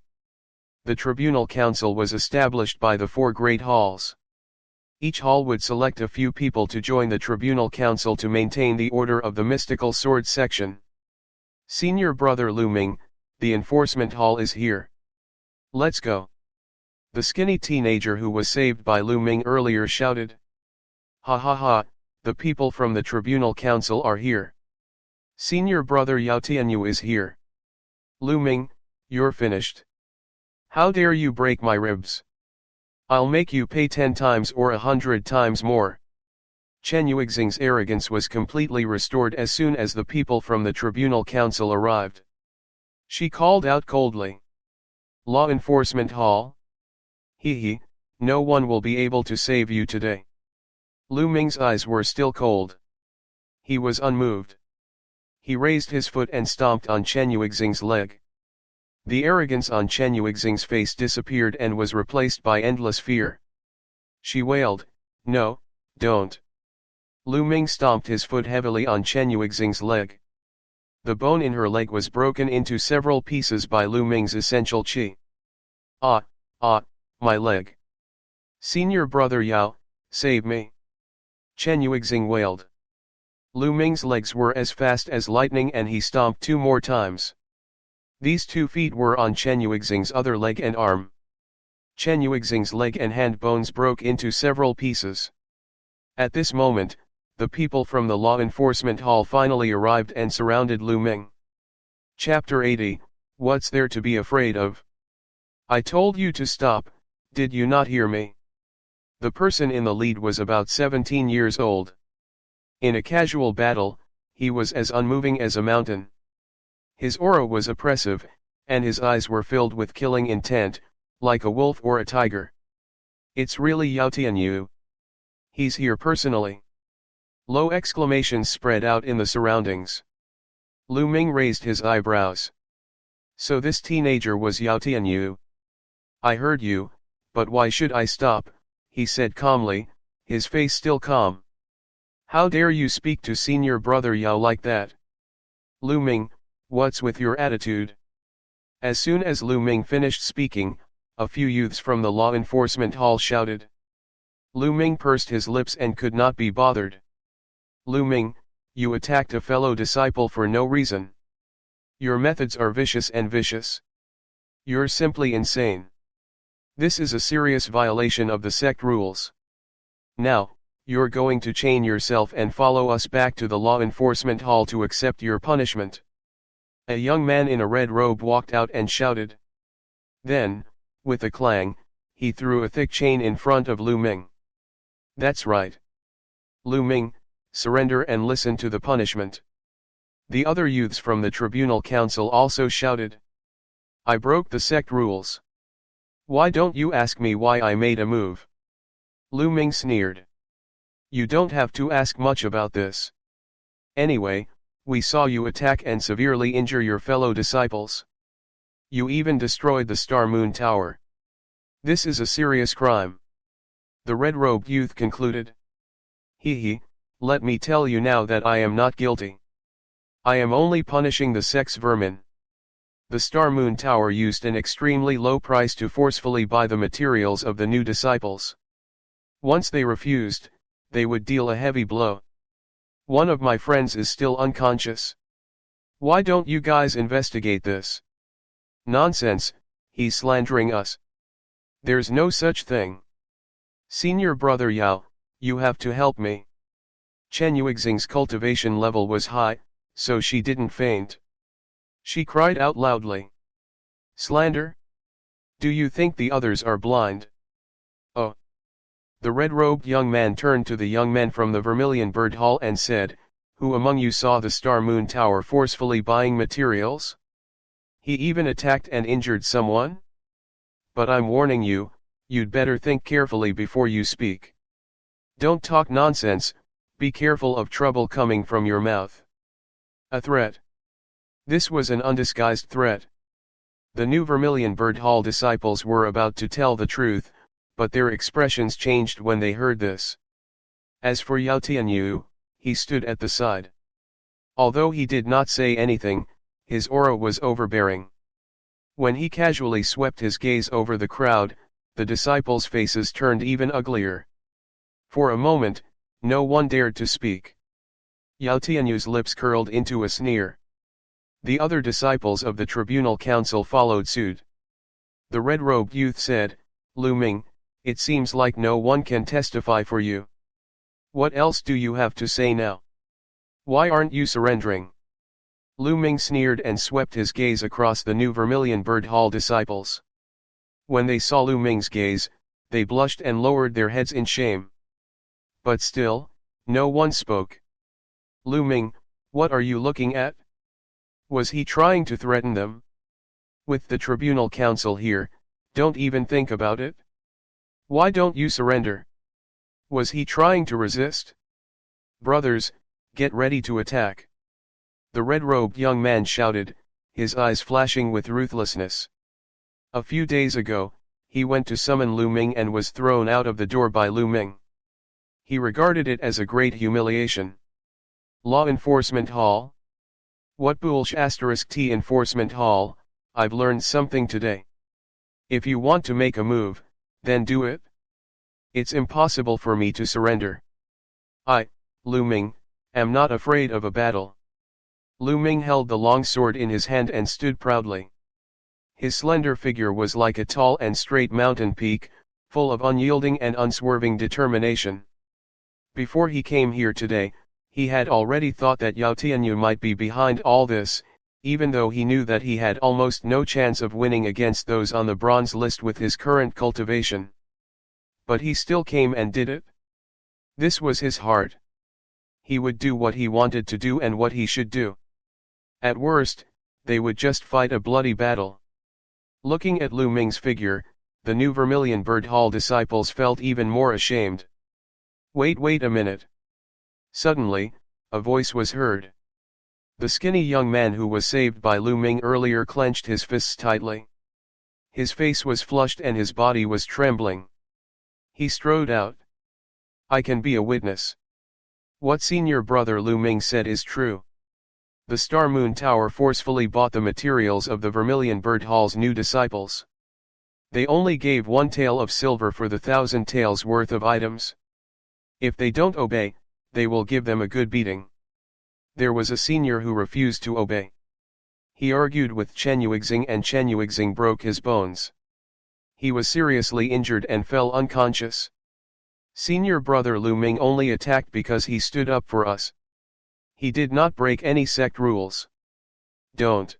The tribunal council was established by the 4 great halls. Each hall would select a few people to join the tribunal council to maintain the order of the mystical sword section. Senior brother Lu Ming, the enforcement hall is here. Let's go. The skinny teenager who was saved by Lu Ming earlier shouted. Ha ha ha, the people from the tribunal council are here. Senior brother Yao Tianyu is here. Lu Ming, you're finished. How dare you break my ribs? I'll make you pay 10 times or 100 times more. Chen Yuexing's arrogance was completely restored as soon as the people from the tribunal council arrived. She called out coldly. Law enforcement hall? Hee, no one will be able to save you today. Lu Ming's eyes were still cold. He was unmoved. He raised his foot and stomped on Chen Yuexing's leg. The arrogance on Chen Yuexing's face disappeared and was replaced by endless fear. She wailed, no, don't. Lu Ming stomped his foot heavily on Chen Yuexing's leg. The bone in her leg was broken into several pieces by Lu Ming's essential qi. Ah, my leg. Senior brother Yao, save me. Chen Yuexing wailed. Lu Ming's legs were as fast as lightning and he stomped 2 more times. These 2 feet were on Chen Yuexing's other leg and arm. Chen Yuexing's leg and hand bones broke into several pieces. At this moment, the people from the law enforcement hall finally arrived and surrounded Lu Ming. Chapter 80, What's there to be afraid of? I told you to stop, did you not hear me? The person in the lead was about 17 years old. In a casual battle, he was as unmoving as a mountain. His aura was oppressive, and his eyes were filled with killing intent, like a wolf or a tiger. It's really Yao Tianyu. He's here personally. Low exclamations spread out in the surroundings. Lu Ming raised his eyebrows. So this teenager was Yao Tianyu. I heard you, but why should I stop, he said calmly, his face still calm. How dare you speak to senior brother Yao like that? Lu Ming, what's with your attitude? As soon as Lu Ming finished speaking, a few youths from the law enforcement hall shouted. Lu Ming pursed his lips and could not be bothered. Lu Ming, you attacked a fellow disciple for no reason. Your methods are vicious and vicious. You're simply insane. This is a serious violation of the sect rules. Now, you're going to chain yourself and follow us back to the law enforcement hall to accept your punishment. A young man in a red robe walked out and shouted. Then, with a clang, he threw a thick chain in front of Lu Ming. That's right. Lu Ming, surrender and listen to the punishment. The other youths from the tribunal council also shouted. I broke the sect rules. Why don't you ask me why I made a move? Lu Ming sneered. You don't have to ask much about this. Anyway, we saw you attack and severely injure your fellow disciples. You even destroyed the Star Moon Tower. This is a serious crime. The red-robed youth concluded. He, let me tell you now that I am not guilty. I am only punishing the sex vermin. The Star Moon Tower used an extremely low price to forcefully buy the materials of the new disciples. Once they refused, they would deal a heavy blow. One of my friends is still unconscious. Why don't you guys investigate this? Nonsense, he's slandering us. There's no such thing. Senior brother Yao, you have to help me. Chen Yuixing's cultivation level was high, so she didn't faint. She cried out loudly. Slander? Do you think the others are blind? Oh. The red-robed young man turned to the young men from the Vermilion Bird Hall and said, Who among you saw the Star Moon Tower forcefully buying materials? He even attacked and injured someone? But I'm warning you, you'd better think carefully before you speak. Don't talk nonsense, be careful of trouble coming from your mouth. A threat. This was an undisguised threat. The new Vermilion Bird Hall disciples were about to tell the truth, but their expressions changed when they heard this. As for Yao Tianyu, he stood at the side. Although he did not say anything, his aura was overbearing. When he casually swept his gaze over the crowd, the disciples' faces turned even uglier. For a moment, no one dared to speak. Yao Tianyu's lips curled into a sneer. The other disciples of the tribunal council followed suit. The red-robed youth said, Lu Ming, it seems like no one can testify for you. What else do you have to say now? Why aren't you surrendering? Lu Ming sneered and swept his gaze across the new Vermilion Bird Hall disciples. When they saw Lu Ming's gaze, they blushed and lowered their heads in shame. But still, no one spoke. Lu Ming, what are you looking at? Was he trying to threaten them? With the tribunal council here, don't even think about it. Why don't you surrender? Was he trying to resist? Brothers, get ready to attack. The red-robed young man shouted, his eyes flashing with ruthlessness. A few days ago, he went to summon Lu Ming and was thrown out of the door by Lu Ming. He regarded it as a great humiliation. Law Enforcement Hall? What bullsh** T Enforcement Hall, I've learned something today. If you want to make a move, then do it. It's impossible for me to surrender. I, Lu Ming, am not afraid of a battle. Lu Ming held the long sword in his hand and stood proudly. His slender figure was like a tall and straight mountain peak, full of unyielding and unswerving determination. Before he came here today, he had already thought that Yao Tianyu might be behind all this, even though he knew that he had almost no chance of winning against those on the bronze list with his current cultivation. But he still came and did it. This was his heart. He would do what he wanted to do and what he should do. At worst, they would just fight a bloody battle. Looking at Lu Ming's figure, the new Vermilion Bird Hall disciples felt even more ashamed. Wait a minute. Suddenly, a voice was heard. The skinny young man who was saved by Lu Ming earlier clenched his fists tightly. His face was flushed and his body was trembling. He strode out. I can be a witness. What senior brother Lu Ming said is true. The Star Moon Tower forcefully bought the materials of the Vermilion Bird Hall's new disciples. They only gave 1 tael of silver for the 1,000 taels worth of items. If they don't obey, they will give them a good beating. There was a senior who refused to obey. He argued with Chen Yuixing and Chen Yuixing broke his bones. He was seriously injured and fell unconscious. Senior brother Lu Ming only attacked because he stood up for us. He did not break any sect rules. Don't.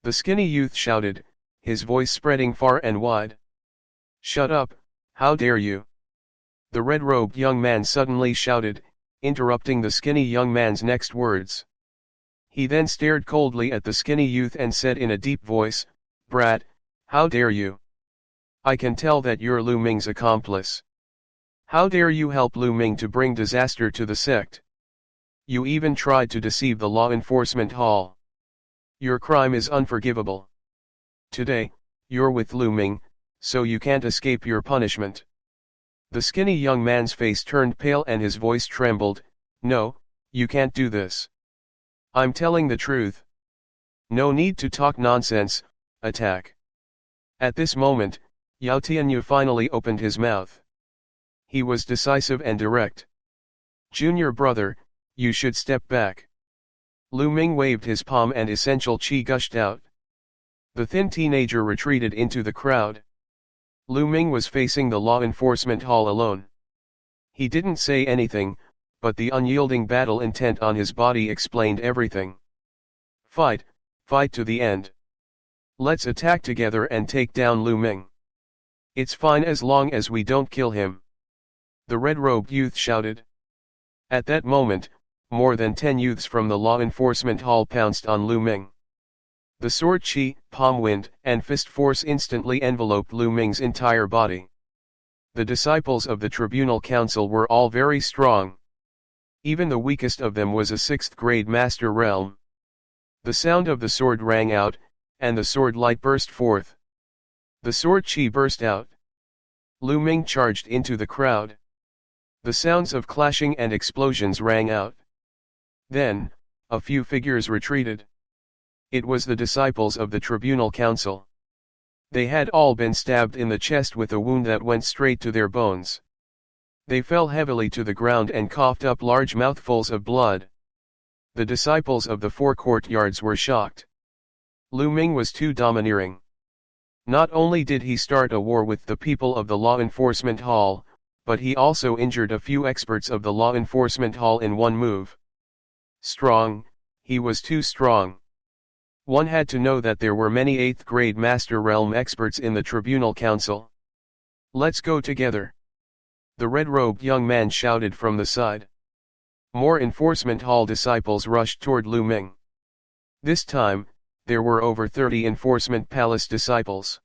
The skinny youth shouted, his voice spreading far and wide. Shut up, how dare you? The red-robed young man suddenly shouted, interrupting the skinny young man's next words. He then stared coldly at the skinny youth and said in a deep voice, Brat, how dare you? I can tell that you're Lu Ming's accomplice. How dare you help Lu Ming to bring disaster to the sect? You even tried to deceive the law enforcement hall. Your crime is unforgivable. Today, you're with Lu Ming, so you can't escape your punishment. The skinny young man's face turned pale and his voice trembled. No, you can't do this. I'm telling the truth. No need to talk nonsense, attack. At this moment, Yao Tianyu finally opened his mouth. He was decisive and direct. Junior brother, you should step back. Lu Ming waved his palm and essential qi gushed out. The thin teenager retreated into the crowd. Lu Ming was facing the law enforcement hall alone. He didn't say anything, but the unyielding battle intent on his body explained everything. Fight, fight to the end. Let's attack together and take down Lu Ming. It's fine as long as we don't kill him. The red-robed youth shouted. At that moment, more than 10 youths from the law enforcement hall pounced on Lu Ming. The sword chi, palm wind, and fist force instantly enveloped Lu Ming's entire body. The disciples of the Tribunal Council were all very strong. Even the weakest of them was a 6th-grade master realm. The sound of the sword rang out, and the sword light burst forth. The sword chi burst out. Lu Ming charged into the crowd. The sounds of clashing and explosions rang out. Then, a few figures retreated. It was the disciples of the Tribunal Council. They had all been stabbed in the chest with a wound that went straight to their bones. They fell heavily to the ground and coughed up large mouthfuls of blood. The disciples of the 4 courtyards were shocked. Lu Ming was too domineering. Not only did he start a war with the people of the law enforcement hall, but he also injured a few experts of the law enforcement hall in one move. Strong, he was too strong. One had to know that there were many 8th-grade Master Realm experts in the Tribunal Council. Let's go together. The red-robed young man shouted from the side. More enforcement hall disciples rushed toward Lu Ming. This time, there were over 30 enforcement palace disciples.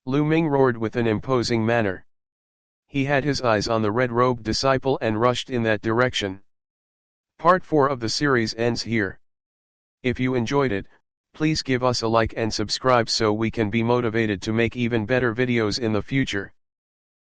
Lu Ming roared with an imposing manner. He had his eyes on the red-robed disciple and rushed in that direction. Part 4 of the series ends here. If you enjoyed it, please give us a like and subscribe so we can be motivated to make even better videos in the future.